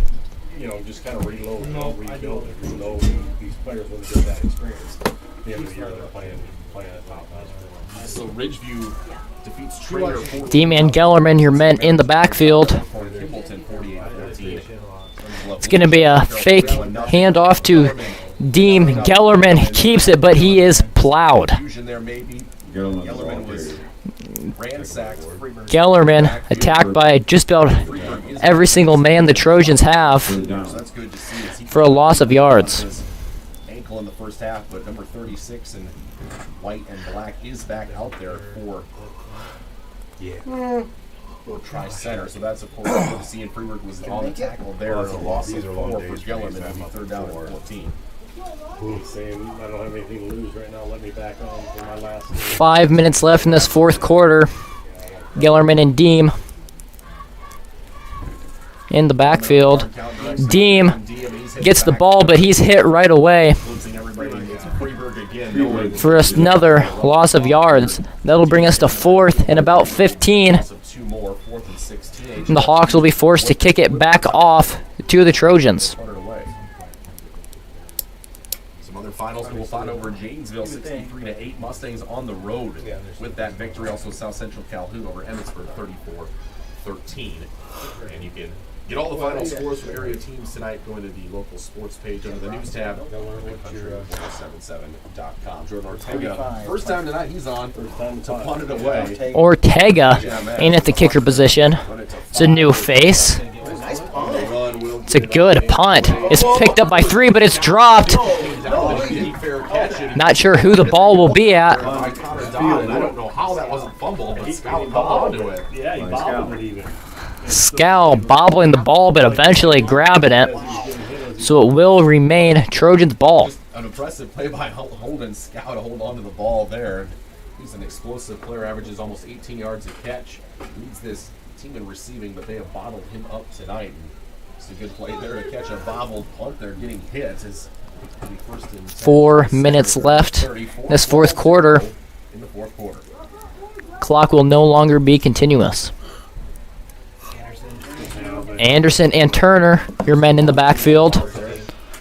just kind of reload and rebuild and reload these players when they get that experience. At the end of the year, they're playing at top level. So Ridgeview defeats Trainer. Deem and Gellerman, your men in the backfield. Kimballton 48-14. It's going to be a fake handoff to Deem. Gellerman keeps it, but he is plowed. Gellerman was ransacked. Gellerman attacked by just about every single man the Trojans have for a loss of yards. Ankle in the first half, but number 36 in white and black is back out there for Tri-Center. So that's, of course, good to see. And Freeburg was on the tackle there. It's a loss of 4 for Gellerman. It'll be third down and 14. Saying I don't have anything to lose right now. Let me back on for my last. 5 minutes left in this fourth quarter. Gellerman and Deem in the backfield. Deem gets the ball, but he's hit right away for another loss of yards. That'll bring us to fourth and about 15. And the Hawks will be forced to kick it back off to the Trojans. Some other finals we'll find over Janesville, 63-8. Mustangs on the road with that victory. Also South Central Calhoun over Emmitsburg, 34-13. And you can get all the final scores from area teams tonight going to the local sports page under the news tab, country1077.com. Jordan Ortega, first time tonight he's on to punt it away. Ortega in at the kicker position. It's a new face. It's a good punt. It's picked up by 3, but it's dropped. Not sure who the ball will be at. I don't know how that wasn't fumbled, but Scout held onto it. Yeah, he bobbled it even. Scal bobbling the ball, but eventually grabbing it. So it will remain Trojans' ball. Just an impressive play by Holden Scout to hold on to the ball there. He's an explosive player, averages almost 18 yards a catch. Leads this team in receiving, but they have bottled him up tonight. It's a good play there to catch a bobbled punt there, getting hit. 4 minutes left this fourth quarter. In the fourth quarter. Clock will no longer be continuous. Anderson and Turner, your men in the backfield.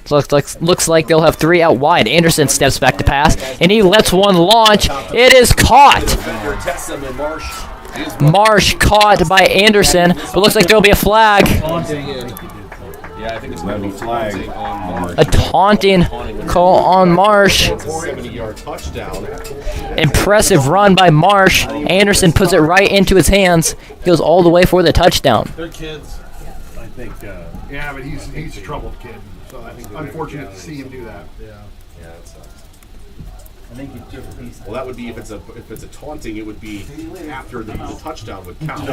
Looks like they'll have 3 out wide. Anderson steps back to pass, and he lets one launch. It is caught. Marsh caught by Anderson, but looks like there'll be a flag. Yeah, I think it's going to be flag on Marsh. A taunting call on Marsh. It's a 70-yard touchdown. Impressive run by Marsh. Anderson puts it right into his hands. He goes all the way for the touchdown. They're kids. I think. Yeah, but he's a troubled kid. So I think unfortunate to see him do that. Yeah, it sucks. I think you just well, that would be if it's a taunting, it would be after the touchdown would count.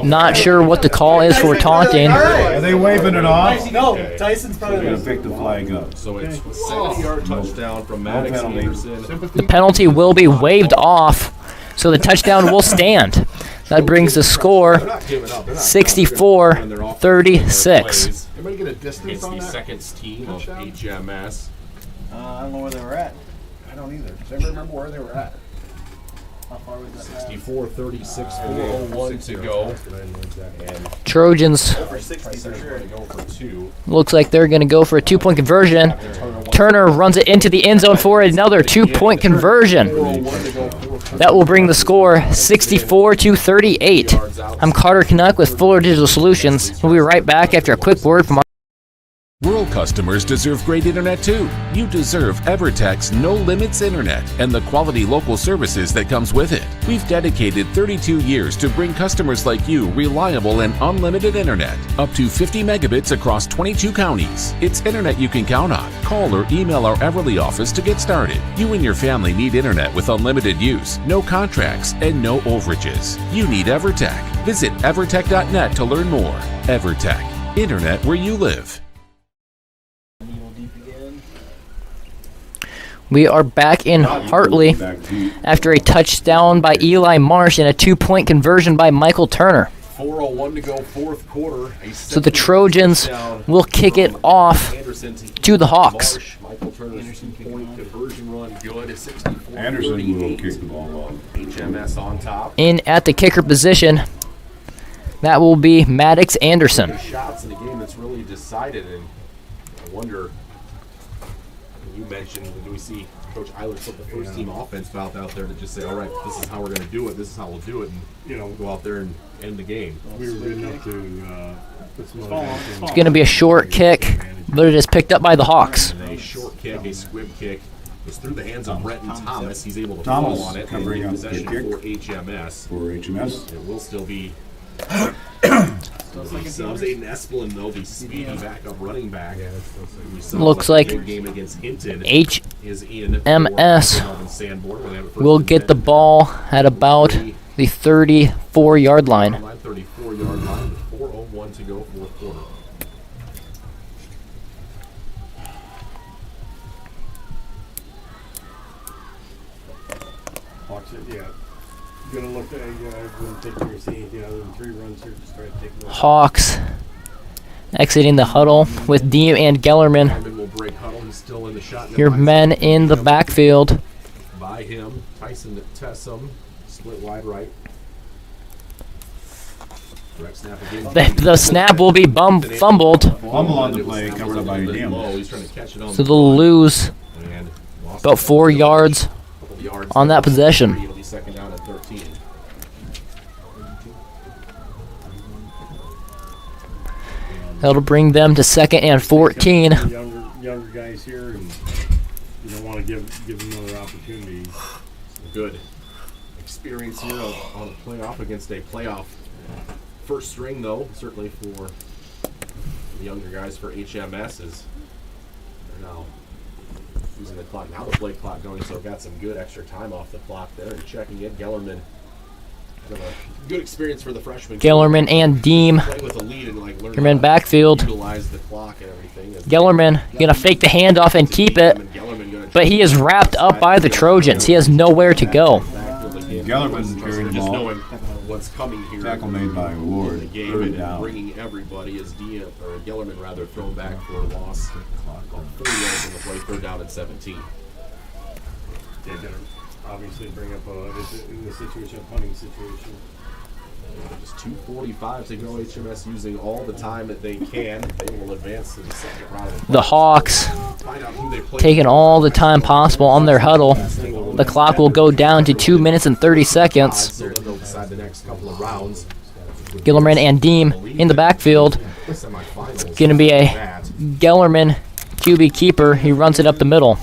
Not sure what the call is for taunting. Are they waving it off? No, Tyson's They're probably going to pick the flag up. So it's a 70-yard touchdown from Maddox Anderson. The penalty will be waved off, so the touchdown will stand. That brings the score 64-36. Everybody get a distance It's on the that? second team of HMS. I don't know where they were at. I don't either. Does anybody remember where they were at? How far was that? 64-36, 4:01 to go. And Trojans go for 2. looks like they're going to go for a 2-point conversion. Turner runs it into the end zone for another 2-point conversion. That will bring the score 64-38. I'm Carter Canuck with Fuller Digital Solutions. We'll be right back after a quick word from our Rural customers deserve great internet too. You deserve EverTech's No Limits Internet and the quality local services that comes with it. We've dedicated 32 years to bring customers like you reliable and unlimited internet, up to 50 megabits across 22 counties. It's internet you can count on. Call or email our Everly office to get started. You and your family need internet with unlimited use, no contracts, and no overages. You need EverTech. Visit evertech.net to learn more. EverTech, internet where you live. We are back in Hartley after a touchdown by Eli Marsh and a 2-point conversion by Michael Turner. 4:01 to go, fourth quarter. So the Trojans will kick it off to the Hawks. Michael Turner's 2-point conversion run good. 64. Anderson will kick the ball off. HMS on top. In at the kicker position, that will be Maddox Anderson. Shots in a game that's really decided, and I wonder. You mentioned, do we see Coach Eilers put the first team offense out there to just say, all right, this is how we're going to do it, this is how we'll do it, and go out there and end the game. We were good enough to put some other guys in. It's going to be a short kick, but it is picked up by the Hawks. And a short kick, a squib kick, was through the hands of Brenton Thomas. He's able to Thomas fall on it covering and up the possession kick for HMS. For HMS. It will still be subs. Aiden Espelin, though, the speedy backup running back. Looks like game against Hinton HMS will get the ball at about the 34-yard line. 34-yard line with 4:01 to go, fourth quarter. Hawks, yeah. You're going to look at everyone think you're seeing anything other than 3 runs here. Just try to take more. Hawks exiting the huddle with Deem and Gellerman. Your men in the backfield. By him, Tyson to Tessum, split wide right. Snap again. The snap will be fumbled. Fumble on the play, covered up by Deem. So they'll lose about 4 yards on that possession. It'll be second down at 13. That'll bring them to 2nd and 14. Younger guys here, and you don't want to give them another opportunity. Good experience here on a playoff against a playoff first string, though. Certainly for the younger guys for HMS is they're now using the clock. Now the play clock going, so got some good extra time off the clock there and checking in. Gellerman. Good experience for the freshman. Gellerman and Deem. Gellerman backfield. Gellerman going to fake the handoff and keep it, but he is wrapped up by the Trojans. He has nowhere to go. Gellerman carrying the ball. What's coming here? Tackle made by Ward. The game and bringing everybody as Gellerman rather thrown back for a loss. 4 yards in the play, 3rd down and 17. They're going to obviously bring up in the situation, a punting situation. Just 2:45 to go. HMS using all the time that they can. They will advance to the second round. The Hawks taking all the time possible on their huddle. The clock will go down to 2 minutes and 30 seconds. So they'll decide the next couple of rounds. Gellerman and Deem in the backfield. It's going to be a Gellerman QB keeper. He runs it up the middle.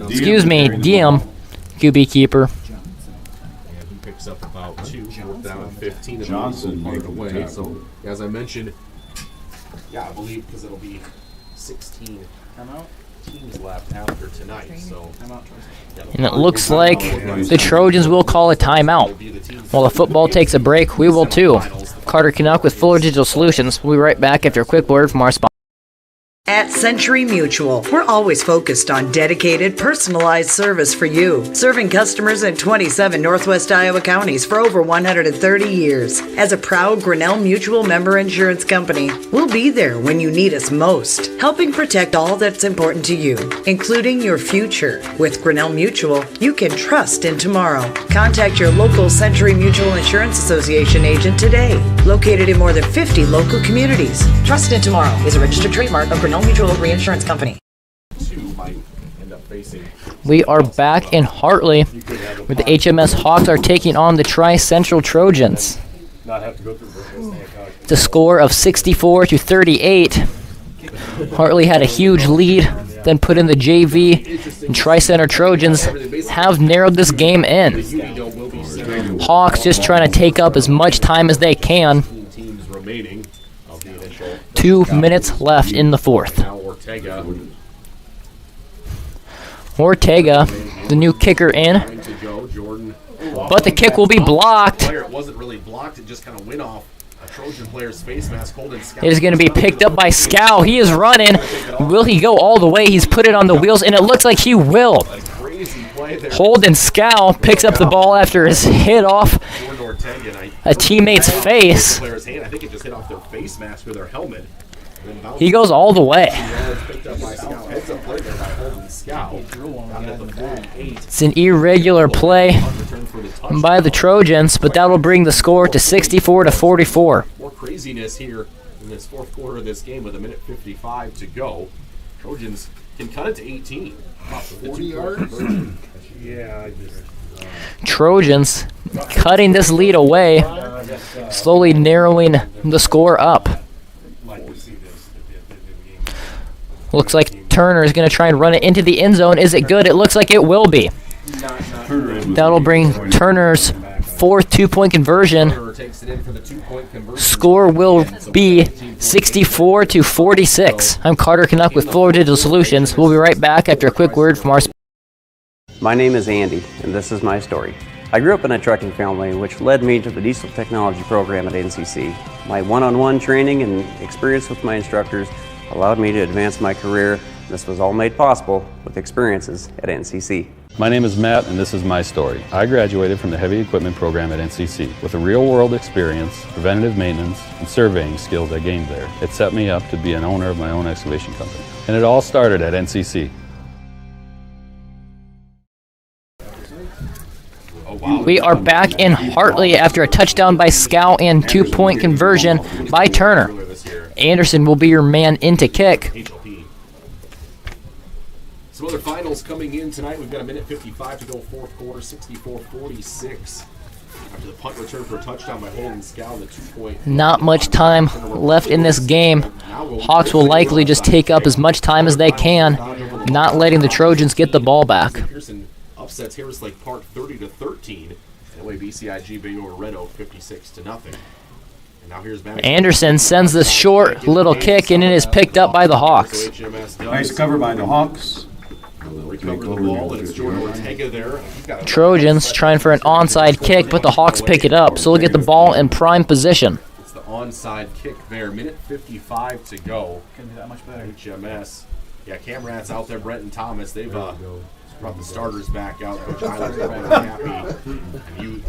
Excuse me, Deem QB keeper. And he picks up about 2, 4th down and 15. Johnson part away. So as I mentioned, I believe because it'll be 16 teams left after tonight. So and it looks like the Trojans will call a timeout. While the football takes a break, we will too. Carter Canuck with Fuller Digital Solutions. We'll be right back after a quick word from our sponsor. At Century Mutual, we're always focused on dedicated, personalized service for you, serving customers in 27 Northwest Iowa counties for over 130 years. As a proud Grinnell Mutual member insurance company, we'll be there when you need us most, helping protect all that's important to you, including your future. With Grinnell Mutual, you can trust in tomorrow. Contact your local Century Mutual Insurance Association agent today, located in more than 50 local communities. Trust in tomorrow is a registered trademark of Grinnell Mutual Reinsurance Company. We are back in Hartley, where the HMS Hawks are taking on the Tri-Central Trojans. The score of 64-38. Hartley had a huge lead, then put in the JV, and Tri-Center Trojans have narrowed this game in. Hawks just trying to take up as much time as they can. 2 minutes left in the fourth. Ortega, the new kicker in, but the kick will be blocked. It wasn't really blocked, it just kind of went off a Trojan player's face mask. It is going to be picked up by Scow. He is running. Will he go all the way? He's put it on the wheels, and it looks like he will. Holden Scow picks up the ball after his hit off a teammate's face. I think it just hit off their face mask or their helmet. He goes all the way. It's an irregular play by the Trojans, but that will bring the score to 64-44. More craziness here in this fourth quarter of this game with 1:55 to go. Trojans can cut it to 18. 40 yards? Yeah, Trojans cutting this lead away, slowly narrowing the score up. Looks like Turner is going to try and run it into the end zone. Is it good? It looks like it will be. That'll bring Turner's fourth two-point conversion. Score will be 64-46. I'm Carter Canuck with Florida Digital Solutions. We'll be right back after a quick word from our sponsor. My name is Andy, and this is my story. I grew up in a trucking family, which led me to the diesel technology program at NCC. My one-on-one training and experience with my instructors allowed me to advance my career. This was all made possible with experiences at NCC. My name is Matt, and this is my story. I graduated from the heavy equipment program at NCC. With a real-world experience, preventative maintenance, and surveying skills I gained there, it set me up to be an owner of my own excavation company. And it all started at NCC. We are back in Hartley after a touchdown by Scow and two-point conversion by Turner. Anderson will be your man in to kick. Some other finals coming in tonight. We've got 1:55 to go, fourth quarter, 64-46. After the punt return for a touchdown by Holden Scow, the 2-point. Not much time left in this game. Hawks will likely just take up as much time as they can, not letting the Trojans get the ball back. Pearson upsets Harris Lake Park 30-13. That way BCIG beat over Red Oak 56-0. Now here's Anderson sends the short little kick, and it is picked up by the Hawks. Nice cover by the Hawks. Trojans trying for an onside kick, but the Hawks pick it up, so we'll get the ball in prime position. It's the onside kick there. 1:55 to go. Couldn't be that much better. HMS. Yeah, Cam Rat's out there. Brent and Thomas, they've brought the starters back out. Coach Eiler's happy. And you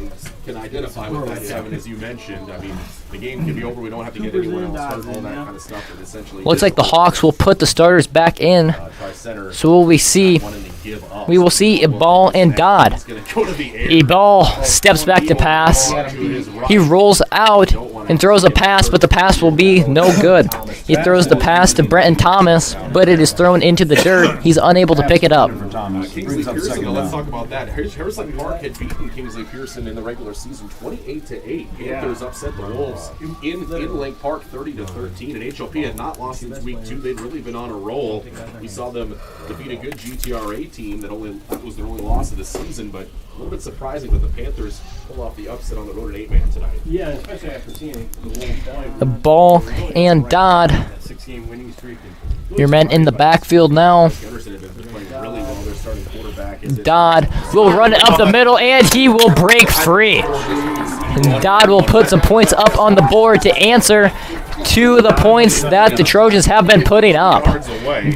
can identify with that, Kevin, as you mentioned. I mean, the game can be over. We don't have to get anyone else hurt, all that kind of stuff. But essentially, looks like the Hawks will put the starters back in. So we will see Ibal and Dodd. Ibal steps back to pass. He rolls out and throws a pass, but the pass will be no good. He throws the pass to Brenton Thomas, but it is thrown into the dirt. He's unable to pick it up. Kingsley Pearson, let's talk about that. Harris Lake Park had beaten Kingsley Pearson in the regular season 28-8. Panthers upset the Wolves in Lake Park 30-13, and HLP had not lost since week 2. They'd really been on a roll. We saw them defeat a good GTRA team that was their only loss of the season, but a little bit surprising that the Panthers pull off the upset on the road at 8-man tonight. Yeah, especially after seeing the Wolves. The ball and Dodd. 6-game winning streak. Your men in the backfield now. Dodd will run it up the middle, and he will break free. And Dodd will put some points up on the board to answer to the points that the Trojans have been putting up.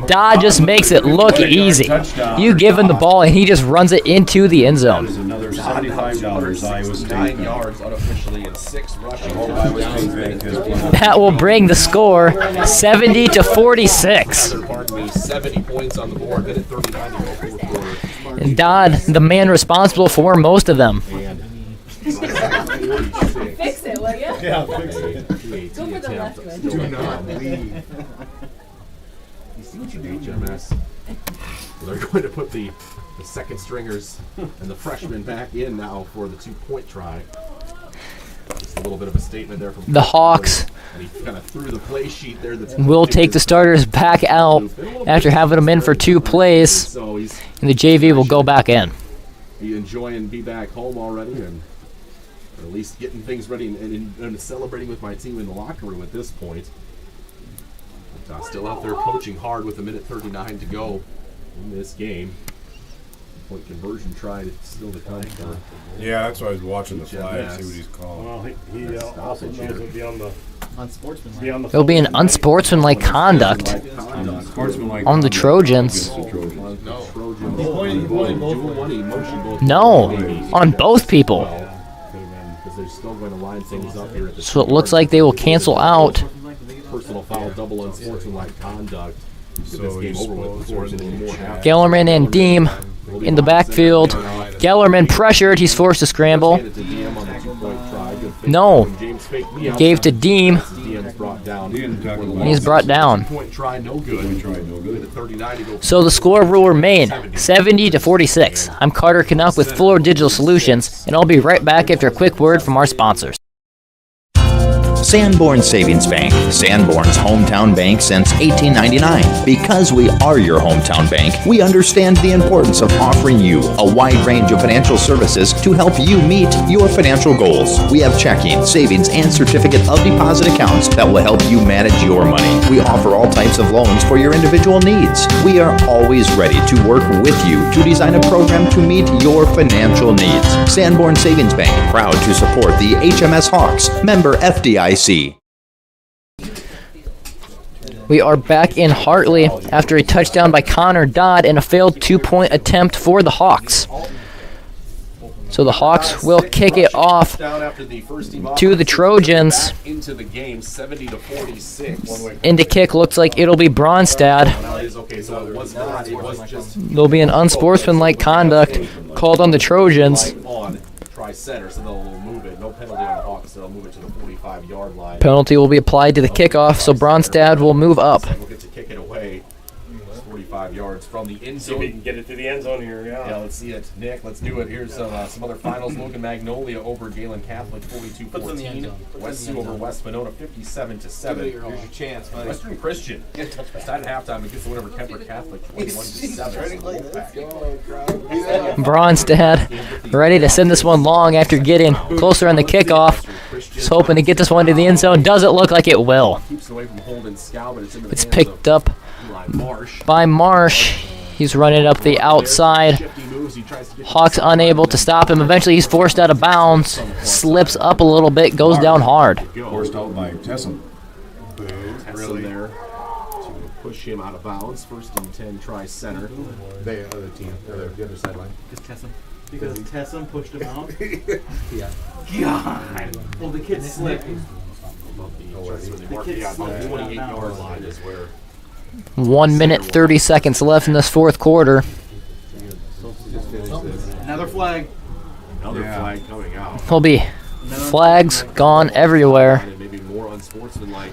Dodd just makes it look easy. You give him the ball, and he just runs it into the end zone. Another $75 Iowa State. 9 yards unofficially and 6 rushing. That will bring the score 70-46. 70 points on the board. Minute 39 to go, fourth quarter. And Dodd, the man responsible for most of them. Fix it, will you? Yeah, fix it. Go for the left one. Do not leave. You see what you do, HMS? They're going to put the second stringers and the freshmen back in now for the 2-point try. a little bit of a statement there from the Hawks and he kind of threw the play sheet there. will take the starters back out after having them in for 2 plays, and the JV will go back in. Be enjoying be back home already, and or at least getting things ready and celebrating with my team in the locker room at this point. But, still out there coaching hard with 1:39 to go in this game. Point conversion tried still to come. Yeah, that's why I was watching the flag, see what he's calling. Well, he also knows it'll be on the unsportsmanlike. It'll be an unsportsmanlike conduct on the Trojans. No, on both people. So it looks like they will cancel out. Personal foul, double unsportsmanlike conduct. So this game over with before Gellerman and Deem in the backfield. Gellerman pressured. He's forced to scramble. No. Gave to Deem. And he's brought down. So the score will remain 70-46. I'm Carter Canuck with Fuller Digital Solutions, and I'll be right back after a quick word from our sponsors. Sanborn Savings Bank, Sanborn's hometown bank since 1899. Because we are your hometown bank, we understand the importance of offering you a wide range of financial services to help you meet your financial goals. We have checking, savings, and certificate of deposit accounts that will help you manage your money. We offer all types of loans for your individual needs. We are always ready to work with you to design a program to meet your financial needs. Sanborn Savings Bank, proud to support the HMS Hawks, member FDIC. We are back in Hartley after a touchdown by Connor Dodd and a failed 2-point attempt for the Hawks. So the Hawks will kick it off to the Trojans. Into the game, 70-46. Into kick looks like it'll be Bronstad. There'll be an unsportsmanlike conduct called on the Trojans. Try center, so they'll move it. No penalty on the Hawks, so they'll move it to the 45-yard line. Penalty will be applied to the kickoff, so Bronstad will move up. We'll get to kick it away. 45 yards from the end See zone. if we can get it to the end zone here. Yeah, let's see it. Nick, let's do it. Here's some other finals. Logan Magnolia over Galen Catholic, 42-14. West Sioux over West Monona, 57-7. Here's your chance, buddy. Western Christian. Tied at halftime against the winner of Kemper Catholic, 21-7. Bronstad ready to send this one long after getting closer on the kickoff. Just hoping to get this one to the end zone. Doesn't look like it will. It's picked up by Marsh. He's running up the outside. Hawks unable to stop him. Eventually he's forced out of bounds. Slips up a little bit, goes down hard. Forced out by Tessum. Really there to push him out of bounds. 1st and 10, try center. The other team, the other sideline. Because Tessum pushed him out? Yeah. God! Well, the kid slipped. The kid slipped. 28-yard line is where 1 minute 30 seconds left in this fourth quarter. Another flag. Another flag coming out. There'll be flags gone everywhere. Maybe more unsportsmanlike.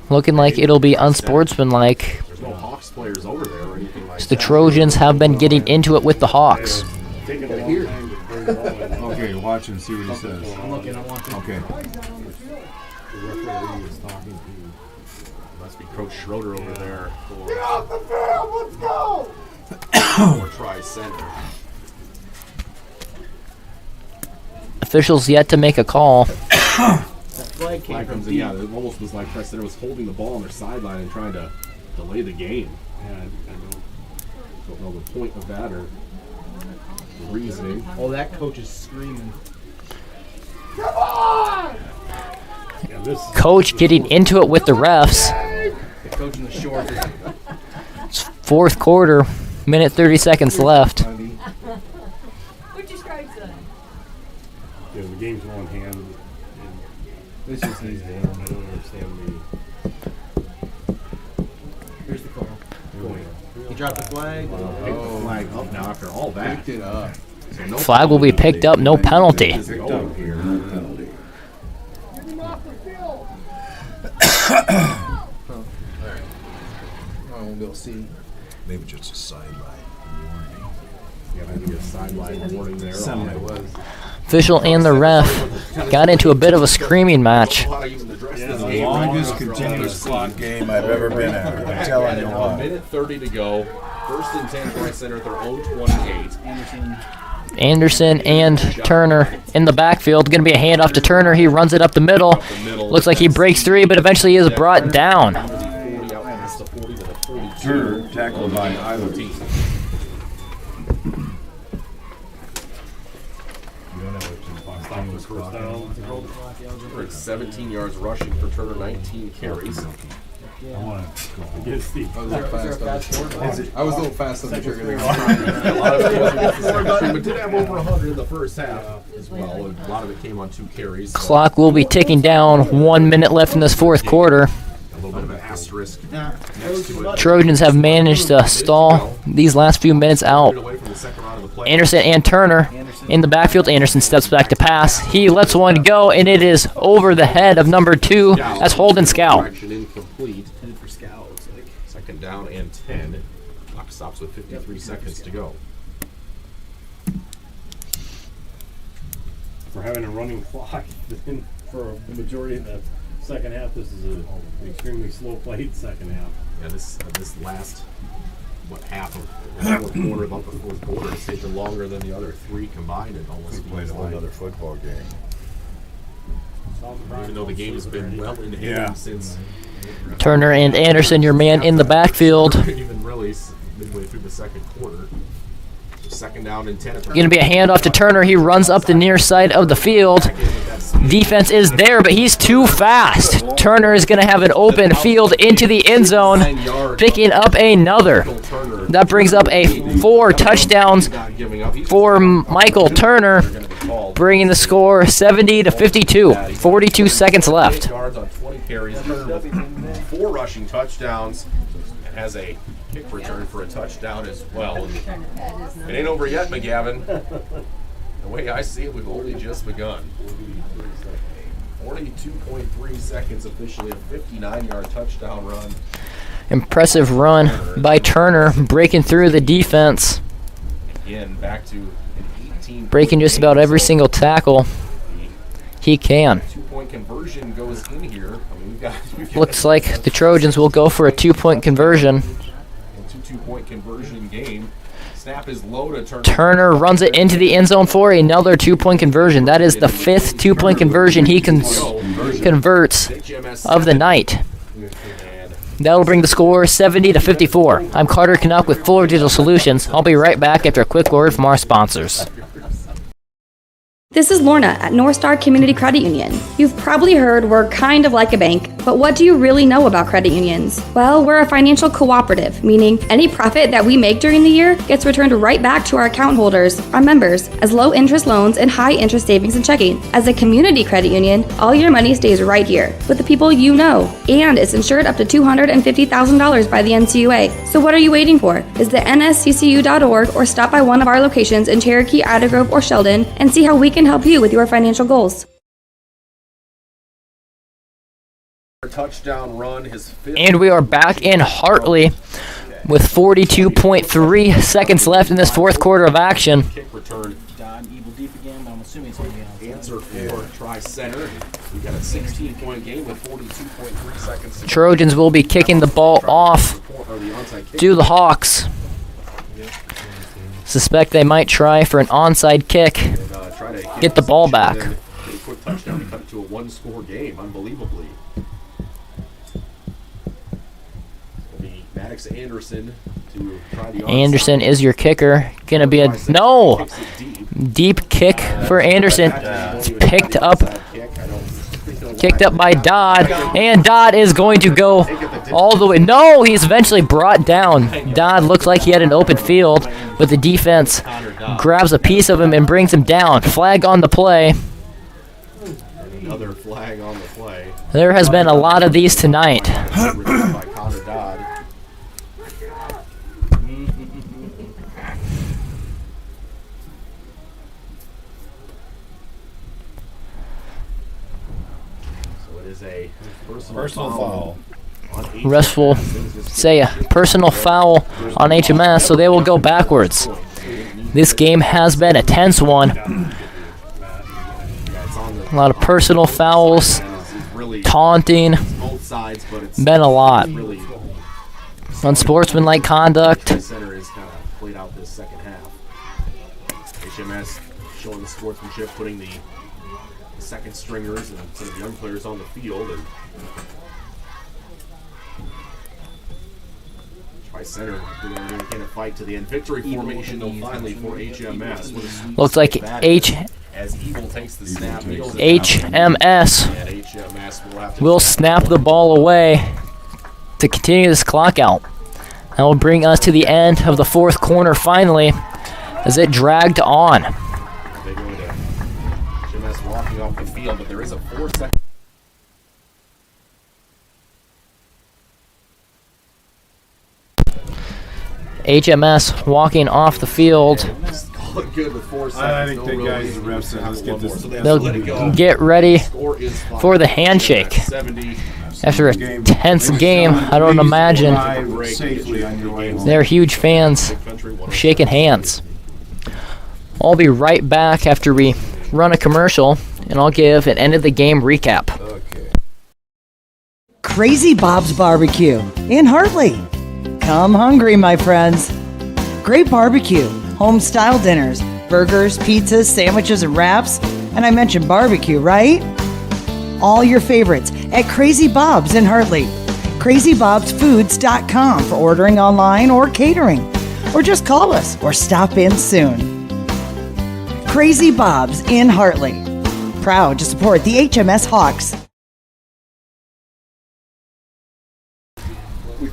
Looking like it'll be unsportsmanlike. There's no Hawks players over there or anything like So the Trojans have been getting into it with the Hawks. Okay, watch and see what he says. I'm watching. Okay. The referee is talking to, must be Coach Schroeder over there. Get off the field, let's go! Or try center. Officials yet to make a call. Flag comes in, yeah, it almost was like Trey Center was holding the ball on their sideline and trying to delay the game. Yeah, I don't know the point of that or the reasoning. Oh, that coach is screaming. Come on! Coach getting into it with the refs. The coach in the short. It's fourth quarter, minute 30 seconds left. What'd your strike say? Yeah, the game's one hand. This just needs to end. I don't understand Here's the call. He dropped the flag. Pick the flag up now after all that. Picked it up. So no Flag will be picked up, no penalty. Picked up here, no penalty. Get him off the field! Alright. I won't be able to see. Maybe just a sideline warning. Yeah, maybe a sideline warning there. Something it was. Official and the ref got into a bit of a screaming match. The longest continuous clock game I've ever been in. I'm telling you A what. minute 30 to go. First and 10 Tri Center at their own 28. Anderson and Turner in the backfield. Going to be a handoff to Turner. He runs it up the middle. Looks like he breaks three, but eventually is brought down. Turner tackled by Iowa. We're at 17 yards rushing for Turner, 19 carries. I want to get Steve. I was a little fast on the trigger. But did have over 100 in the first half as well. A lot of it came on 2 carries. Clock will be ticking down. 1 minute left in this fourth quarter. A little bit of an asterisk next to it. Trojans have managed to stall these last few minutes out. Anderson and Turner in the backfield. Anderson steps back to pass. He lets one go, and it is over the head of number 2. That's Holden Scout. Incomplete. For Scout, looks like. Second down and 10. Clock stops with 53 seconds to go. For having a running clock for the majority of the second half, this is an extremely slow played second half. Yeah, this last half of the fourth quarter, about the fourth quarter, it's taken longer than the other 3 combined. It almost Played a whole other football game. Even though the game has been well in hand since Turner and Anderson, your man in the backfield. even really midway through the second quarter. Second down and 10. Going to be a handoff to Turner. He runs up the near side of the field. Defense is there, but he's too fast. Turner is going to have an open field into the end zone, picking up another. That brings up a 4 touchdowns for Michael Turner, bringing the score 70-52. 42 seconds left. Yards on 20 carries. 4 rushing touchdowns. And has a kick return for a touchdown as well. And it ain't over yet, McGavin. The way I see it, we've only just begun. 42.3 seconds officially, a 59-yard touchdown run. Impressive run by Turner, breaking through the defense. Again, back to an 18. Breaking just about every single tackle he can. 2-point conversion goes in here. I mean, we've got Looks like the Trojans will go for a 2-point conversion. a 2-point conversion game. Snap is low to Turner. Turner runs it into the end zone for another 2-point conversion. That is the 5th 2-point conversion he converts of the night. That'll bring the score 70-54. I'm Carter Canuck with Fuller Digital Solutions. I'll be right back after a quick word from our sponsors. This is Lorna at North Star Community Credit Union. You've probably heard we're kind of like a bank, but what do you really know about credit unions? Well, we're a financial cooperative, meaning any profit that we make during the year gets returned right back to our account holders, our members, as low interest loans and high interest savings and checking. As a community credit union, all your money stays right here with the people you know, and it's insured up to $250,000 by the NCUA. So what are you waiting for? Visit nsccu.org or stop by one of our locations in Cherokee, Ida Grove, or Sheldon and see how we can help you with your financial goals. Touchdown run, his 5th. And we are back in Hartley with 42.3 seconds left in this fourth quarter of action. Kick return. Evil deep again, but I'm assuming it's going to be answer for Tri Center. We got a 16-point game with 42.3 seconds to go. Trojans will be kicking the ball off to the Hawks. Suspect they might try for an onside kick. Get the ball back. A quick touchdown to cut it to a 1-score game, unbelievably. It'll be Maddox Anderson to try the onside. Anderson is your kicker. Gonna be a no deep kick for Anderson. It's picked up by Dodd, and Dodd is going to go all the way. No, he's eventually brought down. Dodd looked like he had an open field, but the defense grabs a piece of him and brings him down. Flag on the play. Another flag on the play. There has been a lot of these tonight. By Connor Dodd. So it is a personal foul. Refs will say a personal foul on HMS, so they will go backwards. This game has been a tense one. A lot of personal fouls, taunting, Both sides, but it's been a lot. really Unsportsmanlike conduct. center is kind of played out this second half. HMS showing the sportsmanship, putting the second stringers and some of the young players on the field, and Tri-Center doing a fight to the end. Victory formation, though, finally for HMS. With a sweep Looks like as Eagle takes the snap. HMS And HMS will have to will snap the ball away to continue this clock out. That will bring us to the end of the fourth quarter finally, as it dragged on. They go to HMS walking off the field, but there is a 4-second. HMS walking off the field. Good with 4 seconds. I think the guys, the refs said, let's get this. They'll get ready for the handshake. After a tense game, I don't imagine they're huge fans of shaking hands. I'll be right back after we run a commercial, and I'll give an end of the game recap. Crazy Bob's Barbecue in Hartley. Come hungry, my friends. Great barbecue, home-style dinners, burgers, pizzas, sandwiches, and wraps. And I mentioned barbecue, right? All your favorites at Crazy Bob's in Hartley. CrazyBobsFoods.com for ordering online or catering. Or just call us or stop in soon. Crazy Bob's in Hartley. Proud to support the HMS Hawks.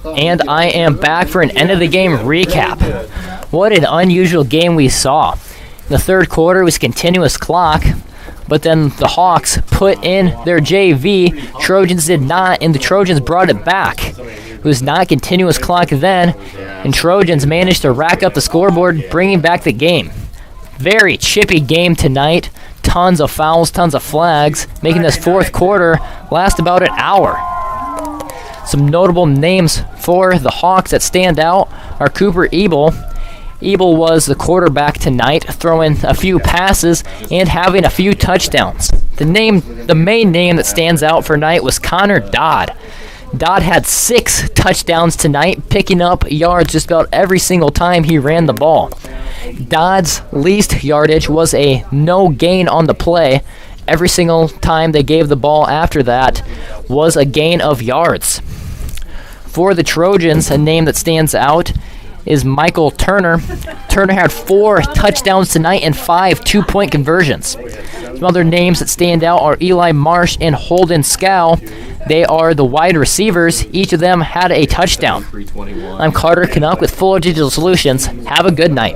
And I am back for an end of the game recap. What an unusual game we saw. In the third quarter was continuous clock, but then the Hawks put in their JV. Trojans did not, and the Trojans brought it back. It was not continuous clock then, and Trojans managed to rack up the scoreboard, bringing back the game. Very chippy game tonight. Tons of fouls, tons of flags, making this fourth quarter last about an hour. Some notable names for the Hawks that stand out are Cooper Ebel. Ebel was the quarterback tonight, throwing a few passes and having a few touchdowns. The main name that stands out for tonight was Connor Dodd. Dodd had 6 touchdowns tonight, picking up yards just about every single time he ran the ball. Dodd's least yardage was a no gain on the play. Every single time they gave the ball after that was a gain of yards. For the Trojans, a name that stands out is Michael Turner. Turner had 4 touchdowns tonight and 5 two-point conversions. Some other names that stand out are Eli Marsh and Holden Scow. They are the wide receivers. Each of them had a touchdown. I'm Carter Canuck with Fuller Digital Solutions. Have a good night.